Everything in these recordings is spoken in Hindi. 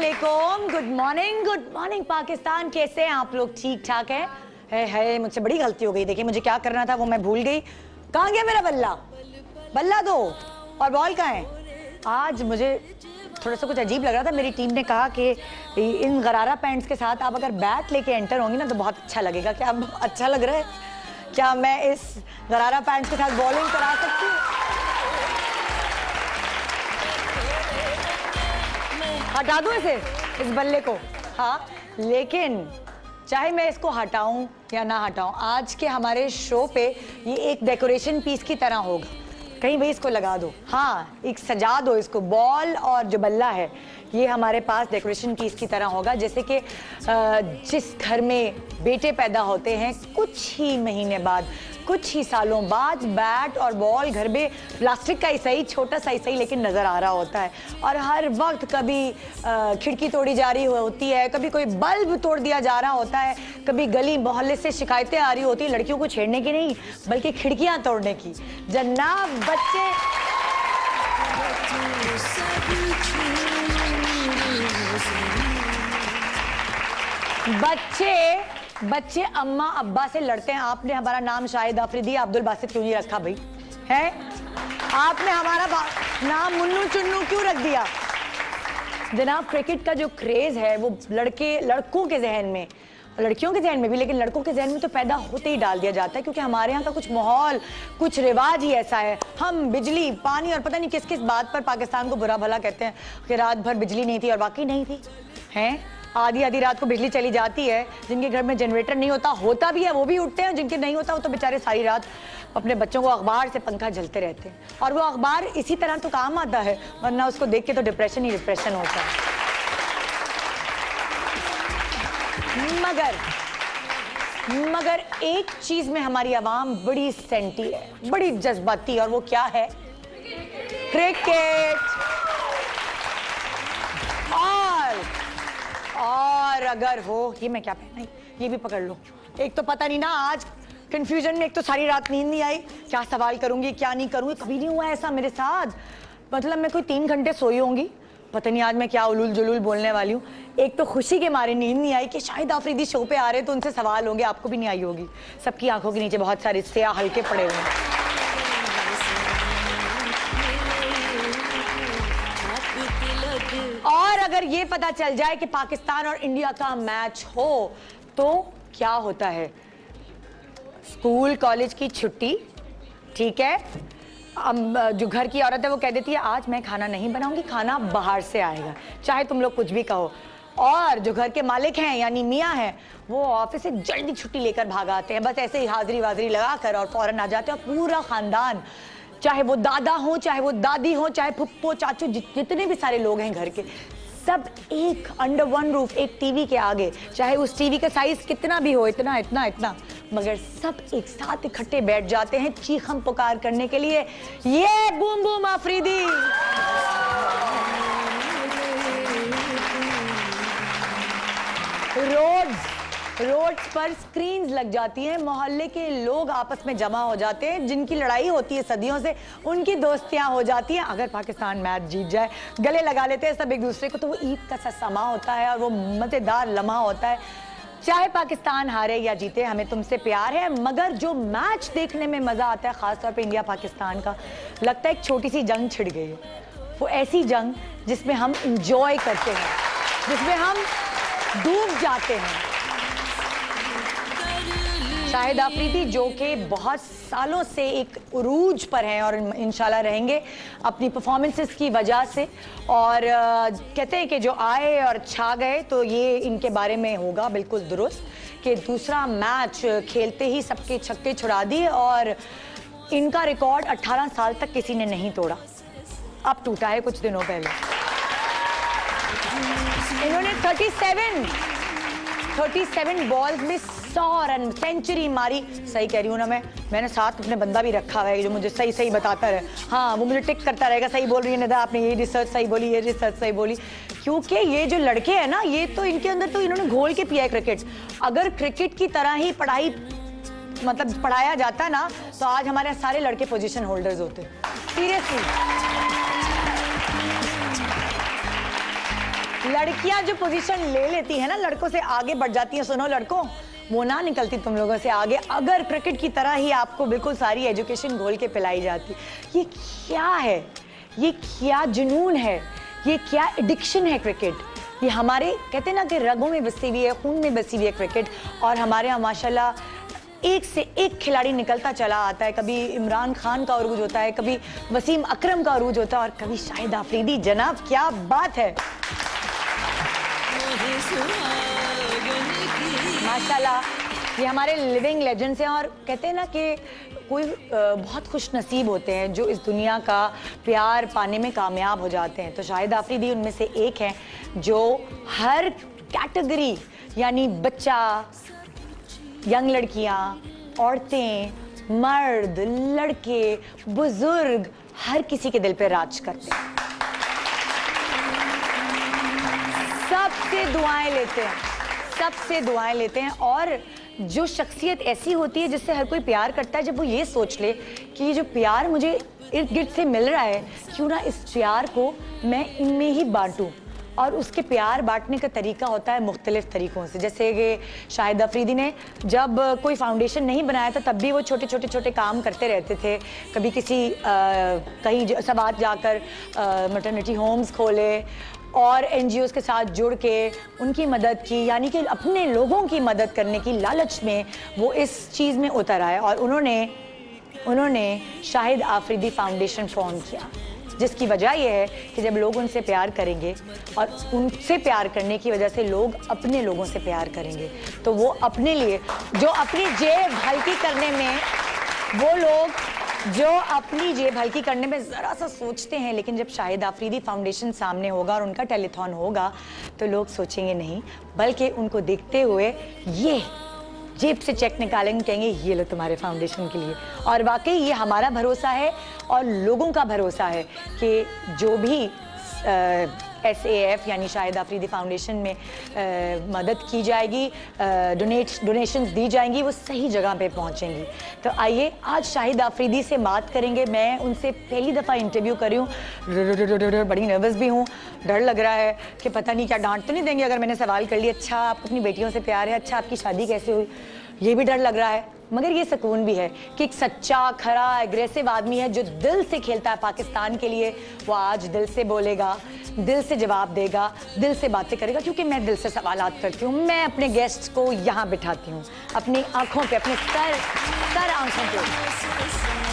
अस्सलामुअलैकुम, गुड मॉर्निंग पाकिस्तान। कैसे हैं आप लोग? ठीक ठाक है? मुझसे बड़ी गलती हो गई। देखिए मुझे क्या करना था वो मैं भूल गई। कहाँ गया मेरा बल्ला? बल्ला दो और बॉल कहाँ है? आज मुझे थोड़ा सा कुछ अजीब लग रहा था। मेरी टीम ने कहा कि इन गरारा पैंट्स के साथ आप अगर बैट लेके एंटर होंगी ना तो बहुत अच्छा लगेगा। क्या अच्छा लग रहा है? क्या मैं इस गरारा पैंट्स के साथ बॉलिंग करा सकती हूँ? हटा दूं इसे, इस बल्ले को? हाँ, लेकिन चाहे मैं इसको हटाऊं या ना हटाऊं, आज के हमारे शो पे ये एक डेकोरेशन पीस की तरह होगा। कहीं भाई इसको लगा दो, हाँ एक सजा दो इसको। बॉल और जो बल्ला है ये हमारे पास डेकोरेशन पीस की तरह होगा। जैसे कि जिस घर में बेटे पैदा होते हैं कुछ ही महीने बाद, कुछ ही सालों बाद बैट और बॉल घर में प्लास्टिक का ही सही, छोटा सा ही सही, लेकिन नजर आ रहा होता है। और हर वक्त कभी खिड़की तोड़ी जा रही होती है, कभी कोई बल्ब तोड़ दिया जा रहा होता है, कभी गली मोहल्ले से शिकायतें आ रही होती है लड़कियों को छेड़ने की नहीं बल्कि खिड़कियां तोड़ने की। जनाब बच्चे अम्मा अब्बा से लड़ते हैं। आपने हमारा नाम शाहिद आफरीदी अब्दुल बासित क्यों नहीं रखा भाई? है आपने हमारा नाम मुन्नू चुन्नू क्यों रख दिया? जनाब क्रिकेट का जो क्रेज है वो लड़कों के जहन में, लड़कियों के जहन में भी, लेकिन लड़कों के जहन में तो पैदा होते ही डाल दिया जाता है, क्योंकि हमारे यहाँ का कुछ माहौल, कुछ रिवाज ही ऐसा है। हम बिजली, पानी और पता नहीं किस किस बात पर पाकिस्तान को बुरा भला कहते हैं कि रात भर बिजली नहीं थी, और बाकी नहीं थी। हैं आधी रात को बिजली चली जाती है। जिनके घर में जनरेटर नहीं होता भी है वो भी उठते हैं, जिनके नहीं होता वो तो बेचारे सारी रात अपने बच्चों को अखबार से पंखा झलते रहते हैं। और वो अखबार इसी तरह तो काम आता है, वरना उसको देख के तो डिप्रेशन ही डिप्रेशन होता है। मगर एक चीज में हमारी आवाम बड़ी सेंटी है, बड़ी जज्बाती, और वो क्या है? क्रिकेट। और अगर हो, ये मैं क्या पहना, ये भी पकड़ लो। एक तो पता नहीं ना, आज कंफ्यूजन में एक तो सारी रात नींद नहीं आई, क्या सवाल करूंगी क्या नहीं करूंगी। कभी नहीं हुआ ऐसा मेरे साथ। मतलब मैं कोई 3 घंटे सोई होंगी, पता नहीं आज मैं क्या उलूल जुलूल बोलने वाली हूँ। एक तो खुशी के मारे नींद नहीं आई कि शाहिद आफरीदी शो पे आ रहे तो उनसे सवाल होंगे, आपको भी नहीं आई होगी। सबकी आंखों के नीचे बहुत सारे स्याह हल्के पड़े हुए हैं। और अगर ये पता चल जाए कि पाकिस्तान और इंडिया का मैच हो तो क्या होता है? स्कूल कॉलेज की छुट्टी, ठीक है। जो घर की औरत है वो कह देती है आज मैं खाना नहीं बनाऊंगी, खाना बाहर से आएगा, चाहे तुम लोग कुछ भी कहो। और जो घर के मालिक हैं यानी मियाँ हैं, वो ऑफिस से जल्दी छुट्टी लेकर भाग आते हैं, बस ऐसे ही हाजिरी वाजिरी लगाकर, और फौरन आ जाते हैं। पूरा खानदान, चाहे वो दादा हो, चाहे वो दादी हो, चाहे फुप्पो चाचू, जितने भी सारे लोग हैं घर के, सब एक अंडर वन रूफ, एक टीवी के आगे, चाहे उस टीवी का साइज कितना भी हो, इतना, मगर सब एक साथ इकट्ठे बैठ जाते हैं चीखम पुकार करने के लिए, ये बूम बूम आफरीदी। रोड्स पर स्क्रीन्स लग जाती हैं, मोहल्ले के लोग आपस में जमा हो जाते हैं, जिनकी लड़ाई होती है सदियों से उनकी दोस्तियां हो जाती हैं। अगर पाकिस्तान मैच जीत जाए गले लगा लेते हैं सब एक दूसरे को, तो वो ईद का सा समा होता है और वो मजेदार लम्हा होता है। चाहे पाकिस्तान हारे या जीते, हमें तुमसे प्यार है, मगर जो मैच देखने में मजा आता है, खासतौर पे इंडिया पाकिस्तान का, लगता है एक छोटी सी जंग छिड़ गई है। वो ऐसी जंग जिसमें हम इंजॉय करते हैं, जिसमें हम डूब जाते हैं। शाहिद आफरीदी जो कि बहुत सालों से एक उरूज पर हैं और इंशाल्लाह रहेंगे अपनी परफॉर्मेंसेस की वजह से, और कहते हैं कि जो आए और छा गए, तो ये इनके बारे में होगा बिल्कुल दुरुस्त कि दूसरा मैच खेलते ही सबके छक्के छुड़ा दिए, और इनका रिकॉर्ड 18 साल तक किसी ने नहीं तोड़ा, अब टूटा है कुछ दिनों पहले। इन्होंने 37 बॉल्स में 100 रन, सेंचुरी मारी। सही कह रही हूँ ना मैंने साथ अपने बंदा भी रखा हुआ है जो मुझे सही बताता रहे। हाँ, वो मुझे टिक करता रहेगा, सही बोल रही है निदा, आपने ये रिसर्च सही बोली, ये रिसर्च सही बोली। क्योंकि ये जो लड़के हैं ना, ये तो इनके अंदर तो इन्होंने घोल के पिया है क्रिकेट। अगर क्रिकेट की तरह ही पढ़ाई मतलब पढ़ाया जाता ना, तो आज हमारे सारे लड़के पोजीशन होल्डर्स होते, सीरियसली। लड़कियां जो पोजीशन ले लेती है ना, लड़कों से आगे बढ़ जाती हैं, सुनो लड़कों, वो ना निकलती तुम लोगों से आगे अगर क्रिकेट की तरह ही आपको बिल्कुल सारी एजुकेशन घोल के पिलाई जाती। ये क्या है, ये क्या जुनून है, ये क्या एडिक्शन है क्रिकेट। ये हमारे कहते हैं ना कि रगों में बसी हुई है, खून में बसी हुई है क्रिकेट। और हमारे यहाँ माशाल्लाह एक से एक खिलाड़ी निकलता चला आता है। कभी इमरान खान का अरूज होता है, कभी वसीम अकरम का अरूज होता है और कभी शाहिद आफरीदी। जनाब क्या बात है, माशाल्लाह ये हमारे लिविंग लेजेंड्स हैं। और कहते हैं ना कि कोई बहुत खुश नसीब होते हैं जो इस दुनिया का प्यार पाने में कामयाब हो जाते हैं। तो शाहिद आफरीदी उनमें से एक हैं जो हर कैटेगरी यानी बच्चा, यंग लड़कियां, औरतें, मर्द, लड़के, बुजुर्ग, हर किसी के दिल पे राज करते हैं। सबसे दुआएं लेते हैं, सबसे दुआएं लेते हैं। और जो शख्सियत ऐसी होती है जिससे हर कोई प्यार करता है, जब वो ये सोच ले कि ये जो प्यार मुझे इर्द गिर्द से मिल रहा है, क्यों ना इस प्यार को मैं इनमें ही बांटूं। और उसके प्यार बांटने का तरीका होता है मुख्तलिफ तरीक़ों से। जैसे कि शाहिद आफरीदी ने जब कोई फाउंडेशन नहीं बनाया था तब भी वो छोटे छोटे छोटे काम करते रहते थे। कभी किसी कहीं सबात जाकर मैटरनिटी होम्स खोले और NGOs के साथ जुड़ के उनकी मदद की, यानी कि अपने लोगों की मदद करने की लालच में वो इस चीज़ में उतर आए और उन्होंने शाहिद आफरीदी फाउंडेशन फॉर्म किया। जिसकी वजह यह है कि जब लोग उनसे प्यार करेंगे और उनसे प्यार करने की वजह से लोग अपने लोगों से प्यार करेंगे, तो वो अपने लिए जो अपनी जेब हल्की करने में, वो लोग जो अपनी जेब हल्की करने में ज़रा सा सोचते हैं, लेकिन जब शाहिद आफरीदी फाउंडेशन सामने होगा और उनका टेलीथॉन होगा तो लोग सोचेंगे नहीं, बल्कि उनको देखते हुए ये जेब से चेक निकालेंगे, कहेंगे ये लो तुम्हारे फाउंडेशन के लिए। और वाकई ये हमारा भरोसा है और लोगों का भरोसा है कि जो भी SAF यानी शाहिद आफरीदी फाउंडेशन में मदद की जाएगी, डोनेशंस दी जाएंगी, वो सही जगह पे पहुंचेंगी। तो आइए आज शाहिद आफरीदी से बात करेंगे। मैं उनसे पहली दफ़ा इंटरव्यू कर रही हूँ, बड़ी नर्वस भी हूँ, डर लग रहा है कि पता नहीं क्या डांट तो नहीं देंगे अगर मैंने सवाल कर लिया। अच्छा आपको अपनी बेटियों से प्यार है, अच्छा आपकी शादी कैसे हुई, ये भी डर लग रहा है। मगर ये सुकून भी है कि एक सच्चा, खरा, एग्रेसिव आदमी है जो दिल से खेलता है पाकिस्तान के लिए। वो आज दिल से बोलेगा, दिल से जवाब देगा, दिल से बातें करेगा, क्योंकि मैं दिल से सवालात करती हूँ। मैं अपने गेस्ट को यहाँ बिठाती हूँ, अपनी आँखों पे, अपने सर आँखों पे।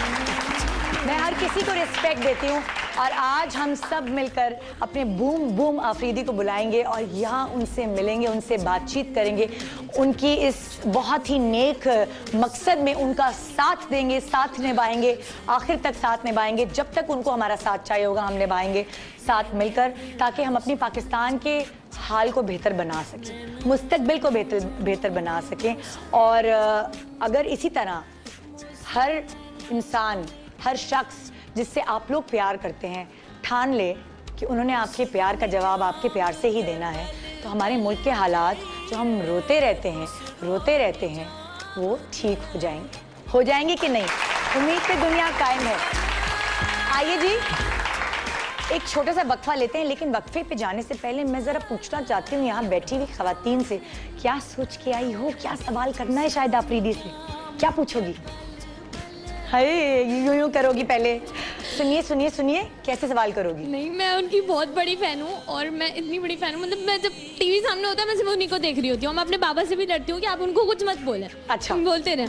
मैं हर किसी को रिस्पेक्ट देती हूँ और आज हम सब मिलकर अपने बूम आफरीदी को बुलाएंगे और यहाँ उनसे मिलेंगे, उनसे बातचीत करेंगे, उनकी इस बहुत ही नेक मकसद में उनका साथ देंगे, साथ निभाएंगे, आखिर तक साथ निभाएंगे। जब तक उनको हमारा साथ चाहिए होगा हम निभाएंगे साथ मिलकर, ताकि हम अपनी पाकिस्तान के हाल को बेहतर बना सकें, मुस्तकबिल को बेहतर बना सकें। और अगर इसी तरह हर इंसान, हर शख्स जिससे आप लोग प्यार करते हैं ठान ले कि उन्होंने आपके प्यार का जवाब आपके प्यार से ही देना है, तो हमारे मुल्क के हालात जो हम रोते रहते हैं वो ठीक हो जाएंगे कि नहीं? उम्मीद पे दुनिया कायम है। आइए जी एक छोटा सा वक्फा लेते हैं, लेकिन वक्फे पे जाने से पहले मैं ज़रा पूछना चाहती हूँ यहाँ बैठी हुई ख़वातीन से, क्या सोच के आई हो, क्या सवाल करना है शाहिद आफरीदी से, क्या पूछोगी? हाय यूं करोगी पहले? सुनिए कैसे सवाल करोगी? नहीं, मैं उनकी बहुत बड़ी फैन हूँ और मैं इतनी बड़ी फैन हूँ, मतलब मैं जब टीवी सामने होता है मैं सिर्फ उन्हीं को देख रही होती हूँ। मैं अपने बाबा से भी डरती हूँ कि आप उनको कुछ मत बोले। अच्छा बोलते रहे।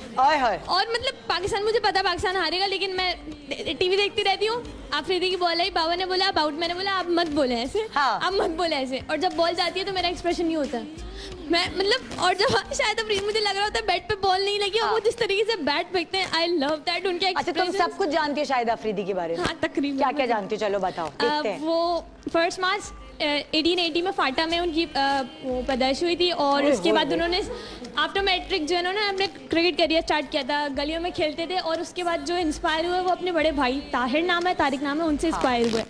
और मतलब पाकिस्तान, मुझे पता पाकिस्तान हारेगा, लेकिन मैं टीवी देखती रहती हूँ। आफरीदी की बॉल आई, बाबा ने बोला अब आउट, मैंने बोला आप मत बोले ऐसे, आप मत बोले ऐसे। और जब बॉल जाती है तो मेरा एक्सप्रेशन नहीं होता, मैं मतलब, और जब शायद आफरीदी मुझे लग रहा होता है बैट पे बॉल नहीं लगी और वो जिस तरीके से बैट फेंकते हैं, आई लव दैट उनके एक्सप्रेशन। अच्छा तुम सब कुछ जानती हो शाहिद आफरीदी के बारे में? हाँ तकरीबन। क्या जानती हो, चलो बताओ। देखते हैं। वो फर्स्ट मैच 1880 में फाटा में उनकी वो पैदाइश हुई थी और उसके बाद उन्होंने आफ्टर मैट्रिक जो है ना अपने क्रिकेट करियर स्टार्ट किया था, गलियों में खेलते थे। और उसके बाद जो इंस्पायर हुए वो अपने बड़े भाई ताहिर नाम है, तारिक नाम है, उनसे इंस्पायर हुए।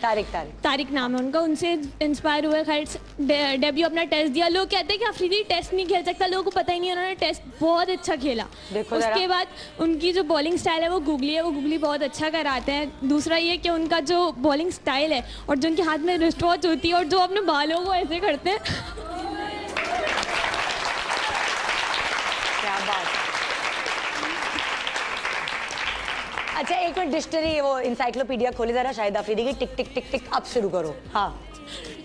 तारिक नाम है उनका, उनसे इंस्पायर हुए। खैर डेब्यू अपना टेस्ट दिया। लोग कहते हैं कि आफरीदी टेस्ट नहीं खेल सकता, लोगों को पता ही नहीं, उन्होंने टेस्ट बहुत अच्छा खेला। उसके बाद उनकी जो बॉलिंग स्टाइल है वो गूगली है, वो गूगली बहुत अच्छा कराते हैं। दूसरा ये कि उनका जो बॉलिंग स्टाइल है और जो उनके हाथ में रिस्ट वॉच होती है और जो अपने बालों को ऐसे करते हैं। क्या बात। अच्छा एक मिनट, डिक्शनरी वो इंसाइक्लोपीडिया खोले जरा शाहिद अफरीदी की, टिक टिक टिक टिक अब शुरू करो। हाँ,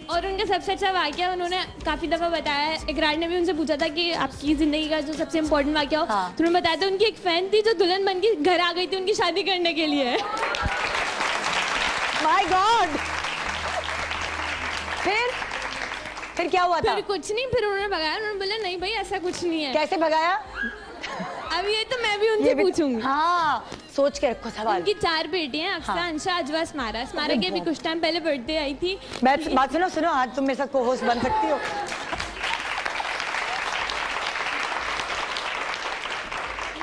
और उनका सबसे अच्छा वाकया उन्होंने काफ़ी दफ़ा बताया है। इकरार ने भी उनसे पूछा था कि आपकी ज़िंदगी का जो सबसे इम्पोर्टेंट वाकया हो, हाँ। तो उन्होंने बताया था उनकी एक फ़ैन थी जो दुल्हन बन के घर आ गई थी उनकी शादी करने के लिए। My God. फिर क्या हुआ था? फिर कुछ नहीं, फिर उन्होंने भगाया। उन्होंने बोला नहीं भाई ऐसा कुछ नहीं है। कैसे भगाया? अब ये तो मैं भी उनसे पूछूंगी। हाँ, सोच के रखो सवाल। उनकी 4 बेटियां, अक्सा, हाँ। अंशा, अजवा, स्मारा। स्मारा की अभी कुछ टाइम पहले बर्थडे आई थी। बात सुनो, आज तुम मेरे साथ को होस्ट बन सकती हो।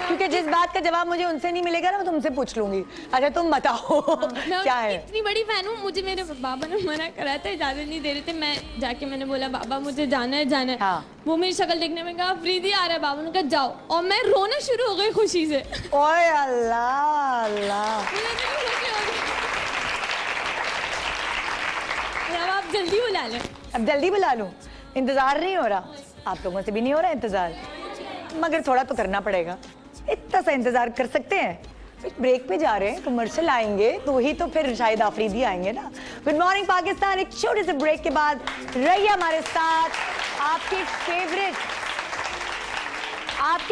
क्योंकि जिस बात का जवाब मुझे उनसे नहीं मिलेगा ना, मैं तुमसे पूछ लूंगी। अच्छा तुम बताओ। मैं क्या है? इतनी बड़ी फैन हूँ, मुझे मेरे बाबा ने मना करा था, इजाजत नहीं दे रहे थे। मैं जाके मैंने बोला बाबा मुझे जाना है जाना है। हाँ। वो मेरी शक्ल देखने में कहा अफरीदी आ रहा है, बाबा ने कहा जाओ, और मैं रोना शुरू हो गई खुशी से। ओए अल्लाह अल्लाह। अब आप जल्दी बुला लें। अब जल्दी बुला लूं? इंतजार नहीं हो रहा, आप लोगों से भी नहीं हो रहा इंतजार, मगर थोड़ा तो करना पड़ेगा। इतना सा इंतजार कर सकते हैं। ब्रेक पे जा रहे हैं, कमर्शियल आएंगे तो ही तो फिर शाहिद अफरीदी आएंगे ना। गुड मॉर्निंग पाकिस्तान, एक छोटे से ब्रेक के बाद रहिए हमारे साथ। आपके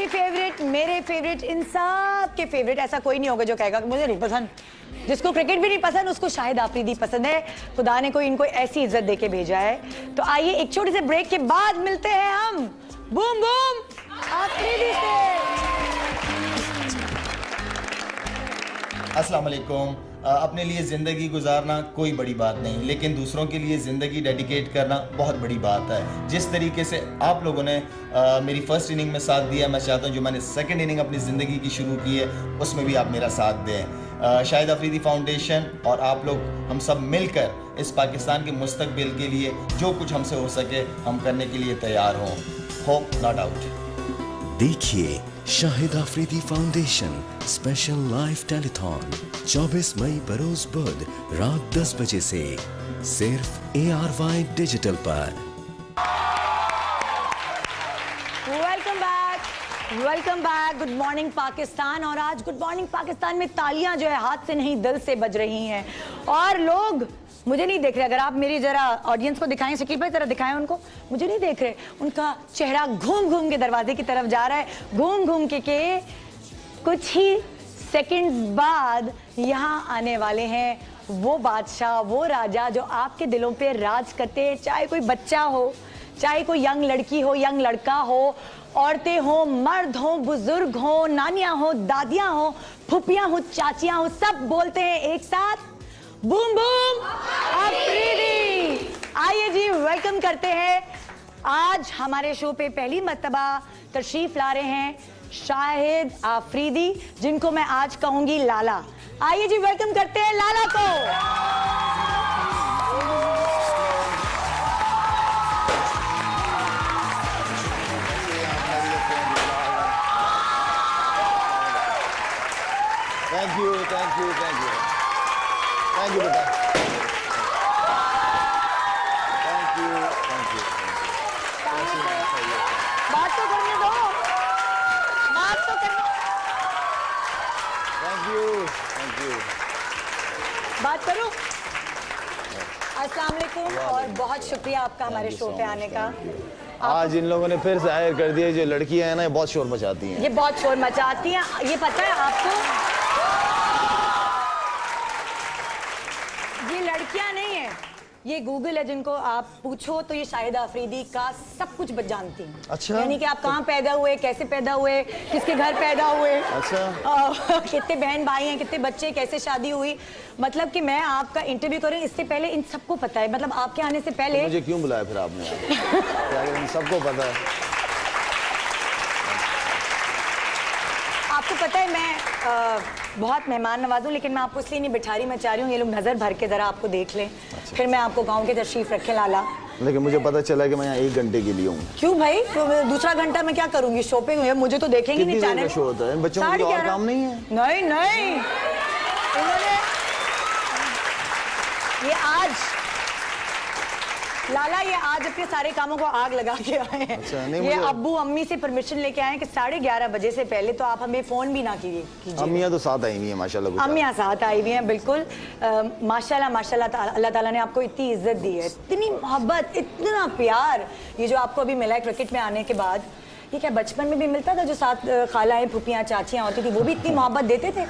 फेवरेट, मेरे फेवरेट, इन सब के फेवरेट। ऐसा कोई नहीं होगा जो कहेगा कि मुझे नहीं पसंद। जिसको क्रिकेट भी नहीं पसंद उसको शाहिद अफरीदी पसंद है। खुदा ने कोई इनको ऐसी इज्जत देके भेजा है। तो आइए एक छोटे से ब्रेक के बाद मिलते हैं हम बूम बूम अफरीदी से। अस्सलाम वालेकुम। अपने लिए ज़िंदगी गुजारना कोई बड़ी बात नहीं, लेकिन दूसरों के लिए ज़िंदगी डेडिकेट करना बहुत बड़ी बात है। जिस तरीके से आप लोगों ने मेरी फर्स्ट इनिंग में साथ दिया, मैं चाहता हूं जो मैंने सेकंड इनिंग अपनी ज़िंदगी की शुरू की है उसमें भी आप मेरा साथ दें। शाहिद अफरीदी फाउंडेशन और आप लोग हम सब मिलकर इस पाकिस्तान के मुस्तकबिल के लिए जो कुछ हमसे हो सके हम करने के लिए तैयार हों। Hope not out. देखिए Shahid Afridi foundation special live telethon 24 मई बरोज बुध रात 10 बजे से सिर्फ ARY डिजिटल पर। Welcome back. Good morning Pakistan. और आज गुड मॉर्निंग पाकिस्तान में तालियां जो है हाथ से नहीं दिल से बज रही हैं। और लोग मुझे नहीं देख रहे, अगर आप मेरी जरा ऑडियंस को दिखाएं, शकील भाई जरा दिखाएं उनको, मुझे नहीं देख रहे। उनका चेहरा घूम घूम के दरवाजे की तरफ जा रहा है, घूम घूम के कुछ ही सेकंड्स बाद यहाँ आने वाले हैं वो बादशाह, वो राजा जो आपके दिलों पे राज करते हैं। चाहे कोई बच्चा हो, चाहे कोई यंग लड़की हो, यंग लड़का हो, औरतें हो, मर्द हो, बुजुर्ग हो, नानियां हो, दादियां हो, फुफियां हो, चाचियां हो, सब बोलते हैं एक साथ बूम बूम अफरीदी। आइए जी, वेलकम करते हैं। आज हमारे शो पे पहली मर्तबा तशरीफ ला रहे हैं शाहिद अफरीदी, जिनको मैं आज कहूंगी लाला। आइए जी, वेलकम करते हैं लाला को। थैंक यू बेटा, थैंक यू। बात तो करने दो, बात तो करने। Thank you. बात करूं? अस्सलाम वालेकुम और बहुत शुक्रिया आपका हमारे शो पे आने का। आज इन लोगों ने फिर जाहिर कर दिया जो लड़कियां हैं ना, ये बहुत शोर मचाती हैं। ये बहुत शोर मचाती हैं, ये पता है आपको? ये लड़कियां नहीं है, ये गूगल है, जिनको आप पूछो तो ये शाहिद अफरीदी का सब कुछ जानती हैं। अच्छा। यानी कि आप कहाँ पैदा हुए, कैसे पैदा हुए, किसके घर पैदा हुए, अच्छा, कितने बहन भाई हैं, कितने बच्चे, कैसे शादी हुई। मतलब कि मैं आपका इंटरव्यू करूँ इससे पहले इन सबको पता है। मतलब आपके आने से पहले मुझे क्यों बुलाया फिर आपने? क्या इन सबको पता है? आपको पता है मैं बहुत मेहमान नवाज हूँ, लेकिन मैं आपको इसलिए नहीं बिठा रही, मैं चाह रही हूँ ये लोग नजर भर के जरा आपको देख लें। अच्छा। फिर मैं आपको गाँव के तशरीफ रखे लाला। लेकिन मुझे पता चला कि मैं यहाँ 1 घंटे के लिए हूँ। क्यों भाई? तो दूसरा घंटा मैं क्या करूंगी? शो पे हुई है, मुझे तो देखेंगे नहीं। चैनल शो होता है, बच्चों को और काम नहीं है? नहीं नहीं, इन्होंने ये आज लाला ये आज अपने सारे कामों को आग लगा के आए हैं। अच्छा, नहीं ये मुझे- मतलब- अब्बू अम्मी से परमिशन लेके आए हैं कि 11:30 बजे से पहले तो आप हमें फोन भी ना कीजिए। अम्मियाँ तो साथ आई हुई हैं माशाल्लाह गुज़ार। अम्मियाँ साथ आई हुई हैं बिल्कुल। माशाल्लाह माशाल्लाह अल्लाह ताला ने आपको इतनी इज्जत दी है, इतनी मोहब्बत, इतना प्यार, ये जो आपको अभी मिला है क्रिकेट में आने के बाद, ये क्या बचपन में भी मिलता था? जो साथ खालाएं फूफियाँ चाचियाँ होती थी वो भी इतनी मोहब्बत देते थे?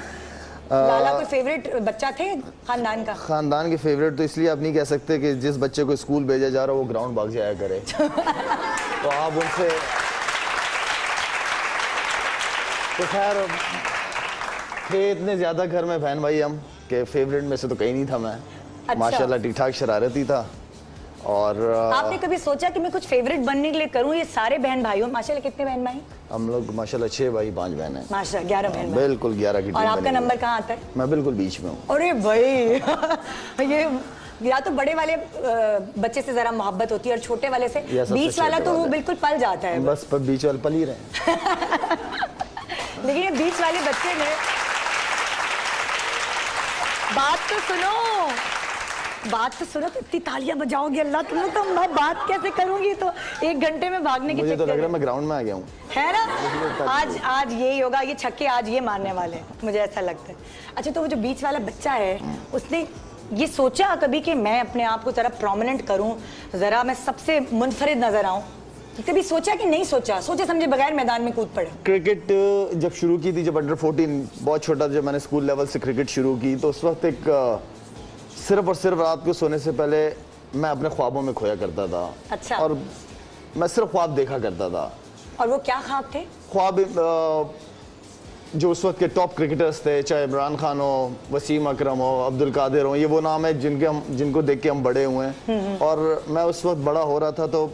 लाला कोई फेवरेट बच्चा थे खानदान का? खानदान के फेवरेट तो इसलिए आप नहीं कह सकते कि जिस बच्चे को स्कूल भेजा जा रहा है वो ग्राउंड भाग जाया करे। तो आप उनसे तो खैर थे इतने ज्यादा घर में बहन भाई हम के फेवरेट में से तो कहीं नहीं था मैं। अच्छा। माशाल्लाह ठीक ठाक शरारती था। और आपने कभी सोचा कि मैं कुछ फेवरेट बनने के लिए करूं? ये सारे बहन भाई हो माशाल्लाह, कितने बहन भाई? हम लोग माशाल्लाह 6 भाई 5 बहन हैं। माशाल्लाह 11 बहन भाई। बिल्कुल 11 की टीम और आपका बनी हुई नंबर है। कहाँ आता है? मैं बिल्कुल बीच में हूँ। अरे भाई ये या तो बड़े वाले बच्चे से जरा मोहब्बत होती है और छोटे वाले से, या सबसे बीच वाला छोटे तो वो वाले। बिल्कुल पल जाता है। बस पर बीच वाले पल ही रहे। लेकिन ये बीच वाले बच्चे ने बात तो सुनो, तो इतनी तालियां बजाओगे अल्लाह तुम लोग, तो मैं बात कैसे करूंगी? तो 1 घंटे में भागने की मुझे तो लग चक्कर रहा है मैं ग्राउंड में आ गया हूँ। है ना? आज यही होगा, ये छक्के आज ये मारने वाले हैं, मुझे ऐसा लगता है। अच्छा, तो वो जो बीच वाला बच्चा है उसने ये सोचा कभी कि मैं अपने आप को जरा प्रोमिनेंट करूं, जरा मैं सबसे मुनफरिद नजर आऊं? कभी सोचा कि नहीं सोचा? सोचे समझे बगैर मैदान में कूद पड़े? क्रिकेट जब शुरू की थी, जब अंडर 14 बहुत छोटा, जब मैंने स्कूल लेवल से क्रिकेट शुरू की, तो उस वक्त एक सिर्फ और सिर्फ रात को सोने से पहले मैं अपने ख्वाबों में खोया करता था। अच्छा। और मैं सिर्फ ख्वाब देखा करता था। और वो क्या ख्वाब थे? ख्वाब जो उस वक्त के टॉप क्रिकेटर्स थे, चाहे इमरान खान हो, वसीम अकरम हो, अब्दुल कादिर हो, ये वो नाम है जिनको देख के हम बड़े हुए हैं। और मैं उस वक्त बड़ा हो रहा था, तो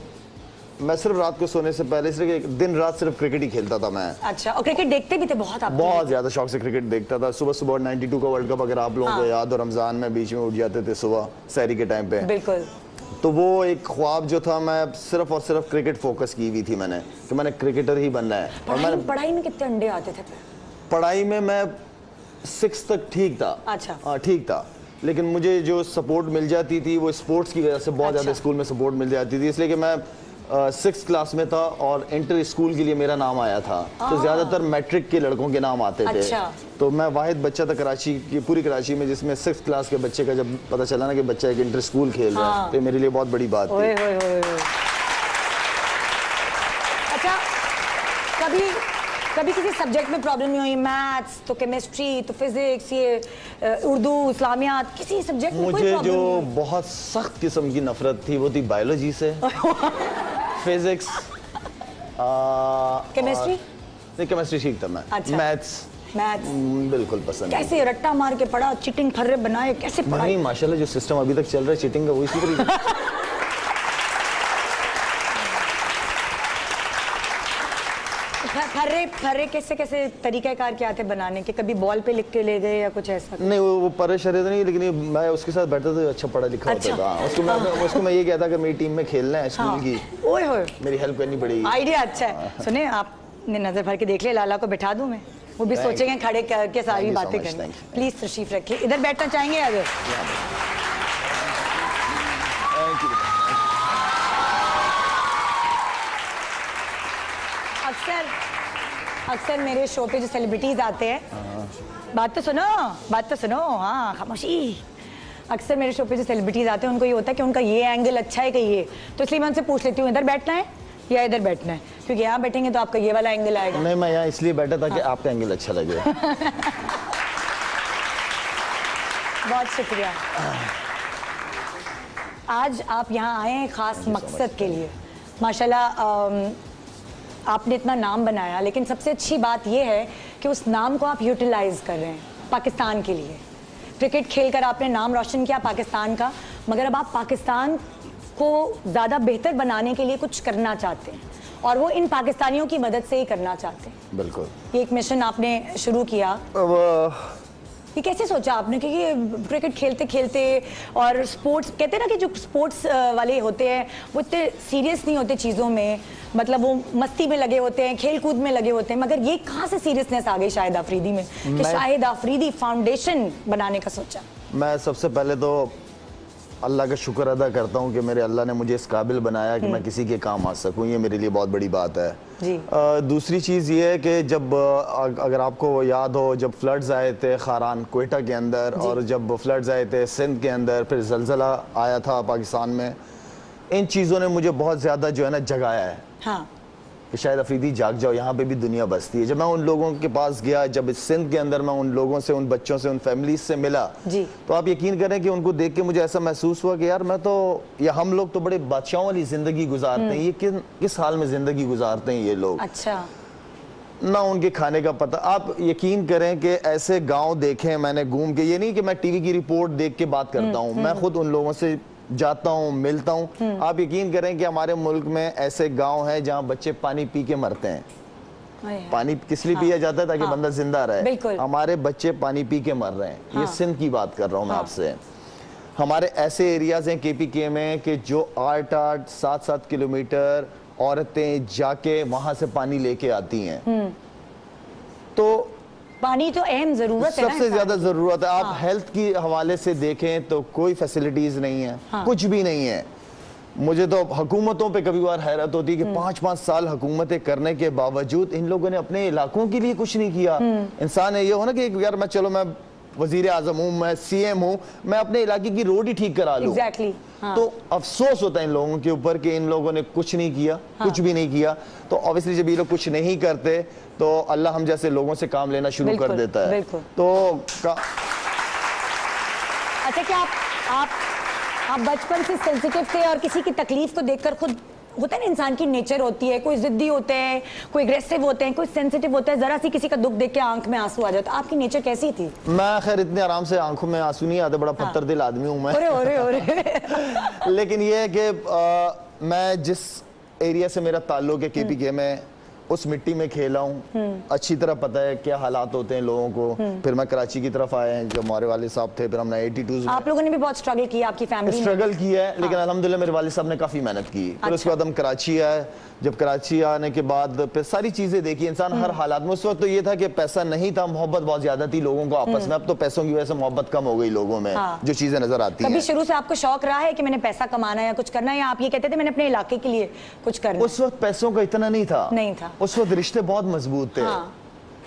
मैं सिर्फ रात को सोने से पहले सिर्फ दिन रात सिर्फ क्रिकेट ही खेलता था मैं। अच्छा, और क्रिकेट देखते भी थे बहुत आप? बहुत ज्यादा शौक से क्रिकेट देखता था। सुबह सुबह 92 का वर्ल्ड कप अगर आप लोगों को याद हो, रमजान में बीच में उठ जाते थे सुबह सहरी के टाइम पे। बिल्कुल। तो वो एक ख्वाब जो था, मैं सिर्फ और सिर्फ क्रिकेट फोकस की हुई थी मैंने, कि मैंने क्रिकेटर ही बनना है। और मैंने पढ़ाई में कितने अंडे आते थे? पढ़ाई में मैं 6 तक ठीक था। अच्छा। हाँ ठीक था, लेकिन मुझे जो सपोर्ट मिल जाती थी वो स्पोर्ट्स की वजह से बहुत ज़्यादा स्कूल में सपोर्ट मिल जाती थी, इसलिए कि मैं 6th क्लास में था और इंटर स्कूल के लिए मेरा नाम आया था। तो ज़्यादातर मैट्रिक के लड़कों के नाम आते थे। अच्छा। तो मैं वाहिद बच्चा था कराची की, पूरी कराची में, जिसमें 6th क्लास के बच्चे का जब पता चला ना कि बच्चा एक इंटर स्कूल खेल रहा है, तो मेरे लिए बहुत बड़ी बात थी। अच्छा, कभी किसी सब्जेक्ट में प्रॉब्लम नहीं हुई? मैथ्स तो केमिस्ट्री तो फिजिक्स, ये उर्दू इस्लामियात, किसी सब्जेक्ट में कोई मुझे प्रॉब्लम जो नहीं? बहुत सख्त किस्म की नफरत थी वो थी बायोलॉजी से, फिजिक्स, केमिस्ट्री? नहीं केमिस्ट्री ठीक था मैं। अच्छा। मैथ्स बिल्कुल पसंद नहीं। कैसे रट्टा मार के पढ़ा, चिटिंग फर्रे बनाए, कैसे पढ़ा? नहीं माशाल्लाह जो सिस्टम अभी तक चल रहा है चीटिंग का, वो इसी तरीके फर्रे कैसे तरीक़ाकार क्या थे बनाने के? कभी बॉल पे लिख के ले गए या कुछ ऐसा? नहीं, वो परे शरीर नहीं, लेकिन मैं उसके साथ बैठता था, अच्छा पढ़ा लिखा अच्छा। होता था। उसको मैं ये कहता कि मेरी टीम में खेलना है स्कूल की, ओए होए, मेरी हेल्प करनी पड़ेगी। आइडिया अच्छा है। सुने, आपने नजर भर के देख लिया, लाला को बैठा दूं मैं? वो भी सोचेंगे खड़े करके सारी बातें करनी। प्लीज तशरीफ रखिए। इधर बैठना चाहेंगे? अगर अक्सर मेरे शो पे जो सेलिब्रिटीज आते हैं, बात तो सुनो, हाँ खामोशी। अक्सर मेरे शो पे जो सेलिब्रिटीज आते हैं उनको ये होता है कि उनका ये एंगल अच्छा है कि ये, तो इसलिए मैं उनसे पूछ लेती हूँ इधर बैठना है या इधर बैठना है, क्योंकि यहाँ बैठेंगे तो आपका ये वाला एंगल आएगा। नहीं, मैं यहाँ इसलिए बैठा था कि आपका एंगल अच्छा लगे। बहुत शुक्रिया। आज आप यहाँ आए हैं खास मकसद के लिए। माशाल्लाह आपने इतना नाम बनाया, लेकिन सबसे अच्छी बात यह है कि उस नाम को आप यूटिलाइज कर रहे हैं पाकिस्तान के लिए। क्रिकेट खेलकर आपने नाम रोशन किया पाकिस्तान का, मगर अब आप पाकिस्तान को ज़्यादा बेहतर बनाने के लिए कुछ करना चाहते हैं, और वो इन पाकिस्तानियों की मदद से ही करना चाहते हैं। बिल्कुल। ये एक मिशन आपने शुरू किया। अब ये कैसे सोचा आपने कि ये क्रिकेट खेलते खेलते, और स्पोर्ट्स कहते हैं ना कि जो स्पोर्ट्स वाले होते हैं वो इतने सीरियस नहीं होते चीज़ों में, मतलब वो मस्ती में लगे होते हैं, खेल कूद में लगे होते हैं, मगर ये कहाँ से सीरियसनेस आ गई शाहिद आफरीदी में कि शाहिद आफरीदी फाउंडेशन बनाने का सोचा? मैं सबसे पहले तो अल्लाह का शुक्र अदा करता हूँ कि मेरे अल्लाह ने मुझे इस काबिल बनाया कि मैं किसी के काम आ सकूँ, ये मेरे लिए बहुत बड़ी बात है। जी। दूसरी चीज़ ये है कि जब अगर आपको याद हो, जब फ्लड्स आए थे खारान कोयटा के अंदर, और जब फ्लड्स आए थे सिंध के अंदर, फिर ज़लज़ला आया था पाकिस्तान में, इन चीज़ों ने मुझे बहुत ज़्यादा जो है ना जगाया है। हाँ। कि शायद अफरीदी जाग जाओ, यहाँ पे भी दुनिया बसती है। जब मैं उन लोगों के पास गया, जब इस सिंध के अंदर मैं उन लोगों से, उन बच्चों से, उन फैमिलीज से मिला, जी। तो आप यकीन करें कि उनको देख के मुझे ऐसा महसूस हुआ कि यार मैं तो, या हम लोग तो बड़े बादशाहों वाली ज़िंदगी गुजारते हैं, ये किस हाल में ज़िंदगी गुजारते हैं ये लोग। अच्छा। ना उनके खाने का पता। आप यकीन करें कि ऐसे गांव देखे मैंने घूम के, ये नहीं कि मैं टीवी की रिपोर्ट देख के बात करता हूँ, मैं खुद उन लोगों से जाता हूँ, मिलता हूँ। आप यकीन करें कि हमारे मुल्क में ऐसे गांव हैं जहाँ बच्चे पानी पी के मरते हैं। पानी किस लिए पिया जाता है? ताकि बंदा जिंदा रहे। हमारे बच्चे पानी पी के मर रहे हैं। ये सिंध की बात कर रहा हूँ मैं आपसे। हमारे ऐसे एरियाज हैं KPK में कि जो 8-8, 7-7 किलोमीटर औरतें जाके वहां से पानी लेके आती हैं। तो पानी तो अहम जरूरत है, सबसे ज्यादा जरूरत है। आप हेल्थ की हवाले से देखें तो कोई फैसिलिटीज नहीं है, कुछ भी नहीं है। मुझे तो हुकूमतों पे कभी बार हैरत होती है कि 5-5 साल हुकूमतें करने के बावजूद इन लोगों ने अपने इलाकों के लिए कुछ नहीं किया। इंसान है ये हो ना कि यार मैं, चलो मैं वजीर आजम हूँ, मैं CM हूँ, मैं अपने इलाके की रोड ही ठीक करा लूं। तो अफसोस होता है इन लोगों के ऊपर कि इन लोगों ने कुछ नहीं किया, कुछ भी नहीं किया। तो ऑब्वियसली जब ये लोग कुछ नहीं करते तो अल्लाह हम जैसे लोगों से काम लेना शुरू कर देता है। तो अच्छा, क्या आप बचपन से सेंसिटिव थे और किसी की तकलीफ को देखकर खुद, होता है ना इंसान की नेचर होती है, कोई जिद्दी होते हैं, कोई अग्रेसिव होते हैं, कोई सेंसिटिव होता है, जरा सी किसी का दुख देख के आंख में आंसू आ जाता है। आपकी नेचर कैसी थी? मैं खैर इतने आराम से आंखों में आंसू नहीं आते, बड़ा पत्थर दिल आदमी हूँ मैं। लेकिन ये है कि मैं जिस एरिया से मेरा ताल्लुक है KPK में, उस मिट्टी में खेला हूँ, अच्छी तरह पता है क्या हालात होते हैं लोगों को। फिर मैं कराची की तरफ आया है, जो हमारे वाले साहब थे, फिर हमने 82 आप लोगों ने भी बहुत स्ट्रगल किया, आपकी फैमिली स्ट्रगल की है, लेकिन अल्हम्दुलिल्लाह मेरे वाले साहब ने काफी मेहनत की। फिर उसके बाद हम कराची आए। जब कराची आने के बाद फिर सारी चीजें देखी, इंसान हर हालात में। उस वक्त तो ये था कि पैसा नहीं था, मोहब्बत बहुत ज्यादा थी लोगों को आपस में। अब तो पैसों की वजह से मोहब्बत कम हो गई लोगों में, जो चीजें नजर आती हैं। कभी शुरू से आपको शौक रहा है कि मैंने पैसा कमाना है या कुछ करना है, या आप ये कहते थे मैंने अपने इलाके के लिए कुछ करना? उस वक्त पैसों का इतना नहीं था। उस वक्त रिश्ते बहुत मजबूत थे।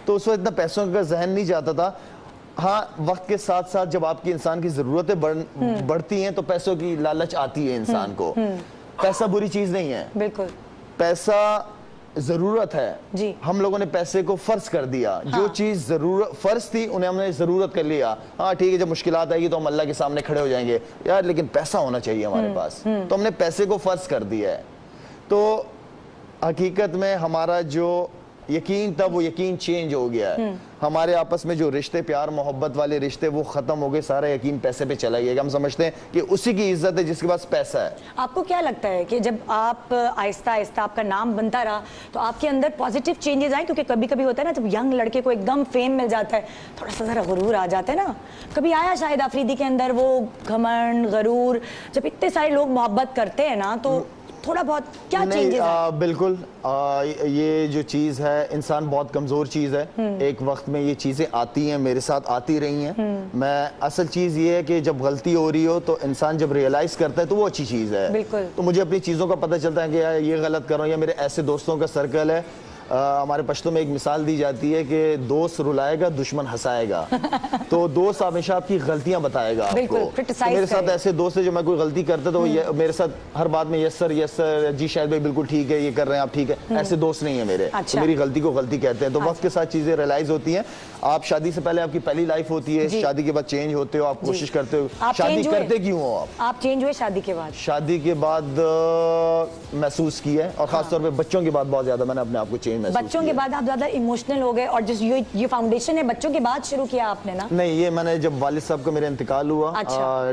तो उस वक्त इतना पैसों का जहन नहीं जाता था। हाँ, वक्त के साथ साथ जब आपकी इंसान की जरूरतें बढ़ती हैं तो पैसों की लालच आती है इंसान को। पैसा बुरी चीज नहीं है, बिल्कुल। पैसा जरूरत है जी। हम लोगों ने पैसे को फर्ज कर दिया। जो चीज जरूरत फर्ज थी उन्हें हमने जरूरत कर लिया। हाँ ठीक है, जब मुश्किलात आएगी तो हम अल्लाह के सामने खड़े हो जाएंगे यार, लेकिन पैसा होना चाहिए हमारे पास। तो हमने पैसे को फर्ज कर दिया है। तो हकीकत में हमारा जो यकीन था वो यकीन चेंज हो गया है। हमारे आपस में जो रिश्ते, प्यार मोहब्बत वाले रिश्ते, वो खत्म हो गए। सारा यकीन पैसे पे चला गया। हम समझते हैं कि उसी की इज्जत है जिसके पास पैसा है। आपको क्या लगता है कि जब आप आहिस्ता आहिस्ता आपका नाम बनता रहा तो आपके अंदर पॉजिटिव चेंजेस आए? क्योंकि कभी कभी होता है ना, जब यंग लड़के को एकदम फेम मिल जाता है, थोड़ा सा जरा गुरूर आ जाता है ना। कभी आया शायद आफरीदी के अंदर वो घमंड, गरूर? जब इतने सारे लोग मोहब्बत करते हैं ना तो थोड़ा बहुत क्या चेंजेस है? बिल्कुल। ये जो चीज़ है, इंसान बहुत कमज़ोर चीज़ है। एक वक्त में ये चीज़ें आती हैं, मेरे साथ आती रही हैं। मैं असल चीज़ ये है कि जब गलती हो रही हो तो इंसान जब रियलाइज़ करता है तो वो अच्छी चीज़ है। बिल्कुल। तो मुझे अपनी चीज़ों का पता चलता है कि यार ये गलत कर रहा हूँ, या मेरे ऐसे दोस्तों का सर्कल है। हमारे पश्तो में एक मिसाल दी जाती है कि दोस्त रुलाएगा, दुश्मन हंसाएगा। तो दोस्त हमेशा आपकी गलतियां बताएगा आपको। तो मेरे साथ ऐसे दोस्त है, जो मैं कोई गलती करता तो मेरे साथ हर बात में यस सर जी शायद भाई बिल्कुल ठीक है, ये कर रहे हैं आप ठीक है। ऐसे दोस्त नहीं है मेरे। तो मेरी गलती को गलती कहते हैं। तो वक्त के साथ चीजें रियलाइज होती हैं। आप शादी से पहले आपकी पहली लाइफ होती है, शादी के बाद चेंज होते हो, आप कोशिश करते हो। शादी करते क्यों हो आप चेंज हुए शादी के बाद? शादी के बाद महसूस किया है, और खासतौर पर बच्चों के बाद बहुत ज्यादा मैंने अपने आप को चेंज। बच्चों के बाद आप ज्यादा इमोशनल हो गए, और जिस ये फाउंडेशन है बच्चों के बाद शुरू किया आपने ना? नहीं, ये मैंने जब वालिद साहब का मेरा इंतकाल हुआ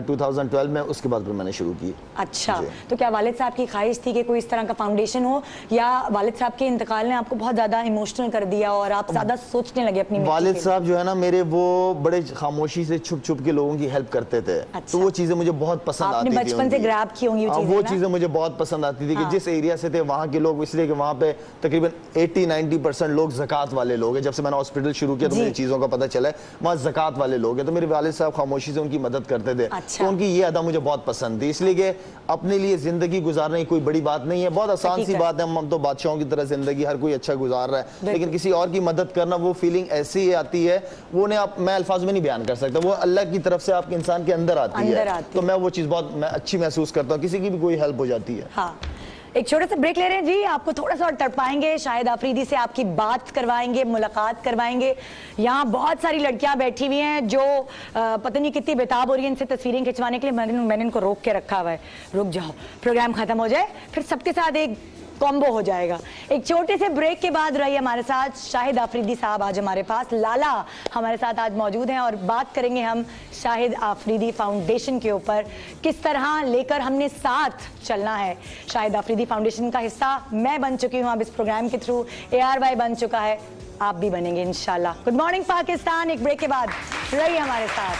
2012 में, उसके बाद फिर मैंने शुरू की। अच्छा, तो क्या वालिद साहब की ख्वाहिश थी कि कोई इस तरह का फाउंडेशन हो, या वालिद साहब के इंतकाल ने आपको बहुत ज्यादा इमोशनल कर दिया और आप ज्यादा सोचने लगे अपनी? वालिद साहब जो है ना मेरे, वो बड़े खामोशी से छुप छुप के लोगों की हेल्प करते थे। तो वो चीजें मुझे बहुत पसंद आती थी। बचपन से ग्रैब की होंगी वो चीजें मुझे बहुत पसंद आती थी कि जिस एरिया से थे वहाँ के लोग, इसलिए कि वहाँ पे तकरीबन 80-90% लोग ज़कात वाले लोग हैं। जब से मैंने हॉस्पिटल शुरू किया तो मुझे चीज़ों का पता चला है, वहाँ ज़कात वाले लोग हैं। तो मेरे वालिद साहब खामोशी से उनकी मदद करते थे। अच्छा। तो उनकी ये अदा मुझे बहुत पसंद थी, इसलिए कि अपने लिए ज़िंदगी गुजारना ही कोई बड़ी बात नहीं है, बहुत आसान सी बात है। हम तो बादशाहों की तरह ज़िंदगी हर कोई अच्छा गुजार रहा है, लेकिन किसी और की मदद करना, वो फीलिंग ऐसी आती है, वो ने आप मैं अल्फाज में नहीं बयान कर सकता, वो अल्लाह की तरफ से आपके इंसान के अंदर आती है। तो मैं वो चीज़ बहुत अच्छी महसूस करता हूँ, किसी की भी कोई हेल्प हो जाती है। हाँ, एक छोटा सा ब्रेक ले रहे हैं जी, आपको थोड़ा सा और तड़पाएंगे, शाहिद आफरीदी से आपकी बात करवाएंगे, मुलाकात करवाएंगे। यहाँ बहुत सारी लड़कियां बैठी हुई हैं जो पता नहीं कितनी बेताब हो रही हैं इनसे तस्वीरें खिंचवाने के लिए। मैंने इनको रोक के रखा हुआ है, रुक जाओ, प्रोग्राम खत्म हो जाए फिर सबके साथ एक कॉम्बो हो जाएगा। एक छोटे से ब्रेक के बाद रहिए हमारे साथ। शाहिद आफरीदी साहब आज हमारे पास, लाला हमारे साथ आज मौजूद हैं और बात करेंगे हम शाहिद आफरीदी फाउंडेशन के ऊपर, किस तरह लेकर हमने साथ चलना है। शाहिद आफरीदी फाउंडेशन का हिस्सा मैं बन चुकी हूँ अब इस प्रोग्राम के थ्रू, ARY बन चुका है, आप भी बनेंगे इंशाल्लाह। गुड मॉर्निंग पाकिस्तान, एक ब्रेक के बाद रहिए हमारे साथ।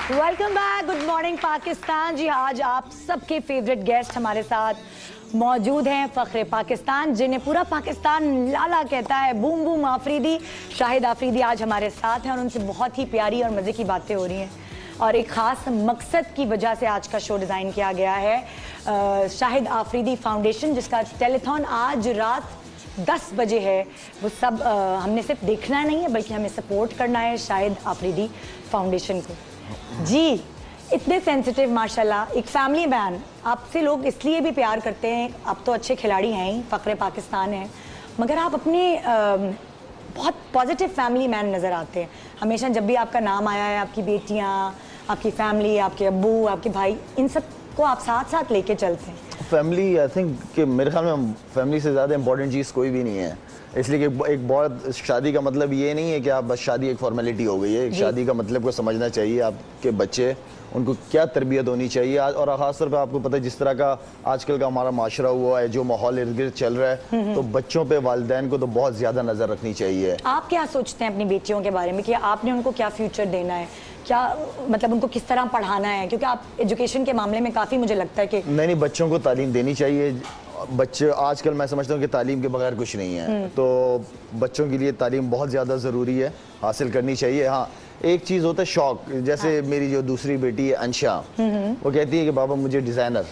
Welcome back, good morning Pakistan. जी आज आप सबके फेवरेट गेस्ट हमारे साथ मौजूद हैं, फख्रे पाकिस्तान जिन्हें पूरा पाकिस्तान लाला कहता है, बूम बूम आफरीदी। शाहिद आफरीदी आज हमारे साथ हैं और उनसे बहुत ही प्यारी और मज़े की बातें हो रही हैं और एक ख़ास मकसद की वजह से आज का शो डिज़ाइन किया गया है। शाहिद आफरीदी फाउंडेशन जिसका टेलीथॉन आज रात 10 बजे है, वो सब हमने सिर्फ देखना नहीं है बल्कि हमें सपोर्ट करना है शाहिद आफरीदी फाउंडेशन को। जी इतने सेंसिटिव माशाल्लाह, एक फैमिली मैन, आपसे लोग इसलिए भी प्यार करते हैं, आप तो अच्छे खिलाड़ी हैं ही, फ़ख्रे पाकिस्तान हैं, मगर आप अपने बहुत पॉजिटिव फैमिली मैन नज़र आते हैं। हमेशा जब भी आपका नाम आया है, आपकी बेटियाँ, आपकी फैमिली, आपके अब्बू, आपके भाई, इन सब को आप साथ साथ लेके चलते हैं। फैमिली आई थिंक कि मेरे ख्याल में फैमिली से ज़्यादा इंपॉर्टेंट चीज़ कोई भी नहीं है, इसलिए कि एक बहुत शादी का मतलब ये नहीं है कि आप बस शादी एक फॉर्मेलिटी हो गई है। शादी का मतलब को समझना चाहिए, आपके बच्चे उनको क्या तरबियत होनी चाहिए आज, और ख़ासतौर पर आपको पता है जिस तरह का आजकल का हमारा माशरा हुआ है, जो माहौल इर्द गिर्द चल रहा है, तो बच्चों पे वालिदैन को तो बहुत ज़्यादा नज़र रखनी चाहिए। आप क्या सोचते हैं अपनी बेटियों के बारे में कि आपने उनको क्या फ्यूचर देना है, क्या मतलब उनको किस तरह पढ़ाना है, क्योंकि आप एजुकेशन के मामले में काफ़ी मुझे लगता है कि नहीं बच्चों को तालीम देनी चाहिए। बच्चे आजकल मैं समझता हूँ कि तालीम के बगैर कुछ नहीं है, तो बच्चों के लिए तालीम बहुत ज़्यादा ज़रूरी है, हासिल करनी चाहिए। हाँ एक चीज़ होता है शौक, जैसे मेरी जो दूसरी बेटी है अंशा, वो कहती है कि बाबा मुझे डिज़ाइनर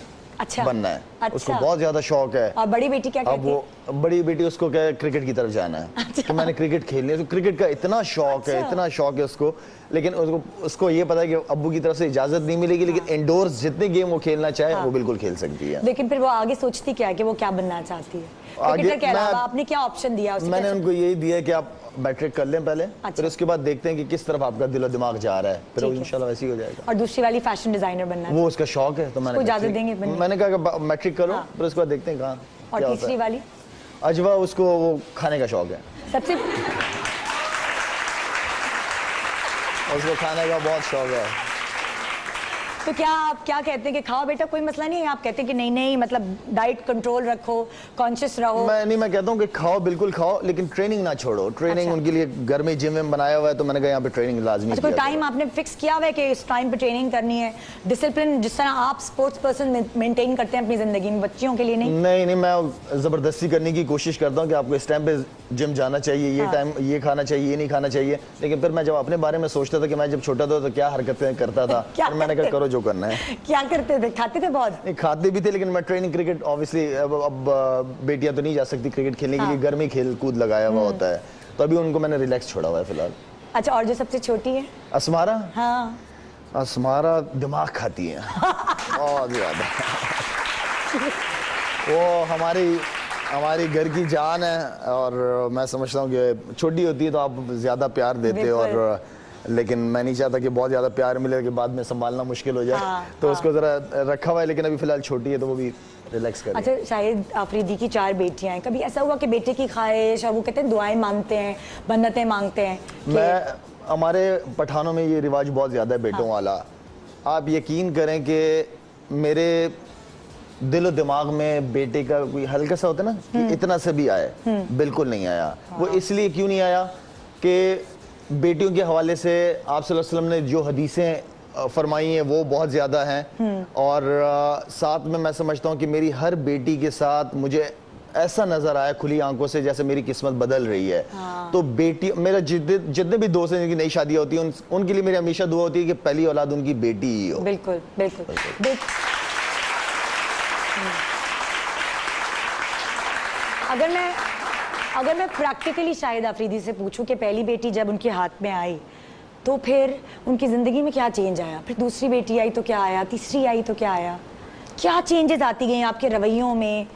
बनना है। अच्छा। उसको बहुत ज़्यादा शौक है। और बड़ी बेटी क्या कहती है? अब वो बड़ी बेटी उसको क्या है, क्रिकेट की तरफ जाना है। अच्छा। तो मैंने क्रिकेट खेलनी है, तो क्रिकेट का इतना शौक है, इतना शौक है उसको, लेकिन उसको ये पता है कि अब्बू की तरफ से इजाज़त नहीं मिलेगी, लेकिन इंडोर्स जितने गेम वो खेलना चाहे वो बिल्कुल खेल सकती है। लेकिन फिर वो आगे सोचती क्या है कि वो क्या बनना चाहती है? क्रिकेटर के अलावा आपने क्या ऑप्शन दिया उसे? मैंने उनको यही दिया है कि आप मैट्रिक कर लें पहले, फिर उसके बाद देखते हैं कि किस तरफ आपका दिलो दिमाग जा रहा है, फिर वो इंशाल्लाह वैसे ही हो जाएगा। और दूसरी वाली फैशन डिजाइनर बनना है, वो उसका शौक है, तो मैंने इजाजत देंगे? मैंने कहा मैट्रिक करो, फिर उसके बाद देखते हैं कहाँ। और तीसरी वाली अजवा, उसको वो खाने का शौक है, सबसे उसको खाने का बहुत शौक है। तो क्या आप क्या कहते हैं कि खाओ बेटा कोई मसला नहीं है, आप कहते हैं कि नहीं नहीं मतलब डाइट कंट्रोल रखो, कॉन्शियस रहो? मैं कहता हूँ कि खाओ, बिल्कुल खाओ, लेकिन ट्रेनिंग ना छोड़ो। ट्रेनिंग उनके लिए घर में जिम में बनाया हुआ है, तो मैंने कहा यहाँ पे ट्रेनिंग लाजमी। कोई टाइम आपने फिक्स किया हुआ है कि इस टाइम पे ट्रेनिंग करनी है? डिसिप्लिन जिस तरह आप स्पोर्ट्स पर्सन मेंटेन करते हैं अपनी जिंदगी में, बच्चियों के लिए नहीं? नहीं, मैं जबरदस्ती करने की कोशिश करता हूँ कि आपको इस टाइम पे जिम जाना चाहिए, ये टाइम ये खाना चाहिए, ये नहीं खाना चाहिए। लेकिन फिर मैं जब अपने बारे में सोचता था कि मैं जब छोटा था तो क्या हरकतें करता था, फिर मैंने कहा करो जो करना है। क्या करते थे? खाते थे बहुत? नहीं, खाते भी थे, लेकिन मैं ट्रेनिंग क्रिकेट ऑब्वियसली अब बेटियां तो नहीं जा सकती क्रिकेट खेलने के लिए, घर में खेल कूद लगाया हुआ होता है, तो अभी उनको मैंने रिलैक्स छोड़ा हुआ है फिलहाल। अच्छा, और जो सबसे छोटी है असमारा? हाँ, असमारा दिमाग खाती है बहुत ज्यादा। वो हमारी घर की जान है, और मैं समझता हूँ कि छोटी होती है तो आप ज्यादा प्यार देते हो, और लेकिन मैं नहीं चाहता कि बहुत ज़्यादा प्यार मिले के बाद में संभालना मुश्किल हो जाए, तो उसको ज़रा रखा हुआ है, लेकिन अभी फिलहाल छोटी है तो वो भी रिलैक्स कर। अच्छा, शाहिद आफरीदी की 4 बेटियां हैं, कभी ऐसा हुआ कि बेटे की ख्वाहिश, और वो कहते हैं दुआएं मांगते हैं, मन्नतें मांगते हैं? हमारे पठानों में ये रिवाज बहुत ज़्यादा है बेटों वाला। आप यकीन करें कि मेरे दिल और दिमाग में बेटे का कोई हल्का सा होता है ना कि इतना सा भी आए, बिल्कुल नहीं आया। वो इसलिए क्यों नहीं आया कि बेटियों के हवाले से आप सल्लल्लाहु अलैहि वसल्लम ने जो हदीसें फरमाई हैं वो बहुत ज़्यादा हैं, और साथ में मैं समझता हूँ कि मेरी हर बेटी के साथ मुझे ऐसा नजर आया खुली आंखों से जैसे मेरी किस्मत बदल रही है। तो बेटी मेरा जितने भी दोस्त हैं जिनकी नई शादियां होती हैं उनके लिए मेरी हमेशा दुआ होती है कि पहली औलाद उनकी बेटी ही हो। बिल्कुल बिल्कुल। अगर मैं प्रैक्टिकली शाहिद आफरीदी से पूछूं कि पहली बेटी जब उनके हाथ में आई तो फिर उनकी जिंदगी में क्या चेंज आया, फिर दूसरी बेटी आई तो क्या आया, तीसरी आई तो क्या आया, क्या चेंजेस आती गई आपके रवैयों में,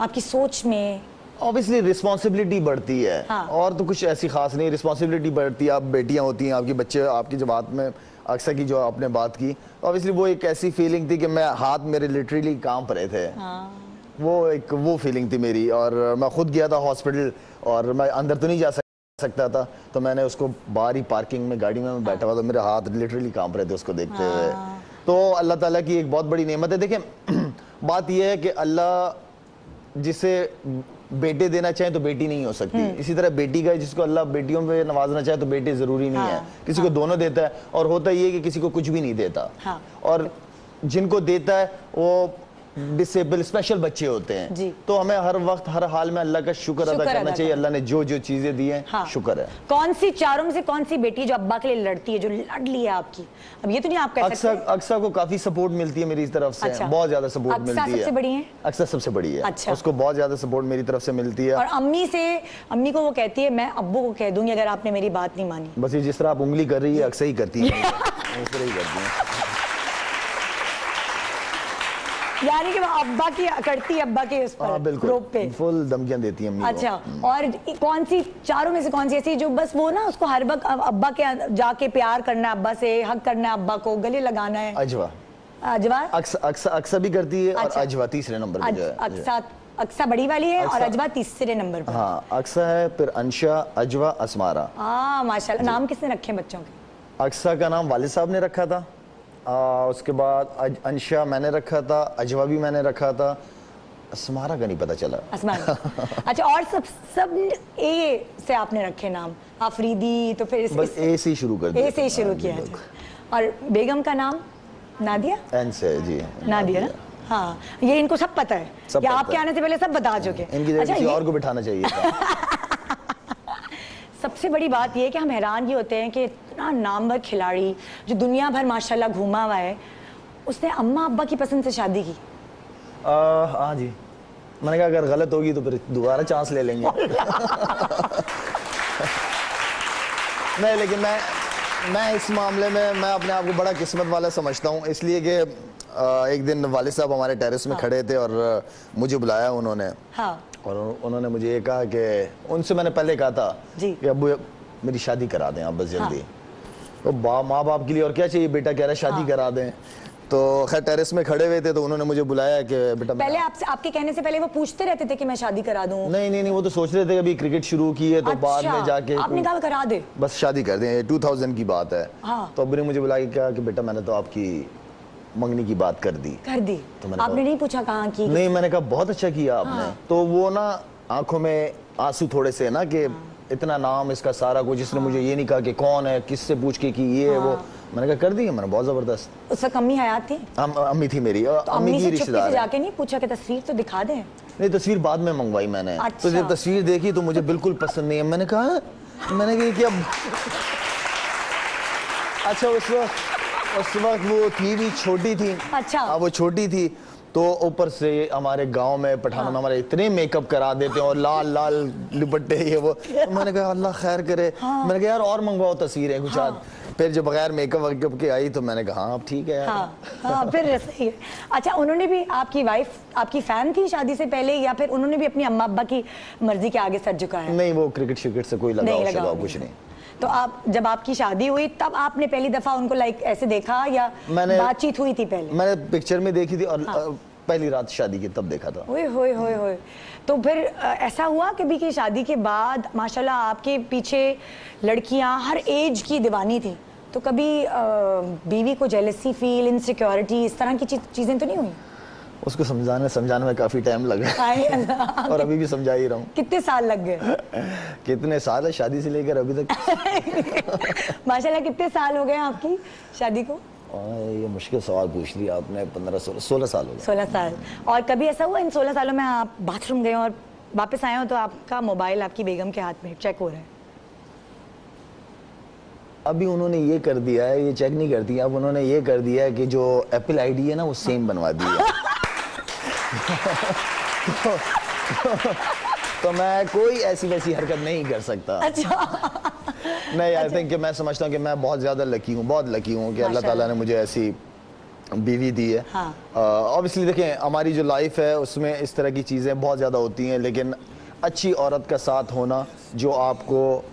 आपकी सोच में? ऑब्वियसली रिस्पॉन्सिबिलिटी बढ़ती है। हाँ। और तो कुछ ऐसी खास नहीं, रिस्पॉन्सिबिलिटी बढ़ती है। आप बेटियां होती हैं, आपके बच्चे, आपकी जब हाथ में अक्सर की जो आपने बात की, ऑब्वियसली वो एक ऐसी फीलिंग थी कि मैं हाथ मेरे लिटरली कांप रहे थे। वो फीलिंग थी मेरी। और मैं खुद गया था हॉस्पिटल और मैं अंदर तो नहीं जा सकता था, तो मैंने उसको बाहर ही पार्किंग में गाड़ी में बैठा हुआ था, मेरे हाथ लिटरली कांप रहे थे उसको देखते हुए। तो अल्लाह ताला की एक बहुत बड़ी नेमत है। देखें बात यह है कि अल्लाह जिसे बेटे देना चाहे तो बेटी नहीं हो सकती, इसी तरह बेटी का जिसको अल्लाह बेटियों पे नवाजना चाहे तो बेटे जरूरी नहीं है। किसी को दोनों देता है, और होता ये कि किसी को कुछ भी नहीं देता। और जिनको देता है वो डिसेबल स्पेशल बच्चे होते हैं। तो हमें हर वक्त हर हाल में अल्लाह का शुक्र अदा करना चाहिए। अल्लाह ने जो जो चीजें दी हैं, शुक्र है। कौन सी चारों में से कौन सी बेटी जो अब्बा के लिए लड़ती है, जो लड़ ली है आपकी? अब ये तो नहीं आप कह सकते। अक्सा को काफी सपोर्ट मिलती है मेरी तरफ से। अच्छा। बहुत ज्यादा सपोर्ट मिलती है। सबसे बड़ी है? अक्सा सबसे बड़ी है। अच्छा। उसको बहुत ज्यादा सपोर्ट मेरी तरफ से मिलती है। और अम्मी को वो कहती है मैं अब्बू को कह दूंगी अगर आपने मेरी बात नहीं मानी। बस ये जिस तरह आप उंगली कर रही है अक्सा ही करती है। उस तरह ही करती है। यानी कि वो अब्बा की करती है, अब्बा के उस पर ग्रुप पे फुल धमकियां देती है अम्मी को। अच्छा। और कौन सी चारों में से कौन सी ऐसी जो बस वो ना उसको हर वक्त अब्बा के जाके प्यार करना है, अब्बा से हक करना है, अब्बा को गले लगाना है? अजवा अक्सा भी करती है। और अजवा तीसरे नंबर पे जो है। अक्सा बड़ी वाली है और अजवा तीसरे नंबर पर। हाँ, अक्सा है, फिर अंशा, अजवा, असमारा। माशाल्लाह। नाम किसने रखे बच्चों के? अक्सा का नाम वालिद साहब ने रखा था। उसके बाद अंशा मैंने रखा था, अजवा भी मैंने रखा था, असमारा का नहीं पता चला। अच्छा। और सब ए से आपने रखे नाम? आफरीदी तो फिर बस ए से शुरू कर दिया। ए से शुरू किया। और बेगम का नाम? नादिया। एन से जी, नादिया ना? हाँ, ये इनको सब पता है या आपके आने से पहले सब बता चुके? इनकी जगह किसी और को बिठाना चाहिए था। सबसे बड़ी बात यह है कि हम हैरान ये होते हैं कि इतना नामवर खिलाड़ी जो दुनिया भर माशाल्लाह घूमा हुआ है, उसने अम्मा अब्बा की पसंद से शादी की। हाँ जी। मैंने कहा अगर गलत होगी तो फिर दोबारा चांस ले लेंगे। नहीं, लेकिन मैं इस मामले में मैं अपने आप को बड़ा किस्मत वाला समझता हूँ, इसलिए कि एक दिन वालिद साहब हमारे टेरेस में खड़े थे और मुझे बुलाया उन्होंने। और उन्होंने मुझे ये कहा कि उनसे मैंने पहले कहा था कि अब्बू मेरी शादी करा दें आप बस जल्दी। तो माँ बाप के लिए और क्या चाहिए, बेटा कह रहा है शादी करा दें। तो खैर टेरेस में खड़े हुए थे तो उन्होंने मुझे बुलाया कि बेटा। पहले आपके कहने से पहले वो पूछते रहते थे कि मैं शादी करा दूं? नहीं, वो तो सोच रहे थे कि अभी क्रिकेट शुरू की है तो बाद में जाके आपने कहा करा दे, बस शादी कर दें। 2000 की बात है। तो अब्बू ने मुझे बुला के कहा कि बेटा मैंने तो आपकी मंगनी की बात कर दी। तो आपने नहीं पूछा कहाँ की? नहीं, मैंने कहा बहुत अच्छा किया आपने। तो वो ना आंखों में आंसू थोड़े से ना कि इतना नाम इसका सारा कुछ, जिसने मुझे ये नहीं कहा कि कौन है, किससे पूछ के कि ये वो। मैंने कहा कर दी है मैंने, बहुत जबरदस्त। उस वक्त अम्मी हयात थी? अम्मी थी मेरी। तो अम्मी की रिश्तेदार। जाके नहीं पूछा कि तस्वीर तो दिखा दें? नहीं, तस्वीर बाद में मंगवाई मैंने। तो जब तस्वीर देखी तो मुझे बिल्कुल पसंद नहीं है। मैंने कहा क्या अच्छा उस वक्त वो थी भी छोटी थी। अच्छा। वो छोटी थी तो ऊपर से हमारे गांव में पठानों में हमारे इतने मेकअप करा देते हैं और लाल लाल दुपट्टे ये वो। तो मैंने कहा अल्लाह खैर करे। मैंने कहा यार और मंगवाओ तस्वीरें कुछ। फिर जब बगैर मेकअप वेकअप के आई तो मैंने कहा हाँ ठीक है यार। फिर सही है। अच्छा, उन्होंने भी आपकी वाइफ आपकी फैन थी शादी से पहले, या फिर उन्होंने भी अपनी अम्मा अब्बा की मर्जी के आगे सर झुकाया? नहीं, वो क्रिकेट शिकेट से कोई लगाव कुछ नहीं। तो आप जब आपकी शादी हुई तब आपने पहली दफा उनको लाइक ऐसे देखा या बातचीत हुई थी पहले? मैंने पिक्चर में देखी थी और पहली रात शादी की तब देखा था। ओए। तो फिर ऐसा हुआ कभी कि शादी के बाद माशाल्लाह आपके पीछे लड़कियां हर एज की दीवानी थी, तो कभी बीवी को जेलसी फील, इनसिक्योरिटी, इस तरह की चीजें तो नहीं हुई? उसको समझाने में काफी टाइम लगा और अभी भी समझा ही रहा हूँ। कितने साल लग गए? कितने साल है शादी से लेकर अभी तक? माशाल्लाह। कितने साल हो गए आपकी शादी को? और ये मुश्किल सवाल पूछ लिया आपने। 15-16 साल हो गए। 16 साल। और कभी ऐसा हुआ इन 16 सालों में आप बाथरूम गए और वापस आए हो तो आपका मोबाइल आपकी बेगम के हाथ में चेक हो रहा है? अभी उन्होंने ये कर दिया है, ये चेक नहीं करती, अब उन्होंने ये कर दिया है कि जो एप्पल आईडी है ना वो सेम बनवा दी है। तो मैं कोई ऐसी वैसी हरकत नहीं कर सकता। अच्छा। नहीं, आई थिंक कि मैं समझता हूँ कि मैं बहुत ज़्यादा लकी हूँ, बहुत लकी हूँ कि अल्लाह ताला ने मुझे ऐसी बीवी दी है। ऑब्वियसली देखें, हमारी जो लाइफ है उसमें इस तरह की चीज़ें बहुत ज़्यादा होती हैं, लेकिन अच्छी औरत का साथ होना जो आपको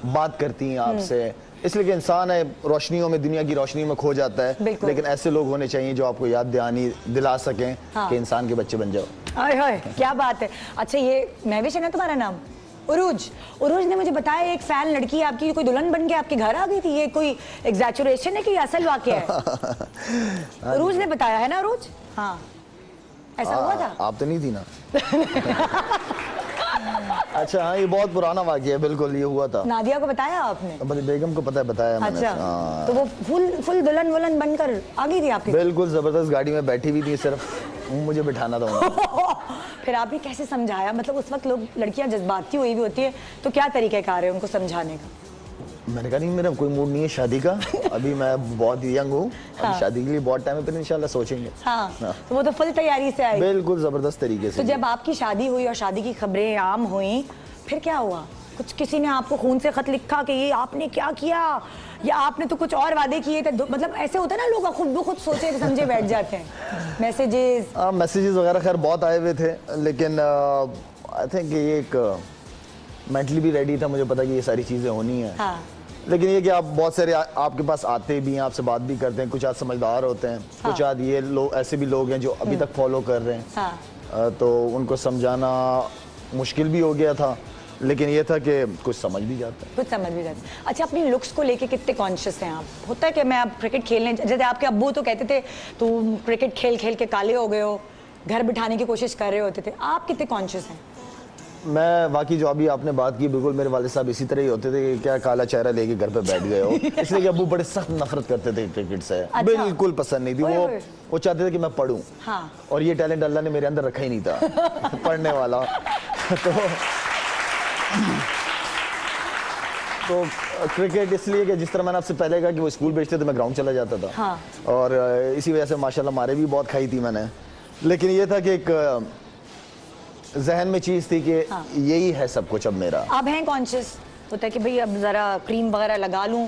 बात करती हैं आपसे, इसलिए कि इंसान है रोशनियों में, दुनिया की रोशनी में खो जाता है, लेकिन ऐसे लोग होने चाहिए जो आपको याद दिला सकें कि इंसान के बच्चे बन जाओ। हाय हाय, क्या बात है। अच्छा, ये महविश है ना तुम्हारा नाम? उरूज। उरूज ने मुझे बताया एक फैन लड़की आपकी कोई दुल्हन बन के आपके घर आ गई थी। ये कोई एग्जैचुरेशन है कि असल वाकया है? उरूज ने बताया है ना उरूज? हाँ, ऐसा हुआ था? आप तो नहीं थी ना? अच्छा हाँ, ये बहुत पुराना वाकया है, बिल्कुल ये हुआ था। नादिया को बताया आपने? बेगम को पता है, बताया मैंने। अच्छा, तो वो फुल दुल्हन वुल्हन बनकर आ गई थी आपकी? बिल्कुल जबरदस्त, गाड़ी में बैठी हुई थी, सिर्फ मुझे बिठाना था। फिर आपने कैसे समझाया? मतलब उस वक्त लोग, लड़कियां जज्बाती हुई भी होती है, तो क्या तरीक़ेकार है उनको समझाने का? मैंने कहा नहीं, मेरा कोई मूड नहीं है शादी का, अभी मैं बहुत यंग हूँ, अभी शादी के लिए बहुत टाइम है, फिर इंशाल्लाह सोचेंगे। हाँ। तो वो तो फुल तैयारी से आई? बिल्कुल जबरदस्त तरीके से। तो जब आपकी शादी हुई और शादी की खबरें आम हुई, फिर क्या हुआ? कुछ किसी ने आपको खून से खत लिखा कि ये आपने क्या किया, या आपने तो कुछ और वादे किए थे? मतलब ऐसे होता है ना, लोग खुद सोचे समझे बैठ जाते हैं। मैसेजेस वगैरह खैर बहुत आए हुए थे, लेकिन आई थिंक ये एक मेंटली भी रेडी था, मुझे पता कि ये सारी चीज़ें होनी है। हाँ। लेकिन ये कि आप बहुत सारे आपके पास आते भी हैं, आपसे बात भी करते हैं, कुछ आज समझदार होते हैं, हाँ। कुछ आज ये लोग ऐसे भी लोग हैं जो अभी तक फॉलो कर रहे हैं। हाँ। तो उनको समझाना मुश्किल भी हो गया था, लेकिन ये था कि कुछ समझ भी जाता है। अच्छा, अपनी लुक्स को लेके कितने कॉन्शियस हैं आप? होता है कि मैं अब क्रिकेट खेलने, जैसे आपके अब्बू तो कहते थे तुम क्रिकेट खेल खेल के काले हो गए हो, घर बिठाने की कोशिश कर रहे होते थे, आप कितने कॉन्शियस हैं? मैं वाकई जो अभी आपने बात की, बिल्कुल मेरे वाले साहब इसी तरह ही होते थे कि क्या काला चेहरा लेके घर पे बैठ गए हो। इसलिए कि अब्बू बड़े सख्त नफरत करते थे क्रिकेट से। अच्छा। बिल्कुल पसंद नहीं थी वो चाहते थे कि मैं पढूं। हाँ। और ये टैलेंट अल्लाह ने मेरे अंदर रखा ही नहीं था पढ़ने वाला। तो क्रिकेट इसलिए कि जिस तरह मैंने आपसे पहले कहा कि वो स्कूल भेजते थे, मैं ग्राउंड चला जाता था। हाँ। और इसी वजह से माशाल्लाह मारे भी बहुत खाई थी मैंने, लेकिन ये था कि एक जहन में चीज थी कि हाँ। यही है सब कुछ अब मेरा। अब हैं कॉन्शियस? होता है कि भाई अब जरा क्रीम वगैरह लगा लूं,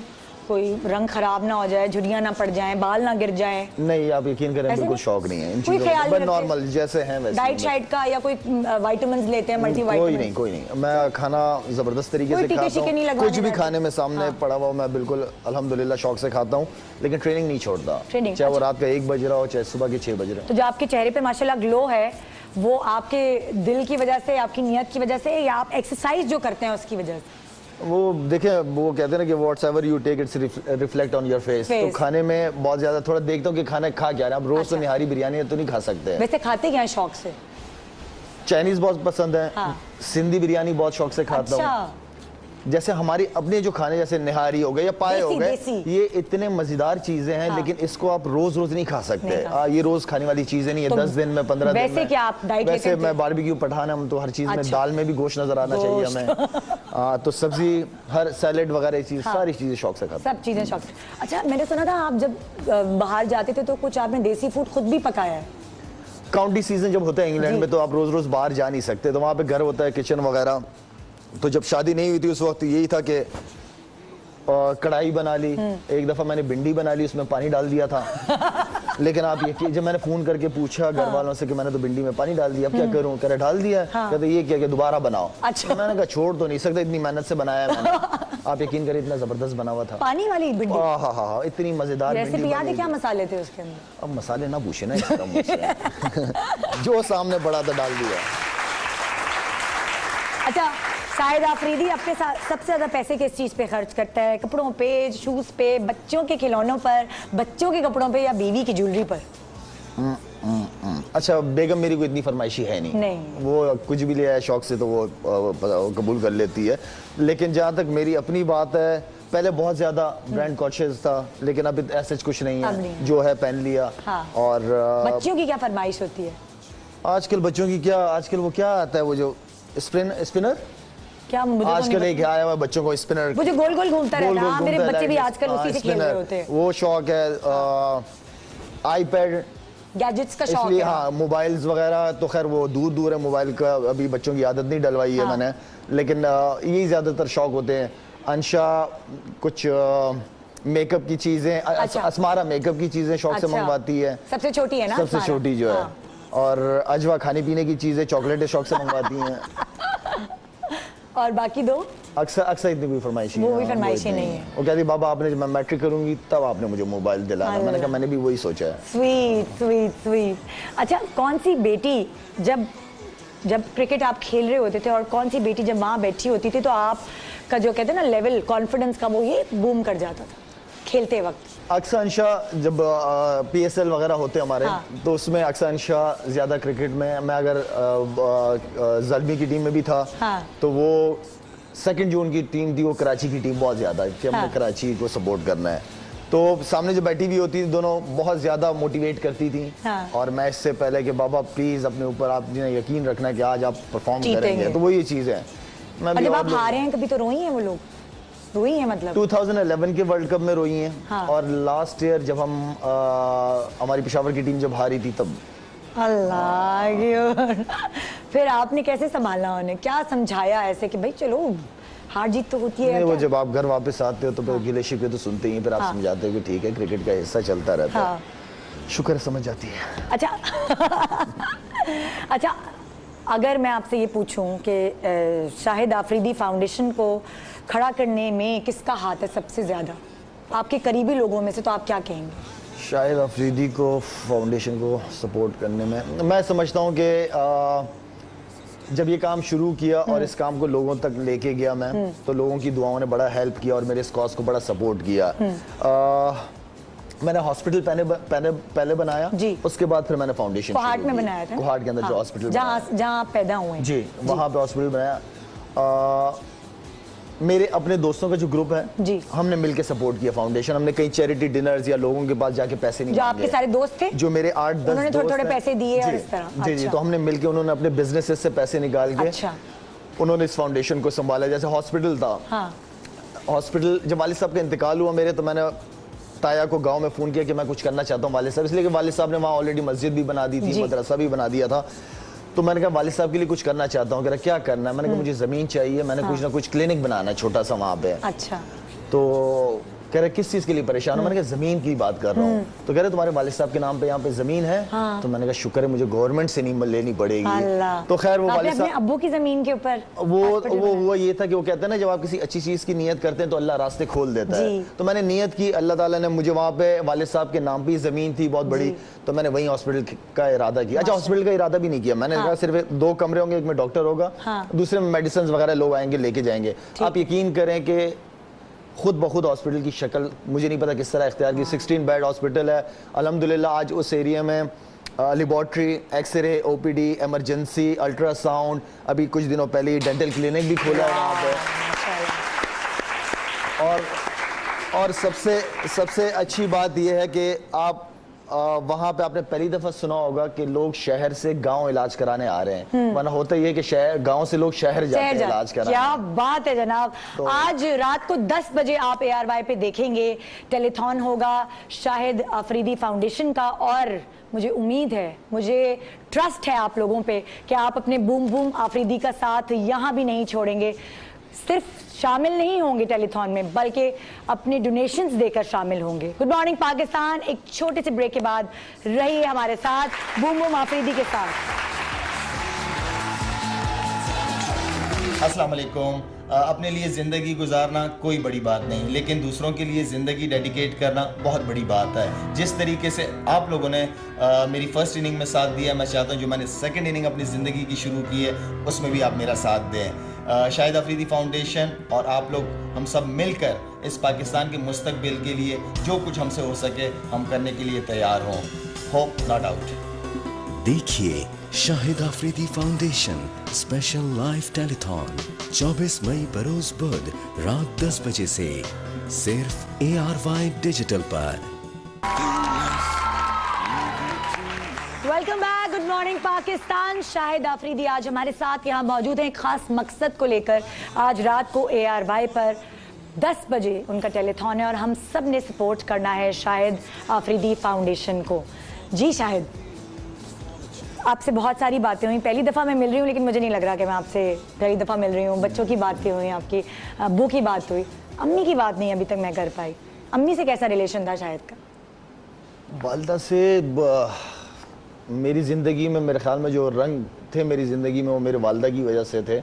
कोई रंग खराब ना हो जाए, झुर्रियां ना पड़ जाएं, बाल ना गिर जाएं? नहीं, आप यकीन करें बिल्कुल शौक नहीं है इन चीजों का, नॉर्मल जैसे हैं वैसे। डाइट शाइट का या कोई विटामिन्स लेते हैं, मल्टीविटामिन? कोई नहीं, मैं खाना जबरदस्त तरीके से खाता हूँ, कुछ भी खाने में सामने पड़ा हुआ मैं बिल्कुल अल्हम्दुलिल्लाह शौक से खाता हूँ, लेकिन ट्रेनिंग नहीं छोड़ता, चाहे वो रात का 1 बज रहा हो चाहे सुबह के 6 बज रहे हो। तो जो आपके चेहरे पे माशाल्लाह ग्लो है, वो आपके दिल की वजह से, आपकी नियत की वजह से, या आप एक्सरसाइज जो करते हैं उसकी वजह से? वो देखें, वो कहते हैं ना कि whatever you take it's reflect on your face. तो खाने में बहुत ज्यादा थोड़ा देखता हूँ कि खाना खा क्या रहे हैं। अब रोज तो निहारी बिरयानी तो नहीं खा सकते। वैसे खाते क्या है शौक से? चाइनीज बहुत पसंद है। हाँ। सिंधी बिरयानी बहुत शौक से खाता हूँ। अच्छा। जैसे हमारी अपने जो खाने जैसे निहारी हो गए या पाए हो गए, ये इतने मजेदार चीजें हैं। हाँ। लेकिन इसको आप रोज रोज नहीं खा सकते। ये रोज खाने वाली चीजें नहीं है। तो 10 दिन में 15 दिन में। क्या आप डाइट वैसे मैं बारबेक्यू पठान, हम तो हर चीज में दाल में भी गोश्त नजर आना चाहिए हमें। तो सब्जी, हर सैलेड वगैरह चीज, सारी चीजें शौक से खाते। सब चीजें शौक से। अच्छा, मैंने सुना था आप जब बाहर जाते थे तो कुछ आपने देसी फूड खुद भी पकाया है? काउंटी सीजन जब होता है इंग्लैंड में, तो आप रोज रोज बाहर जा नहीं सकते, तो वहाँ पे घर होता है, किचन वगैरह। तो जब शादी नहीं हुई थी उस वक्त यही था कि कढ़ाई बना ली। एक दफा मैंने भिंडी बना ली, उसमें पानी डाल दिया था। लेकिन आप ये जब मैंने फोन करके पूछा घर वालों से कि मैंने तो भिंडी में पानी डाल दिया, अब क्या करूं? कह रहे डाल दिया। कहते ये क्या कि दोबारा बनाओ। अच्छा। मैंने कहा छोड़ तो नहीं सकता, इतनी मेहनत से बनाया मैंने। आप यकीन करिए इतना जबरदस्त बना हुआ था। पानी वाली भिंडी? हाँ, इतनी मजेदार रेसिपी याद है? क्या मसाले थे उसके अंदर? अब मसाले ना पूछे ना इसका मुझसे। जो सामने पड़ा था डाल दिया। अच्छा, शाहिद आफरीदी अपने सबसे ज्यादा पैसे किस चीज पे खर्च करता है? कपड़ों पे, शूज पे, बच्चों के खिलौनों पर, बच्चों के कपड़ों पे, या बीवी की ज्वेलरी पर? अच्छा, बेगम मेरी को इतनी फरमाइशी है नहीं। वो कुछ भी ले आए शौक से तो वो कबूल कर लेती है। लेकिन जहाँ तक मेरी अपनी बात है पहले बहुत ज्यादा ब्रांड कॉन्शियस था, लेकिन अब ऐसा कुछ नहीं अब है, नहीं। जो है पहन लिया। हाँ। और बच्चियों की क्या फरमाइश होती है? आजकल बच्चों की क्या, आजकल वो क्या आता है, वो जो स्पिनर, क्या मुझे तो आजकल नहीं एक आया हुआ है बच्चों को स्पिनर, वो जो गोल गोल घूमता गोल रहता है। गोल हाँ, मेरे घूमता है, बच्चे भी like, आजकल उसी से खेल रहे spinner, होते हैं। वो शौक है। आईपैड, गैजेट्स का शौक इसलिए है। हाँ, मोबाइल्स वगैरह तो खैर वो दूर दूर है, मोबाइल का अभी बच्चों की आदत नहीं डलवाई है हाँ। मैंने, लेकिन यही ज्यादातर शौक होते हैं। अंशा कुछ मेकअप की चीजें, अच्छा। असमारा मेकअप की चीजें शौक से अच्छा। मंगवाती है, सबसे छोटी है ना? सबसे हमारा? छोटी जो है। हाँ। और अजवा खाने पीने की चीजें, चॉकलेटें शौक से मंगवाती हैं। और बाकी दो? अक्सर इतनी कोई फरमाइश वो भी फरमाइशी नहीं है। वो कहती बाबा आपने जब मैं मैट्रिक करूंगी तब आपने मुझे मोबाइल दिलाना। मैंने कहा मैंने भी वही सोचा है। Sweet sweet sweet. अच्छा, कौन सी बेटी जब क्रिकेट आप खेल रहे होते थे और कौन सी बेटी जब वहाँ बैठी होती थी तो आपका जो कहते हैं ना लेवल कॉन्फिडेंस का, वो ये बूम कर जाता था खेलते वक्त? अक्सर अंशा जब PSL वगैरह होते हमारे, हाँ। तो उसमें अक्सर अंशा ज़्यादा क्रिकेट में, मैं अगर ज़ल्मी की टीम में भी था, हाँ। तो वो 2 जून की टीम थी, वो कराची की टीम बहुत ज़्यादा कि हमने हाँ। कराची को सपोर्ट करना है। तो सामने जो बैठी हुई होती थी दोनों बहुत ज़्यादा मोटिवेट करती थी। हाँ। और और मैच से पहले कि बाबा प्लीज़ अपने ऊपर आपने यकीन रखना है कि आज आप परफॉर्म जीतेंगे। करेंगे। तो वो ये चीज़ है। मैं और जब और आप हारे हैं कभी तो रोई हैं वो लोग? रोई हैं मतलब? 2011 के वर्ल्ड कप में रोई हैं। हाँ। और लास्ट ईयर जब हम हमारी पेशावर की टीम जब हारी थी तब। अल्लाह की ओर। फिर आपने कैसे संभाला उन्हें? क्या समझाया ऐसे कि भाई चलो हार जीत तो होती है? नहीं, वो क्या? जब आप घर वापस आते हो तो फिर गिले शिकवे तो सुनते ही हैं, फिर आप हाँ। समझाते हो कि ठीक है क्रिकेट का हिस्सा चलता रहता हाँ। है। शुक्र है समझ जाती है। अच्छा अच्छा, अगर मैं आपसे ये पूछूं कि शाहिद आफरीदी फाउंडेशन को खड़ा करने में किसका हाथ है सबसे ज़्यादा आपके करीबी लोगों में से, तो आप क्या कहेंगे? शाहिद अफरीदी को फाउंडेशन को सपोर्ट करने में मैं समझता हूँ कि जब ये काम शुरू किया और इस काम को लोगों तक लेके गया मैं, तो लोगों की दुआओं ने बड़ा हेल्प किया और मेरे इस कॉज को बड़ा सपोर्ट किया। मैंने हॉस्पिटल पहले बनाया जी। उसके बाद फिर मैंने फाउंडेशन कोहाट में बनाया था? कोहाट के अंदर जो हॉस्पिटल जहाँ आप पैदा हुए हैं? जी, वहाँ पे हॉस्पिटल बनाया। मेरे अपने दोस्तों का जो ग्रुप है जी, हमने मिलकर सपोर्ट किया फाउंडेशन। हमने कई चैरिटी डिनर्स या लोगों के पास जाके पैसे नहीं जो मांगे। आपके सारे दोस्त थे जो मेरे 8-10 उन्होंने दोस्त थोड़े हैं। पैसे दिए और जी, इस तरह? जी जी, अच्छा। तो हमने मिलके उन्होंने अपने बिजनेसेस से पैसे निकाल के अच्छा। उन्होंने इस फाउंडेशन को संभाला। जैसे हॉस्पिटल था, हाँ। हॉस्पिटल जब वालिद साहब का इंतकाल हुआ मेरे, तो मैंने ताया को गांव में फ़ोन किया कि मैं कुछ करना चाहता हूँ वालिद साहब, इसलिए कि वालिद साहब ने वहाँ ऑलरेडी मस्जिद भी बना दी थी, मदरसा भी बना दिया था। तो मैंने कहा वालिद साहब के लिए कुछ करना चाहता हूँ। कह रहा क्या करना है? मैंने कहा मुझे ज़मीन चाहिए, मैंने कुछ ना कुछ क्लिनिक बनाना है छोटा सा वहाँ पे। अच्छा। तो कह रहे किस चीज़ के लिए परेशान हो? मैंने कहा ज़मीन की बात कर रहा हूँ। तो कह रहे तुम्हारे वालिद साहब के नाम पे यहाँ पे ज़मीन है? तो मैंने कहा शुक्र है मुझे गवर्नमेंट से नहीं लेनी पड़ेगी। अल्लाह। तो खैर वो आपने वालिद अपने साहब अब्बू की जमीन के ऊपर वो हुआ ये था कि वो कहते हैं ना जब आप किसी अच्छी चीज़ की नियत करते हैं तो अल्लाह रास्ते खोल देता है। तो मैंने नियत की, अल्लाह ताला ने मुझे वहाँ पे वालिद साहब के नाम पे ज़मीन थी बहुत बड़ी, तो मैंने वहीं हॉस्पिटल का इरादा किया। अच्छा, हॉस्पिटल का इरादा भी नहीं किया मैंने, कहा सिर्फ 2 कमरे होंगे, एक में डॉक्टर होगा, दूसरे में मेडिसिन वगैरह लोग आएंगे लेके जाएंगे। आप यकीन करें कि खुद ब खुद हॉस्पिटल की शक्ल मुझे नहीं पता किस तरह इख्तियार की। 16 बेड हॉस्पिटल है अल्हम्दुलिल्लाह। आज उस एरिया में laboratory, x ray, OPD, emergency, ultrasound, अभी कुछ दिनों पहले डेंटल क्लिनिक भी खोला है वहाँ पे। और सबसे अच्छी बात यह है कि आप वहाँ पे आपने पहली दफा सुना होगा कि लोग शहर से गांव इलाज कराने आ रहे हैं, वरना होता ही है कि गांव से लोग शहर जाते हैं इलाज कराने। क्या बात है जनाब। तो आज रात को 10 बजे आप ARY पे देखेंगे, टेलीथॉन होगा शाहिद अफरीदी फाउंडेशन का, और मुझे उम्मीद है, मुझे ट्रस्ट है आप लोगों पे कि आप अपने बूम बूम आफरीदी का साथ यहाँ भी नहीं छोड़ेंगे। सिर्फ शामिल नहीं होंगे टेलीथॉन में, बल्कि अपने डोनेशंस देकर शामिल होंगे। गुड मॉर्निंग पाकिस्तान, एक छोटे से ब्रेक के बाद रहिए हमारे साथ बूम बूम आफरीदी के साथ। अस्सलाम वालेकुम। अपने लिए ज़िंदगी गुजारना कोई बड़ी बात नहीं, लेकिन दूसरों के लिए ज़िंदगी डेडिकेट करना बहुत बड़ी बात है। जिस तरीके से आप लोगों ने मेरी फर्स्ट इनिंग में साथ दिया, मैं चाहता हूँ जो मैंने सेकंड इनिंग अपनी ज़िंदगी की शुरू की है उसमें भी आप मेरा साथ दें। शाहिद अफरीदी फाउंडेशन और आप लोग हम सब मिलकर इस पाकिस्तान के मुस्तकबिल के लिए जो कुछ हमसे हो सके हम करने के लिए तैयार हों। Hope not out. देखिए Shahid Afridi foundation special live telethon 24 मई बरोज बुध रात 10 बजे से सिर्फ ARY डिजिटल पर। Welcome back, good morning Pakistan. Shahid Afridi आज हमारे साथ यहाँ मौजूद हैं एक खास मकसद को लेकर। आज रात को ARY पर 10 बजे उनका टेलीथॉन है और हम सब ने सपोर्ट करना है शाहिद आफरीदी फाउंडेशन को। जी शाहिद, आपसे बहुत सारी बातें हुई, पहली दफ़ा मैं मिल रही हूँ लेकिन मुझे नहीं लग रहा कि मैं आपसे पहली दफ़ा मिल रही हूँ। बच्चों की बातें हुई, आपकी अब्बू की बात हुई, अम्मी की बात नहीं अभी तक मैं कर पाई। अम्मी से कैसा रिलेशन था शाहिद का? वालदा से मेरी ज़िंदगी में मेरे ख्याल में जो रंग थे मेरी ज़िंदगी में वो मेरे वालदा की वजह से थे,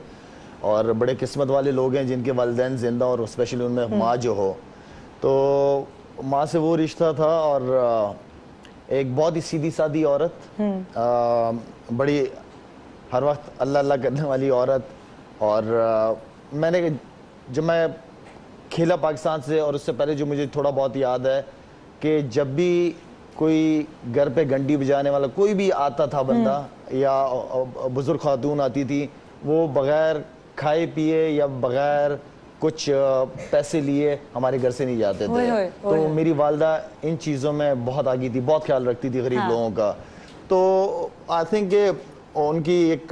और बड़े किस्मत वाले लोग हैं जिनके वालिदैन ज़िंदा और स्पेशली उनमें माँ जो हो, तो माँ से वो रिश्ता था। और एक बहुत ही सीधी सादी औरत, बड़ी हर वक्त अल्लाह अल्लाह करने वाली औरत। और मैंने जब मैं खेला पाकिस्तान से और उससे पहले जो मुझे थोड़ा बहुत याद है कि जब भी कोई घर पे घंटी बजाने वाला कोई भी आता था बंदा या बुजुर्ग खातून आती थी, वो बगैर खाए पिए या बगैर कुछ पैसे लिए हमारे घर से नहीं जाते थे। तो मेरी वालदा इन चीज़ों में बहुत आगी थी, बहुत ख्याल रखती थी गरीब लोगों का। तो आई थिंक उनकी एक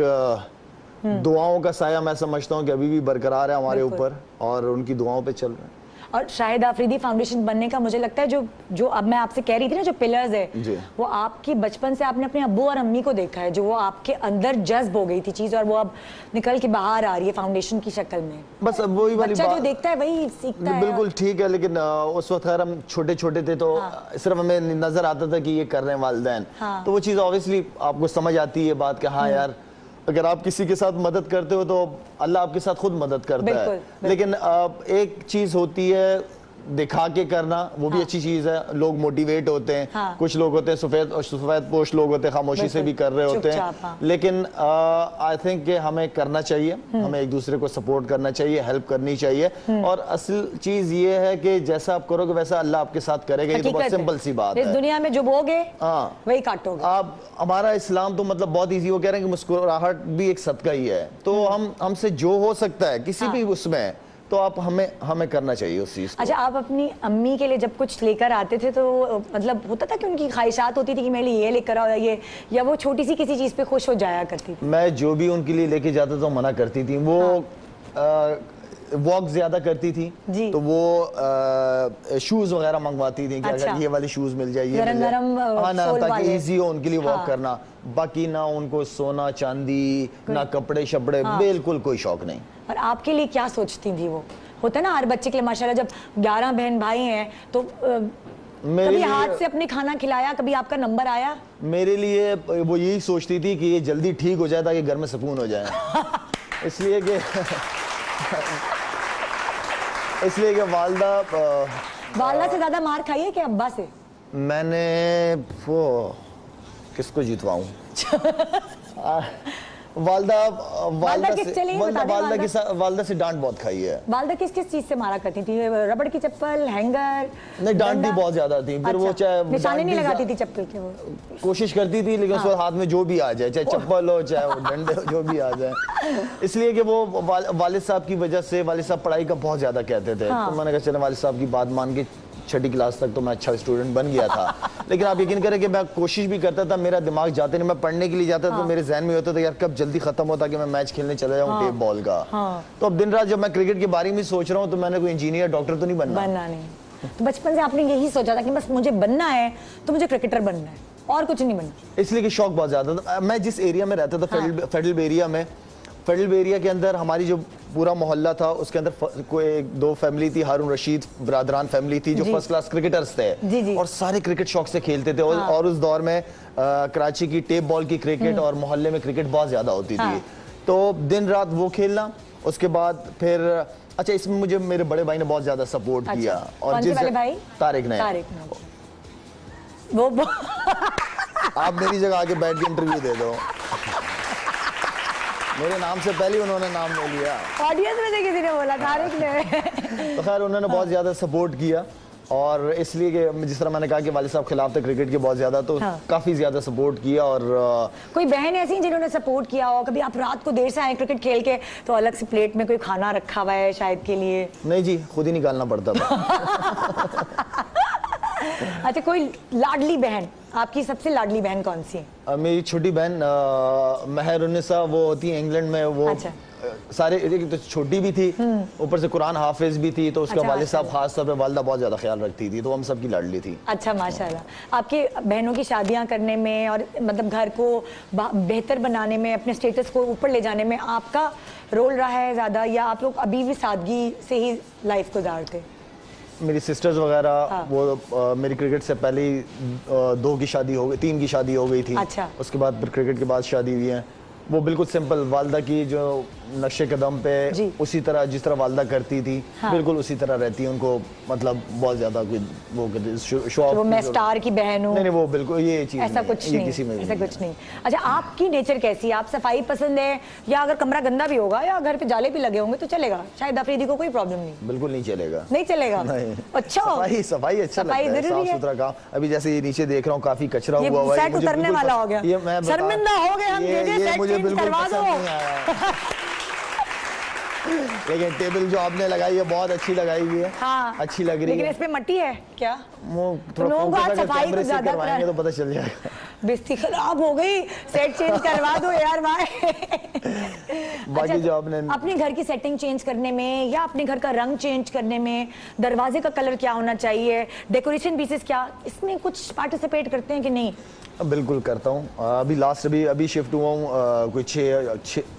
दुआओं का साया मैं समझता हूँ कि अभी भी बरकरार है हमारे ऊपर और उनकी दुआओं पे चल रहे हैं। और शाहिद आफरीदी फाउंडेशन बनने का मुझे लगता है जो अब मैं आपसे कह रही थी ना, जो पिलर्स है वो आपकी बचपन से आपने अपने अब्बू और अम्मी को देखा है, जो वो आपके अंदर जज्ब हो गई थी चीज और वो अब निकल के बाहर आ रही है फाउंडेशन की शक्ल में। बस अब वही वाली बच्चा जो देखता है वही सीखता है। बिल्कुल ठीक है, लेकिन उस वक्त खैर हम छोटे छोटे थे तो सिर्फ हमें नजर आता था कि ये कर रहे हैं वालिदैन। तो वो चीज़ ऑब्वियसली आपको समझ आती है बात कि हाँ यार, अगर आप किसी के साथ मदद करते हो तो अल्लाह आपके साथ खुद मदद करता है। लेकिन एक चीज होती है दिखा के करना, वो भी अच्छी चीज है, लोग मोटिवेट होते हैं। कुछ लोग होते हैं सफेद पोश लोग होते हैं, खामोशी से भी कर रहे होते हैं। लेकिन आई थिंक कि हमें करना चाहिए, हमें एक दूसरे को सपोर्ट करना चाहिए, हेल्प करनी चाहिए। और असल चीज ये है कि जैसा आप करोगे वैसा अल्लाह आपके साथ करेगा। ये तो बहुत सिंपल सी बात है। इस दुनिया में जो बोगे वही काटोगे। आप हमारा इस्लाम तो मतलब बहुत इजी, वो कह रहे हैं कि मुस्कुराहट भी एक सदका ही है। तो हमसे जो हो सकता है किसी भी उसमें, तो आप हमें करना चाहिए उस चीज़ को। अच्छा, आप अपनी अम्मी के लिए जब कुछ लेकर आते थे तो मतलब होता था कि उनकी ख्वाहिशात होती थी कि मेरे लिए ये लेकर आओ ये, या वो छोटी सी किसी चीज़ पे खुश हो जाया करती थी? मैं जो भी उनके लिए लेके जाता था मना करती थी। वो वॉक ज्यादा करती थी तो वो शूज वगैरह मंगवाती थी कि अगर ये वाले शूज मिल जाए, ये मिल जाए, ताकि इजी हो उनके लिए वॉक करना। बाकी ना उनको सोना चांदी ना कपड़े शपड़े, बिल्कुल कोई शौक नहीं। और आपके लिए क्या सोचती थी वो? होता है ना हर बच्चे के लिए, माशाल्लाह जब 11 बहन भाई हैं तो कभी हाथ से अपने खाना खिलाया, कभी आपका नंबर आया? मेरे लिए वो यही सोचती थी कि ये जल्दी ठीक हो जाए ताकि घर में सुकून हो जाए। इसलिए कि वालदा से ज्यादा मार खाई है कि अब्बा से? मैंने वो किसको जितवाऊं वालदा से डांट बहुत खाई है। वालदा किस किस चीज से मारा करती थी? रबड़ की चप्पल, हैंगर? नहीं, डांट भी बहुत ज्यादा थी। फिर वो चाहे निशाने नहीं लगाती थी चप्पल के, वो कोशिश करती थी लेकिन उसके हाथ में जो भी आ जाए, चाहे चप्पल हो चाहे वो डंडे हो, जो भी आ जाए। इसलिए कि वो वालिद साहब की वजह से, वालिद साहब पढ़ाई का बहुत ज्यादा कहते थे। तो मैंने कहा चले वालिद साहब की बात मान के 6ठी क्लास तक तो मैं अच्छा स्टूडेंट बन गया था। लेकिन आप यकीन करें कि मैं कोशिश भी करता था, मेरा दिमाग जाते नहीं, मैं पढ़ने के लिए जाता था तो मेरे जहन में होता था यार कब जल्दी खत्म होता कि मैं मैच खेलने चला जाऊं टेप बॉल का। तो अब दिन रात जब मैं क्रिकेट के बारे में सोच रहा हूँ तो मैंने कोई इंजीनियर डॉक्टर तो नहीं बनना नहीं। तो बचपन से आपने यही सोचा था कि बस मुझे बनना है तो मुझे क्रिकेटर बनना है और कुछ नहीं बनना? इसलिए कि शौक बहुत ज्यादा था। मैं जिस एरिया में रहता था फेडरल एरिया में, फेडरल एरिया के अंदर हमारी जो पूरा मोहल्ला था उसके अंदर कोई 2 फैमिली थी, हारून रशीद ब्रादरान फैमिली थी जो फर्स्ट क्लास क्रिकेटर्स थे और सारे क्रिकेट शौक से खेलते थे। और उस दौर में कराची की टेप बॉल की क्रिकेट और मोहल्ले में क्रिकेट बहुत ज्यादा होती थी। तो दिन रात वो खेलना, उसके बाद फिर अच्छा इसमें मुझे मेरे बड़े भाई ने बहुत ज्यादा सपोर्ट किया। और जिस भाई? तारिक ने। वो आप मेरी जगह आके बैठ के इंटरव्यू दे दो, मेरे नाम से पहले उन्होंने नाम ले लिया। ऑडियंस में से किसी ने बोला तारिक ने। तो खैर उन्होंने बहुत ज्यादा सपोर्ट किया और इसलिए कि जिस तरह मैंने कहा कि वालिद साहब खिलाफ थे क्रिकेट के बहुत ज़्यादा, तो हाँ। काफ़ी ज़्यादा सपोर्ट किया। और कोई बहन ऐसी जिन्होंने सपोर्ट किया हो? कभी आप रात को देर से आए क्रिकेट खेल के तो अलग से प्लेट में कोई खाना रखा हुआ है शायद के लिए? नहीं जी, खुद ही निकालना पड़ता था। अच्छा, कोई लाडली बहन, आपकी सबसे लाडली बहन कौन सी है? मेरी छोटी बहन महरुन्निसा, वो होती है इंग्लैंड में। वो अच्छा। सारे तो छोटी भी थी, ऊपर से कुरान हाफिज भी थी, तो उसका अच्छा, वालिद साहब माशाल्लाह। खास तौर पे वालिदा बहुत ज़्यादा ख्याल रखती थी, तो हम सबकी लाडली थी। अच्छा, माशाल्लाह। आपके बहनों की शादियां करने में और मतलब घर को बेहतर बनाने में, अपने स्टेटस को ऊपर ले जाने में आपका रोल रहा है ज़्यादा, या आप लोग अभी भी सादगी से ही लाइफ गुजारते? मेरी सिस्टर्स वगैरह, हाँ। वो मेरी क्रिकेट से पहले ही 2 की शादी हो गई, 3 की शादी हो गई थी। अच्छा। उसके बाद फिर क्रिकेट के बाद शादी हुई है। वो बिल्कुल सिंपल, वालिदा की जो नक्शे कदम पे जी। उसी तरह जिस तरह वालिदा करती थी, हाँ। बिल्कुल उसी तरह रहती है। उनको मतलब बहुत ज्यादा कोई वो शो ऑफ, वो मैं स्टार की बहन हूँ, नहीं नहीं, वो बिल्कुल ये चीज ऐसा नहीं है, कुछ ये नहीं, किसी में भी ऐसा नहीं कुछ नहीं। अच्छा, आपकी नेचर कैसी है? आप सफाई पसंद है, या अगर कमरा गंदा भी होगा या घर पे जाले भी लगे होंगे तो चलेगा? शायद अफरीदी को कोई प्रॉब्लम नहीं? है। बिल्कुल नहीं चलेगा। नहीं चलेगा? नहीं। अच्छा, सफाई अच्छा लगता सफाई है, जरूरी साफ है। सुथरा काम। अभी जैसे ये नीचे देख रहा हूँ काफी कचरा ये हुआ हुआ है, सेट मुझे उतरने बिल्कुल वाला हो गया। ये मैं बता- शर्मिंदा हो गए हम, ये सेट मुझे चेंज बिल्कुल करवा पसंद दो। नहीं आया। लेकिन टेबल जो आपने लगाई है बहुत अच्छी लगाई हुई है। हाँ, अच्छी लग रही लेकिन है। इस पे मट्टी है क्या? वो थोड़ा लोगों को फोकस आज अगर सफाई कैमरे को से ज्यादा करवाएंगे तो पता चल जाएगा। बिस्ती खराब हो गई, सेट चेंज करवा दो यार भाई। बाकी जो आपने अपने घर की सेटिंग चेंज करने में या अपने घर का रंग चेंज करने में, दरवाजे का कलर क्या होना चाहिए, डेकोरेशन पीसेस क्या, इसमें कुछ पार्टिसिपेट करते हैं कि नहीं? बिल्कुल करता हूँ। अभी शिफ्ट हुआ हूँ, कोई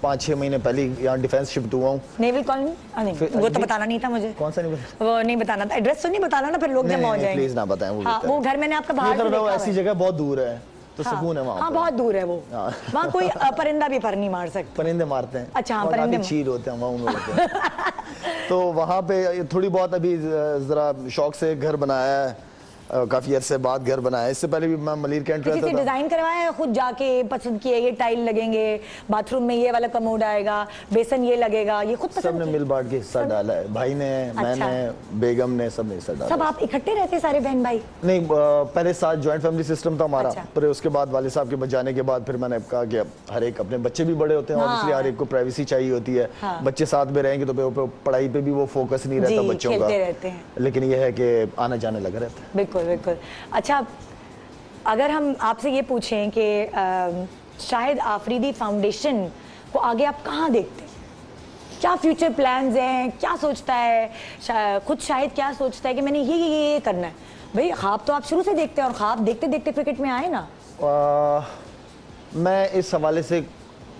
5-6 महीने पहले यहाँ डिफेंस शिफ्ट हुआ हूँ। Naval colony? नहीं, वो तो बताना नहीं था मुझे। कौन सा नहीं पता? वो नहीं बताना था, एड्रेस तो नहीं बताना ना, फिर लोग जमा हो जाएंगे। प्लीज ना बताएं। हाँ, वो घर मैंने आपका बाहर से देखा हुआ है। ऐसी जगह बहुत दूर है, तो सुकून है वहाँ। हाँ, बहुत दूर है वो। हाँ। वहाँ कोई परिंदा भी पर नहीं मार सकता। परिंदे मारते हैं। अच्छा, हाँ, और परिंदे काफी चील होते हैं वहाँ, उन लोगों के। तो वहाँ पे थोड़ी बहुत अभी जरा शौक से घर बनाया है, काफी अरसे बाद घर बनाया है। इससे पहले भी मैं मलीर कैंट किसी रहता से था। डिजाइन करवाया है, खुद जाके पसंद किए ये टाइल लगेंगे, बाथरूम में ये वाला कमोड आएगा, बेसन ये लगेगा, ये खुद पसंद सबने किया? मिल बांट के हिस्सा डाला है। भाई ने, मैंने, बेगम ने, सबने हिस्सा डाला सब है। आप इकट्ठे रहते हैं सारे बहन भाई? नहीं, पहले साथ जॉइंट फैमिली सिस्टम था हमारा। अच्छा। फिर उसके बाद वालिद साहब के बच जाने के बाद फिर मैंने कहा कि अब हर एक, अपने बच्चे भी बड़े होते हैं और हाँ। इसलिए हर एक को प्राइवेसी चाहिए होती है। हाँ। बच्चे साथ में रहेंगे तो पढ़ाई पे भी वो फोकस नहीं रहता जी, बच्चों का। खेलते रहते हैं। लेकिन यह है कि आना जाने लगा रहता है। बिल्कुल बिल्कुल। अच्छा, अगर हम आपसे ये पूछें कि शाहिद आफरीदी फाउंडेशन को आगे आप कहाँ देखते हैं? क्या फ्यूचर प्लान्स हैं? क्या सोचता है खुद शाहिद, क्या सोचता है कि मैंने ये करना है? भाई, ख्वाब तो आप शुरू से देखते हैं और ख्वाब देखते देखते क्रिकेट में आए ना। मैं इस हवाले से,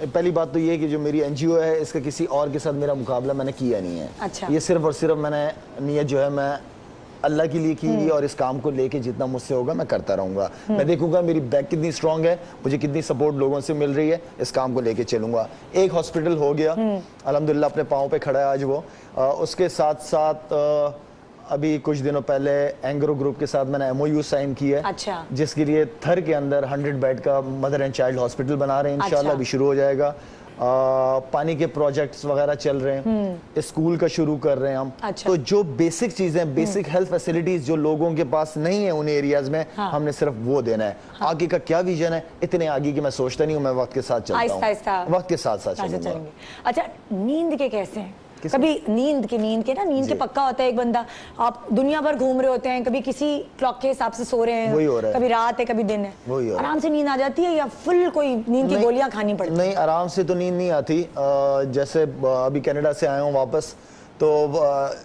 पहली बात तो ये कि जो मेरी एनजीओ है, इसका किसी और के साथ मेरा मुकाबला मैंने किया नहीं है। अच्छा। ये सिर्फ और सिर्फ मैंने नियत जो है मैं अल्लाह के लिए की है, और इस काम को लेके जितना मुझसे होगा मैं करता रहूंगा। मैं देखूंगा मेरी बैक कितनी स्ट्रांग है, मुझे कितनी सपोर्ट लोगों से मिल रही है, इस काम को लेके चलूंगा। एक हॉस्पिटल हो गया, अल्हम्दुलिल्लाह अपने पाँव पे खड़ा है आज वो। उसके साथ साथ अभी कुछ दिनों पहले एंग्रो ग्रुप के साथ मैंने MOU साइन किया है। अच्छा। जिसके लिए थर के अंदर 100 बेड का मदर एंड चाइल्ड हॉस्पिटल बना रहे हैं इंशाल्लाह। अच्छा। अभी शुरू हो जाएगा। पानी के प्रोजेक्ट्स वगैरह चल रहे हैं, स्कूल का शुरू कर रहे हैं हम। अच्छा। तो जो बेसिक चीजें, बेसिक हेल्थ फैसिलिटीज जो लोगों के पास नहीं है उन एरियाज में, हाँ। हमने सिर्फ वो देना है। हाँ। आगे का क्या विजन है, इतने आगे की मैं सोचता नहीं हूँ, मैं वक्त के साथ चलता आहिस्ता आहिस्ता हूँ, वक्त के साथ साथ आगे चलूंगा। चलेंगे। अच्छा, नींद के कैसे हैं? किस कभी नींद के ना, नींद के जी। पक्का होता है एक बंदा, आप दुनिया भर घूम रहे होते हैं, कभी किसी क्लॉक के हिसाब से सो रहे हैं, वही हो रहा है। कभी रात है कभी दिन है, वही हो रहा है। आराम से नींद आ जाती है या फुल कोई नींद की नहीं, गोलियां खानी पड़ती है? नहीं, आराम से तो नींद नहीं आती। जैसे अभी कनाडा से आया हूँ वापस, तो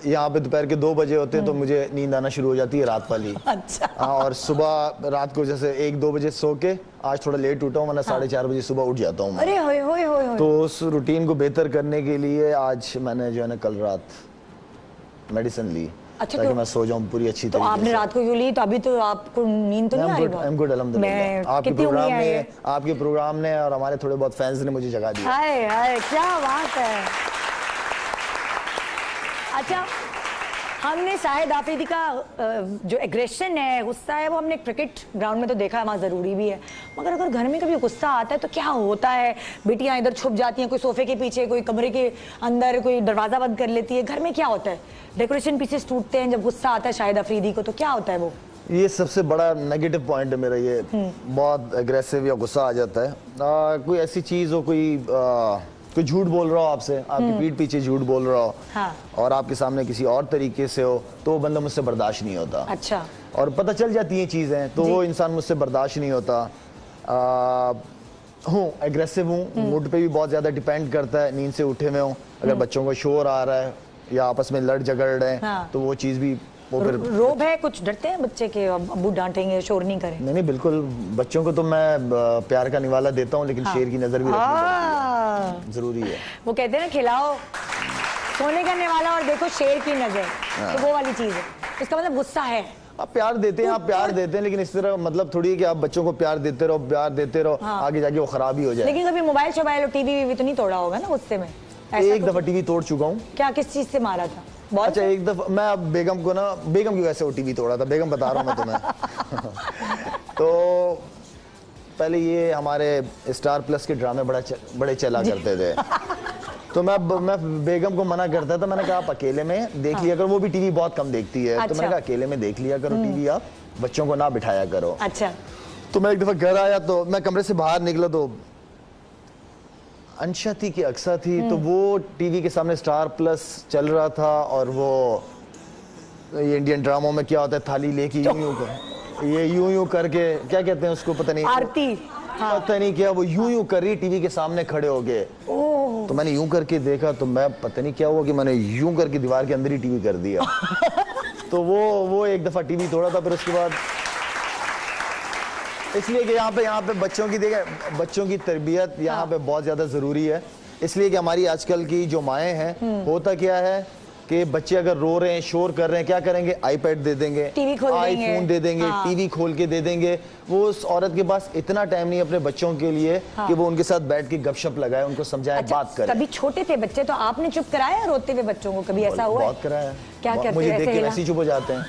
यहाँ पे दोपहर के 2 बजे होते हैं तो मुझे नींद आना शुरू हो जाती है रात वाली। अच्छा। और सुबह रात को जैसे 1-2 बजे सो के, आज थोड़ा लेट उठा हूँ, वरना 4:30 बजे सुबह उठ जाता हूँ। अरे होए होए होए होए। तो उस रूटीन को बेहतर करने के लिए आज मैंने जो है ना कल रात मेडिसिन ली, अच्छा, ताकि तो- मैं सो जाऊँ पूरी अच्छी तो तरीके आपने से। रात को क्यों ली? तो अभी तो आपको नींद तो नहीं आ रही? आई एम गुड अल्हम्दुलिल्लाह। मैं आपके कितनी प्रोग्राम उंगलियां ने, हैं? आपके प्रोग्राम ने और हमारे थोड़े बहुत फैंस ने मुझे जगा दिया। हाय हाय, क्या बात है। अच्छा, हमने शाहिद आफरीदी का जो एग्रेशन है, गुस्सा है, वो हमने क्रिकेट ग्राउंड में तो देखा है, वहाँ ज़रूरी भी है। मगर अगर घर में कभी गुस्सा आता है तो क्या होता है? बेटियाँ इधर छुप जाती हैं, कोई सोफे के पीछे, कोई कमरे के अंदर, कोई दरवाज़ा बंद कर लेती है। घर में क्या होता है? डेकोरेशन पीसेस टूटते हैं जब गुस्सा आता है शाहिद आफरीदी को, तो क्या होता है वो? ये सबसे बड़ा नेगेटिव पॉइंट है मेरा, ये बहुत एग्रेसिव या गुस्सा आ जाता है। कोई ऐसी चीज़ हो, कोई झूठ बोल रहा हो आपसे, आपकी पीठ पीछे झूठ बोल रहा हो, हाँ। और आपके सामने किसी और तरीके से हो, तो वो बंदा मुझसे बर्दाश्त नहीं होता। अच्छा। और पता चल जाती हैं चीज़ें, तो वो इंसान मुझसे बर्दाश्त नहीं होता। हूँ एग्रेसिव हूँ, मूड पे भी बहुत ज़्यादा डिपेंड करता है। नींद से उठे हुए हूँ, अगर बच्चों को शोर आ रहा है या आपस में लड़ झगड़ रहे हैं, हाँ। तो वो चीज़ भी फिर रोब है, कुछ डरते हैं बच्चे के, अब्बू डांटेंगे, शोर नहीं करें? नहीं, बिल्कुल। बच्चों को तो मैं प्यार का निवाला देता हूँ, लेकिन शेर की नज़र भी रखनी जरूरी है। वो कहते हैं ना, खिलाओ सोने का निवाला और देखो शेर की नजर, तो वो वाली चीज है। इसका मतलब गुस्सा है। आप प्यार देते हैं, आप प्यार देते हैं, लेकिन इस तरह मतलब थोड़ी है कि आप बच्चों को प्यार देते रहो, आगे जाके वो खराब ही हो जाए। लेकिन कभी मोबाइल शोबाइल और टीवी भी तो नहीं तोड़ा होगा ना गुस्से में? एक दफा टीवी तोड़ चुका हूँ। क्या, किस चीज से मारा था? अच्छा, एक दफा मैं अब बेगम की वजह से वो टीवी तोड़ा था। बेगम बता रहा हूँ मैं तुम्हें। तो पहले ये हमारे स्टार प्लस के ड्रामे बड़े चला करते थे। तो मैं बेगम को मना करता था, मैंने कहा आप अकेले में देख लिया करो, वो भी टीवी बहुत कम देखती है। तो मैंने कहा अकेले में देख लिया करो टीवी, आप बच्चों को ना बिठाया करो। अच्छा। तो मैं एक दफा घर आया, तो मैं कमरे से बाहर निकला, तो अंशा थी कि अक्सा थी, तो वो टीवी के सामने स्टार प्लस चल रहा था, और वो ये इंडियन ड्रामों में क्या होता है, थाली लेके यूं करके, क्या कहते हैं उसको, पता नहीं, आरती, पता नहीं क्या, वो यूं कर रही टीवी के सामने खड़े हो गए। तो मैंने यूं करके देखा, तो मैं पता नहीं क्या हुआ कि मैंने यूं करके दीवार के अंदर ही टीवी कर दिया। तो वो एक दफा टीवी तोड़ा था। फिर उसके बाद इसलिए कि यहाँ पे बच्चों की तरबियत यहाँ पे बहुत ज़्यादा ज़रूरी है। इसलिए कि हमारी आजकल की जो माएँ हैं, होता क्या है कि बच्चे अगर रो रहे हैं, शोर कर रहे हैं, क्या करेंगे, आईपैड दे देंगे, आईफोन दे देंगे, टीवी खोल के दे देंगे। वो उस औरत के पास इतना टाइम नहीं अपने बच्चों के लिए कि वो उनके साथ बैठ के गपशप लगाए, उनको समझाए, बात करे। कभी छोटे थे बच्चे तो आपने चुप कराया रोते हुए बच्चों को? कभी ऐसा हुआ? बहुत कराया। क्या करते हैं? मुझे देख के वैसे ही चुप हो जाते हैं।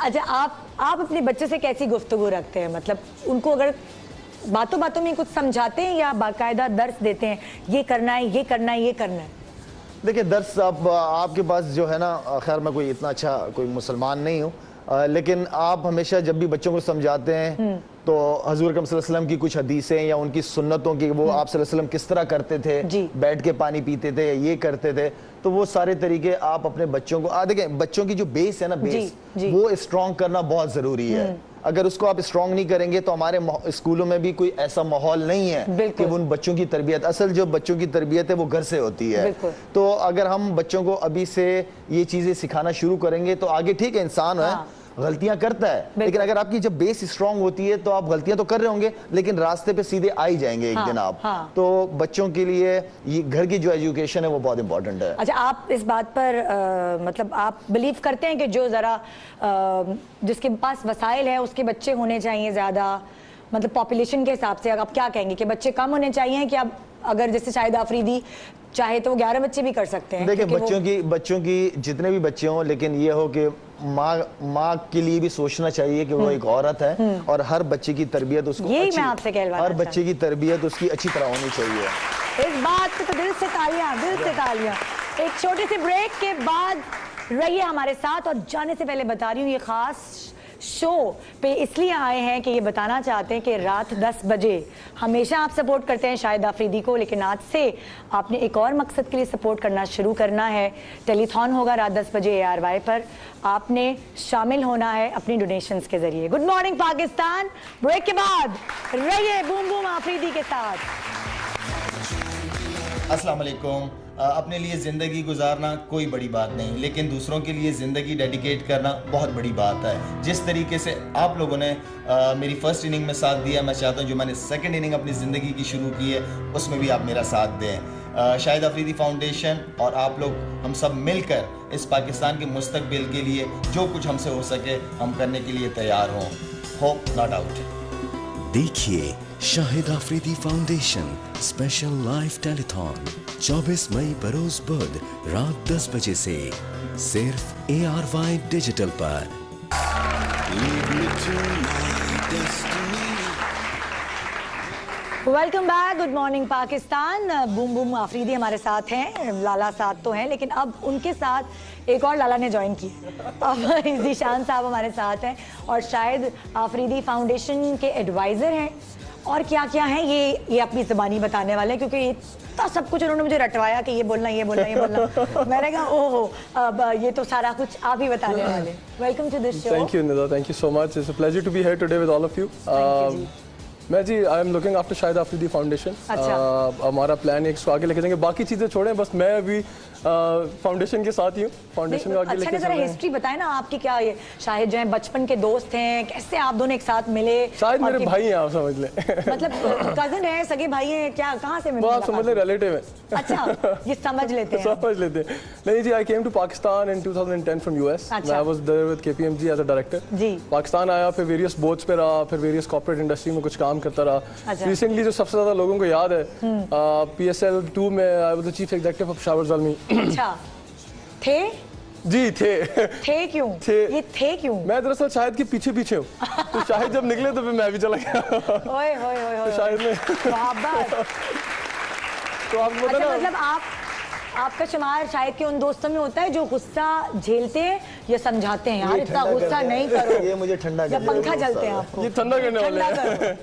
अच्छा, आप अपने बच्चे से कैसी गुफ्तगू रखते हैं? मतलब उनको अगर बातों बातों में कुछ समझाते हैं या बाकायदा दर्स देते हैं, ये करना है, ये करना है, ये करना है? देखिए, दर्स आपके पास जो है ना, खैर मैं कोई इतना अच्छा कोई मुसलमान नहीं हूँ, लेकिन आप हमेशा जब भी बच्चों को समझाते हैं तो हजूर अकरम सल्लल्लाहु अलैहि वसल्लम की कुछ हदीसें या उनकी सुन्नतों की, वो आप सल्लल्लाहु अलैहि वसल्लम किस तरह करते थे, बैठ के पानी पीते थे, ये करते थे, तो वो सारे तरीके आप अपने बच्चों को देखें। बच्चों की जो बेस है ना, वो स्ट्रॉन्ग करना बहुत जरूरी है। अगर उसको आप स्ट्रॉन्ग नहीं करेंगे तो हमारे स्कूलों में भी कोई ऐसा माहौल नहीं है कि उन बच्चों की तरबियत, असल जो बच्चों की तरबियत है वो घर से होती है। तो अगर हम बच्चों को अभी से ये चीजें सिखाना शुरू करेंगे तो आगे, ठीक है, इंसान है, गलतियां करता है, लेकिन अगर आपकी जब बेस स्ट्रांग होती है तो आप गलतियां तो कर रहे होंगे, लेकिन रास्ते पे सीधे आ ही जाएंगे एक दिन आप। तो बच्चों के लिए ये घर की जो एजुकेशन है वो बहुत इंपॉर्टेंट है। अच्छा, आप इस बात पर मतलब आप बिलीव करते हैं कि जो जरा जिसके पास वसाइल है उसके बच्चे होने चाहिए ज्यादा, मतलब पॉपुलेशन के हिसाब से आप क्या कहेंगे कि बच्चे कम होने चाहिए, कि अब अगर जैसे शाहिद आफरीदी चाहे तो वो 11 बच्चे भी कर सकते हैं? देखिए, बच्चों की जितने भी बच्चे हों, लेकिन ये हो कि माँ के लिए भी सोचना चाहिए कि वो एक औरत है और हर बच्चे की तरबियत उसको हर बच्चे की तरबियत उसकी अच्छी तरह होनी चाहिए। इस बात पे तो दिल से तालियां। एक छोटे से ब्रेक के बाद रहिए हमारे साथ, और जाने से पहले बता रही हूँ ये खास शो पे इसलिए आए हैं कि ये बताना चाहते हैं कि रात 10 बजे हमेशा आप सपोर्ट करते हैं शाहिद आफरीदी को, लेकिन आज से आपने एक और मकसद के लिए सपोर्ट करना शुरू करना है। टेलीथॉन होगा रात 10 बजे ARY पर, आपने शामिल होना है अपनी डोनेशंस के जरिए। गुड मॉर्निंग पाकिस्तान, ब्रेक के बाद रहिए बूम बूम आफरीदी के साथ। अस्सलाम वालेकुम। अपने लिए ज़िंदगी गुजारना कोई बड़ी बात नहीं, लेकिन दूसरों के लिए ज़िंदगी डेडिकेट करना बहुत बड़ी बात है। जिस तरीके से आप लोगों ने मेरी फर्स्ट इनिंग में साथ दिया, मैं चाहता हूँ जो मैंने सेकंड इनिंग अपनी ज़िंदगी की शुरू की है उसमें भी आप मेरा साथ दें। शाहिद आफरीदी फाउंडेशन और आप लोग, हम सब मिलकर इस पाकिस्तान के मुस्तकबिल के लिए जो कुछ हमसे हो सके हम करने के लिए तैयार हों। Hope not out. देखिए Shahid Afridi foundation special live telethon 24 मई बरोज बुध रात 10 बजे से सिर्फ ARY डिजिटल पर। Welcome back, good morning Pakistan. Boom boom Afridi हमारे साथ हैं, लाला साथ तो हैं, लेकिन अब उनके साथ एक और लाला ने ज्वाइन किया। अब ज़ीशान साहब हमारे साथ हैं और शाहिद आफरीदी फाउंडेशन के एडवाइज़र हैं। और क्या क्या है ये अपनी ज़बानी बताने वाले हैं, क्योंकि इतना सब कुछ उन्होंने मुझे रटवाया कि ये बोलना ये बोलना ये बोलना। मैंने कहा ओहो, अब ये तो सारा कुछ आप ही बताने वाले। Welcome to this show. Thank you Nida, thank you so much. It's a pleasure to be here today with all of you. मैं जी I am looking after Shahid Afridi foundation. हमारा प्लान है इसको आगे लेके जाएंगे, बाकी चीज़ें छोड़ें, बस मैं अभी फाउंडेशन के साथ ही हूँ, फाउंडेशन को आगे लेके चल रहे हैं। हिस्ट्री बताएं ना आपकी, क्या ये शाहिद जो है बचपन के दोस्त हैं, कैसे आप दोनों एक साथ मिले? शायद मेरे भाई हैं, आप समझ लें। मतलब कजन है, सगे भाई हैं, क्या कहाँ से मिले? वो आप समझ लें रिलेटिव है। अच्छा, ये समझ लेते हैं। समझ लेते हैं। नहीं जी, I came to Pakistan in 2010 from US। I was there with KPMG as a director. जी पाकिस्तान आया, फिर वेरियस बोर्ड्स पे रहा, फिर वेरियस कॉर्पोरेट इंडस्ट्री में कुछ काम करता रहा। रिसेंटली जो सबसे ज्यादा लोगों को याद है, PSL 2 में आई was the chief executive of shower Zalmi. अच्छा थे जी, थे क्यों? ये थे क्यों? मैं दरअसल शाहिद के पीछे पीछे हूँ। तो शाहिद जब निकले तो फिर मैं भी चला गया। ओए होए होए होए, शाहिद ने तो आपको पता ना, मतलब आपका शुमार शायद के उन दोस्तों में होता है जो गुस्सा झेलते हैं या समझाते हैं, यार इतना गुस्सा नहीं करो, ये मुझे ठंडा या पंखा चलते हैं आपको, ये ठंडा करने वाले हैं।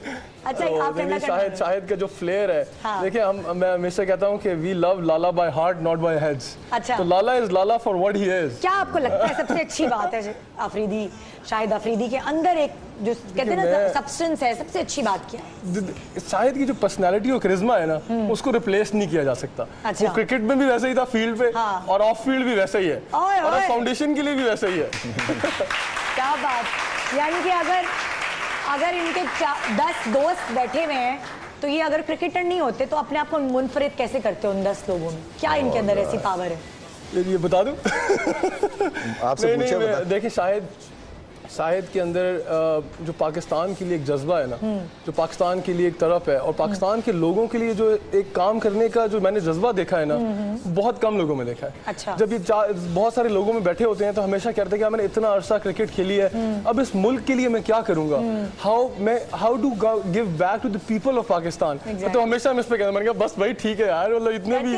अच्छा आप ठंडा करने शाहिद का जो फ्लेयर है, देखिए मैं हमेशा कहता हूँ कि we love Lala by heart not by heads. अच्छा, तो Lala is Lala for what he is. क्या आपको लगता है सबसे अच्छी बात है आफरीदी, शाहिद आफरीदी के अंदर एक जो कहते हैं ना सब्सटेंस है, सबसे अच्छी बात क्या है? शाहिद की जो पर्सनालिटी और करिश्मा है ना, उसको रिप्लेस नहीं किया जा सकता। अच्छा। वो क्रिकेट में भी वैसे ही था, फील्ड पे और ऑफ फील्ड भी वैसा ही है, और फाउंडेशन के लिए भी वैसा ही है। क्या बात, यानी कि अगर इनके 10 दोस्त बैठे हुए हैं तो ये अगर क्रिकेटर नहीं होते तो अपने आप को मुनफरिद कैसे करते हो उन 10 लोगों में? क्या इनके अंदर ऐसी पावर है? ये बता दूं? आपसे पूछे। देखिए शाहिद के अंदर जो पाकिस्तान के लिए एक जज्बा है ना, जो पाकिस्तान के लिए एक तरफ है, और पाकिस्तान के लोगों के लिए जो एक काम करने का जो मैंने जज्बा देखा है ना, बहुत कम लोगों में देखा है। अच्छा। जब ये बहुत सारे लोगों में बैठे होते हैं तो हमेशा कहते हैं कि मैंने इतना अरसा क्रिकेट खेली है, अब इस मुल्क के लिए मैं क्या करूंगा, how to give back to the people of Pakistan. तो हमेशा हम इस पे कहते हैं, मैंने कहा बस भाई ठीक है यार, मतलब इतने भी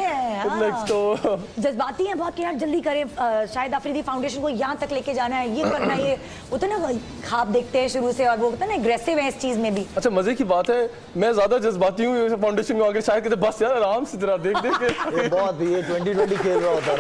जज्बाती हैं बहुत कि यार जल्दी करें, शाहिद आफरीदी फाउंडेशन को यहाँ तक लेके जाना है, ये करना है, ये होता है ना ख्वाब देखते हैं शुरू से, और वो होता है ना एग्रेसिव है इस चीज में भी। अच्छा मजे की बात है, मैं ज्यादा जज्बाती हूँ फाउंडेशन में आगे, शायद कहते बस यार आराम से जरा देख के बहुत ये 2020 खेल रहा होता है।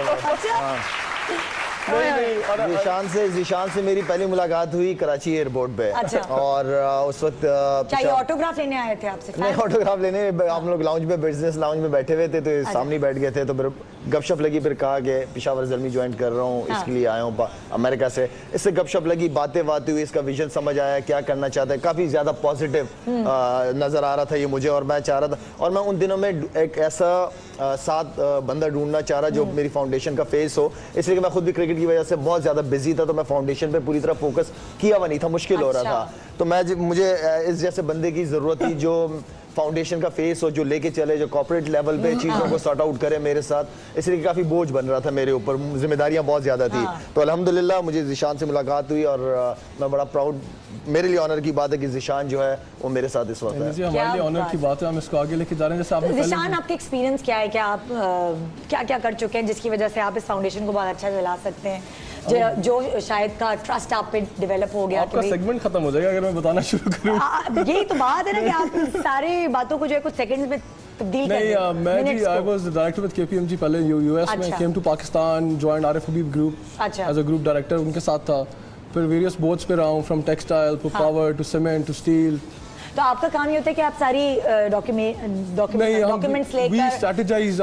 ज़ीशान से मेरी पहली मुलाकात हुई कराची एयरपोर्ट पे। अच्छा। और उस वक्त क्या ये ऑटोग्राफ लेने आए थे आपसे? नहीं, ऑटोग्राफ लेने हम लोग लाउंज में, बिजनेस लाउंज में बैठे हुए थे, तो सामने बैठ गए थे, तो फिर गपशप लगी, फिर कहा कि पेशावर ज़ल्मी ज्वाइन कर रहा हूँ, इसके लिए आया हूँ अमेरिका से। इससे गपशप लगी, बातें हुई, इसका विजन समझ आया, क्या करना चाहता है, काफ़ी ज़्यादा पॉजिटिव नज़र आ रहा था ये मुझे, और मैं चाह रहा था, और मैं उन दिनों में एक ऐसा साथ बंदा ढूंढना चाह रहा जो मेरी फाउंडेशन का फेस हो, इसलिए कि मैं खुद भी क्रिकेट की वजह से बहुत ज़्यादा बिजी था, तो मैं फाउंडेशन पे पूरी तरह फोकस किया हुआ नहीं था, मुश्किल हो रहा था। तो मुझे इस जैसे बंदे की ज़रूरत थी जो फाउंडेशन का फेस हो, जो लेके चले, जो कॉर्पोरेट लेवल पे चीज़ों को सॉर्ट आउट करे मेरे साथ, इसलिए काफ़ी बोझ बन रहा था मेरे ऊपर, जिम्मेदारियां बहुत ज़्यादा थी। तो अल्हम्दुलिल्लाह मुझे ज़ीशान से मुलाकात हुई, और मैं बड़ा प्राउड, मेरे लिए ऑनर की बात है कि ज़ीशान जो है वो मेरे साथ इस वक्त है। हमारे लिए ऑनर की बात है, हम इसको आगे लेके जा रहे हैं। जैसे आपने ज़ीशान, आपका एक्सपीरियंस क्या है, क्या आप क्या क्या कर चुके हैं जिसकी वजह से आप इस फाउंडेशन को बहुत अच्छा चला सकते हैं, जो शायद का ट्रस्ट आप पे डेवलप हो गया? आपका सेगमेंट खत्म हो जाएगा अगर मैं बताना शुरू करूं। यही तो बात है ना कि आप सारी बातों को जो है कुछ सेकंड्स में तब्दील कर दें। मैं जी I was the director with KPMG पहले US में, came to Pakistan, joined Arif Habib group as a group director, उनके साथ था, फिर वेरियस बोर्ड्स पे रहा हूं, from textile to power to cement to steel. तो आपका काम ये होता है कि आप सारी डॉक्यूमेंट्स लेकर we strategize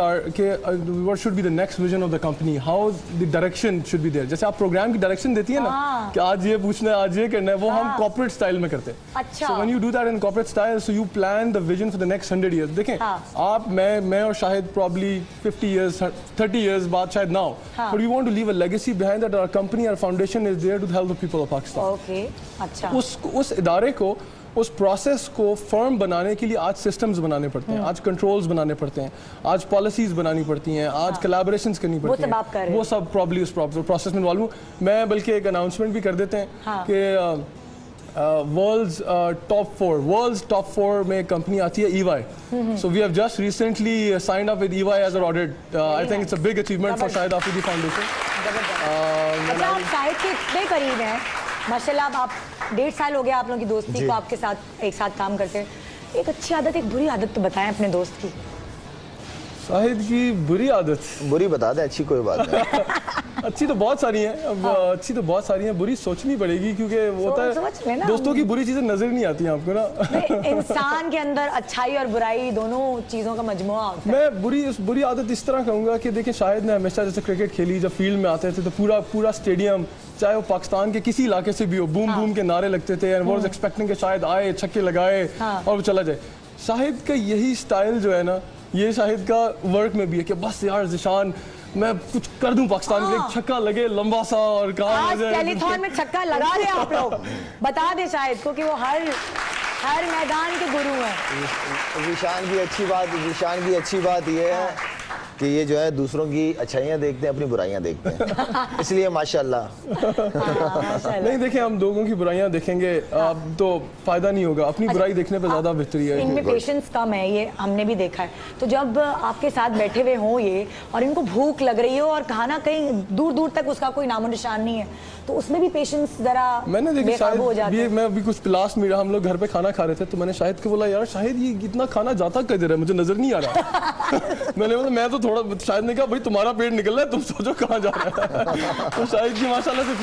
what should be the next vision of the company, how the direction should be there। जैसे आप प्रोग्राम की डायरेक्शन देती है ना कि आज ये पूछना है, आज ये करना है, वो हम कॉर्पोरेट स्टाइल में करते हैं। अच्छा। So when you do that in corporate style, so you plan the vision for the next 100 years। देखें आप, मैं और शाहिद probably 50 years 30 years बाद शायद now, but we want to leave a legacy behind that our company, our foundation is there to help the people of Pakistan। Okay, अच्छा। उस इदारे को उस प्रोसेस को फर्म बनाने के लिए आज सिस्टम्स बनाने पड़ते हैं, आज कंट्रोल्स बनाने पड़ते हैं, आज पॉलिसीज बनानी पड़ती हैं, आज कोलैबोरेशंस करनी पड़ती हैं, वो सब प्रॉब्ली उस प्रोसेस में इन्वॉल्व हूँ मैं। बल्कि एक अनाउंसमेंट भी कर देते हैं कि वर्ल्ड्स टॉप 4 में कंपनी आती है EY. So we have just recently signed up with EY as an audit. I think it's a big achievement for Shahid Afridi Foundation. अच्छा, आप शाहिद के इतने करीब हैं माशाल्लाह, आप 1.5 साल हो गया आप लोगों की दोस्ती को, आपके साथ एक साथ काम करते हैं। एक अच्छी आदत एक बुरी आदत तो बताएं अपने दोस्त की। शाहिद की बुरी आदत, बुरी बता दे, अच्छी कोई बात नहीं। अच्छी तो बहुत सारी हैं, अब अच्छी तो बहुत सारी हैं, बुरी सोचनी पड़ेगी क्योंकि वो होता है दोस्तों की बुरी चीजें नजर नहीं आती हैं आपको ना। इंसान के अंदर अच्छाई और बुराई दोनों चीजों का मजमुआ होता है। मैं बुरी आदत इस तरह कहूँगा कि देखिए शाहिद ने हमेशा जैसे क्रिकेट खेली, जब फील्ड में आते थे तो पूरा स्टेडियम, चाहे वो पाकिस्तान के किसी इलाके से भी हो, बूम बूम के नारे लगते थे, एंड वाज एक्सपेक्टिंग कि शाहिद आए, छक्के लगाए और वो चला जाए। शाहिद का यही स्टाइल जो है ना, ये शाहिद का वर्क में भी है कि बस यार ज़िशान मैं कुछ कर दूं पाकिस्तान के लिए, छक्का लगे लंबा सा और काम हो जाए। टेलीथॉन में छक्का लगा दे आप लोग, बता दे शाहिद को कि वो हर मैदान के गुरु हैं। ज़िशान की अच्छी बात ये है कि ये जो है दूसरों की अच्छाइयाँ देखते हैं, अपनी बुराइयाँ देखते हैं, इसलिए माशाल्लाह। नहीं देखिए, हम लोगों की बुराइयां देखेंगे तो फायदा नहीं होगा, अपनी बुराई देखने पे ज्यादा बेहतरी है। इनमें पेशेंस कम है, ये हमने भी देखा है। तो जब आपके साथ बैठे हुए हों ये और इनको भूख लग रही हो और खाना कहीं दूर दूर तक उसका कोई नामो निशान नहीं है, तो उसमें भी पेशेंस जरा मैंने देखा शायद मैं अभी कुछ लास्ट में हम लोग घर पे खाना खा रहे थे तो मैंने शाहिद को बोला यार शाहिद ये इतना खाना जाता किधर है, मुझे नजर नहीं आ रहा। मैंने बोला मैं तो थोड़ा, शाहिद ने कहा भाई तुम्हारा पेट निकल रहा है, तुम सोचो कहाँ जा रहा है। तो शाहिद की माशाल्लाह से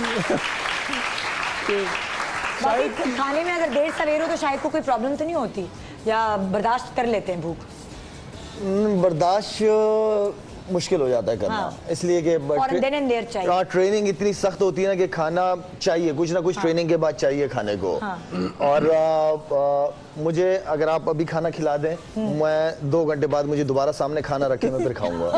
शाहिद खाने में अगर देर सवेर हो तो शाहिद को कोई प्रॉब्लम तो नहीं होती, या बर्दाश्त कर लेते हैं भूख? बर्दाश्त मुश्किल हो जाता है करना, इसलिए कि ट्रेनिंग इतनी सख्त होती है ना कि खाना चाहिए, कुछ ना कुछ ट्रेनिंग के बाद चाहिए खाने को। और मुझे अगर आप अभी खाना खिला दें, मैं 2 घंटे बाद मुझे दोबारा सामने खाना रखे, मैं फिर खाऊंगा।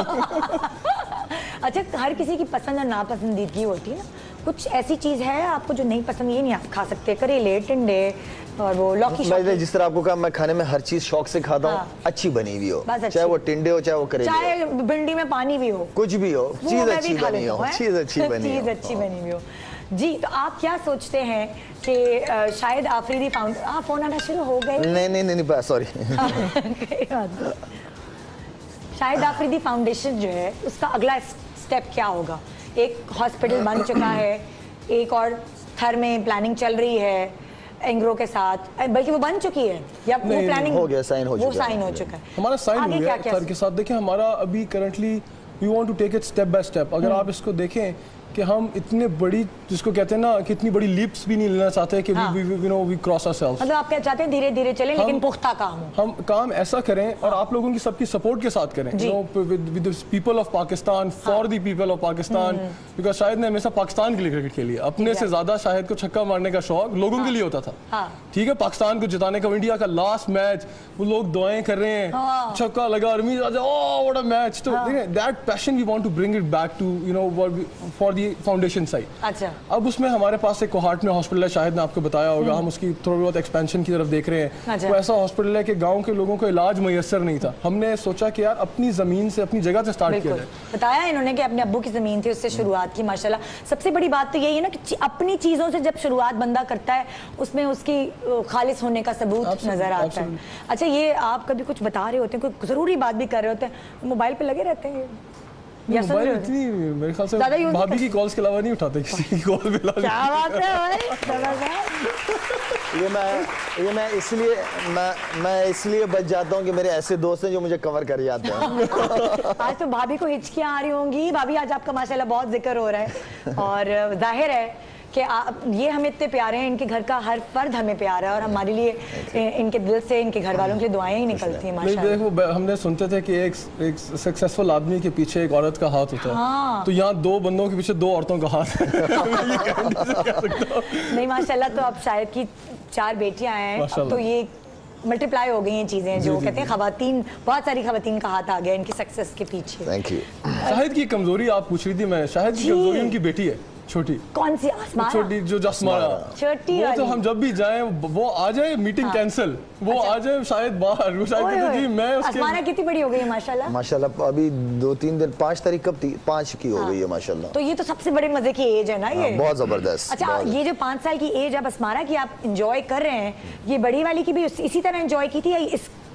अच्छा, हर किसी की पसंद और नापसंदीदगी होती है ना, कुछ ऐसी चीज है आपको जो नहीं पसंद, ये नहीं आप खा सकते? करेले, टिंडे और वो लौकी। मैं जिस तरह आपको कहा, मैं खाने में हर चीज शौक से खाता हूँ, अच्छी बनी हुई हो, चाहे वो टिंडे हो चाहे वो करेले, चाहे भिंडी में पानी भी हो, कुछ भी हो, चीज अच्छी बनी हो, चीज अच्छी बनी हुई हो। जी, तो आप क्या सोचते हैं कि शाहिद आफरीदी फाउंडेशन, फोन आना शुरू हो गए? नहीं सॉरी। शाहिद आफरीदी फाउंडेशन जो है उसका अगला स्टेप क्या होगा? एक हॉस्पिटल बन चुका है, एक और थर में प्लानिंग चल रही है एंग्रो के साथ, बल्कि वो बन चुकी है या वो प्लानिंग हो गया, साइन हो चुका है। हमारा साइन हो गया थर के साथ। देखिए हमारा अभी currently we want to take it step by step. अगर आप इसको देखें कि हम इतने बड़ी, जिसको कहते हैं ना कि इतनी बड़ी लीप्स भी नहीं लेना चाहते कि वी क्रॉस आवरसेल्व्स। मतलब आप क्या चाहते हैं धीरे धीरे चलें लेकिन पुख्ता काम हो। हम काम ऐसा करें और आप लोगों की सबकी सपोर्ट के साथ करें, with the people of Pakistan, for the people of Pakistan. Because Shahid ने हमेशा पाकिस्तान के लिए क्रिकेट खेली, अपने से ज्यादा शाहिद को छक्का मारने का शौक लोगों के लिए होता था। ठीक है, पाकिस्तान को जिताने का, इंडिया का लास्ट मैच, वो लोग दुआएं कर रहे हैं, छक्का लगा, रमीज आजा, ओह व्हाट अ मैच। तो that passion we want to bring it back to for the foundation side. अच्छा, अब उसमें हमारे पास एक कोहार्ट में हॉस्पिटल है, शाहिद ने आपको बताया होगा, हम उसकी थोड़ी बहुत एक्सपेंशन की तरफ देख रहे हैं। अच्छा। वो ऐसा हॉस्पिटल है कि गांव के लोगों को इलाज मुयस्सर नहीं था, हमने सोचा कि यार अपनी जमीन से, अपनी जगह से स्टार्ट किया जाए। बताया इन्होंने कि अपने अब्बू की जमीन थी, उससे शुरुआत की। माशाल्लाह, सबसे बड़ी बात तो यही है ना कि अपनी चीजों से जब शुरुआत बंदा करता है उसमें उसकी खालिस होने का सबूत नजर आता है। अच्छा, ये आप कभी कुछ बता रहे होते हैं, कोई जरूरी बात भी कर रहे होते हैं, मोबाइल पे लगे रहते हैं या मोबाइल इतनी मेरे ख्याल से भाभी की कॉल्स के अलावा नहीं उठाते किसी की कॉल पे। क्या बात है भाई, मैं इसलिए बच जाता हूँ कि मेरे ऐसे दोस्त हैं जो मुझे कवर कर जाते हैं। आज तो भाभी को हिचकियाँ आ रही होंगी। भाभी, आज आपका माशाल्लाह बहुत जिक्र हो रहा है और जाहिर है कि ये हमें इतने प्यारे हैं, इनके घर का हर फर्द हमें प्यारा है और हमारे लिए इनके दिल से, इनके घर वालों के लिए दुआएं ही निकलती हैं माशाल्लाह। देखो, हमने सुनते थे कि एक सक्सेसफुल आदमी के पीछे एक औरत का हाथ होता है, तो यहाँ 2 बंदों के पीछे 2 औरतों का हाथ है। नहीं माशाल्लाह, तो अब शायद की 4 बेटियां हैं, अब तो ये मल्टीप्लाई हो गई हैं चीजें, जो कहते हैं खवातीन, बहुत सारी खवातीन का हाथ आ गया इनकी सक्सेस के पीछे। Thank you. शाहिद की कमजोरी आप पूछ रही थी, मैं शाहिद की कमजोरी उनकी बेटी है। छोटी। कौन सी? आसमारा? छोटी जो जसमारा, छोटी वो तो हम जब भी जाएं वो आ जाए, मीटिंग कैंसिल, वो आ जाए शायद बाहर, वो शायद कहते जी मैं उसके। आसमारा कितनी बड़ी हो गई है माशाल्लाह? माशाल्लाह अभी 2-3 दिन, 5 तारीख कब थी, 5 की हो गई है माशाल्लाह। तो ये तो सबसे बड़े मजे की एज है ना ये। बहुत जबरदस्त। अच्छा, ये जो 5 साल की एज अब आसमारा की आप इंजॉय कर रहे हैं, ये बड़ी वाली की भी इसी तरह इंजॉय की थी या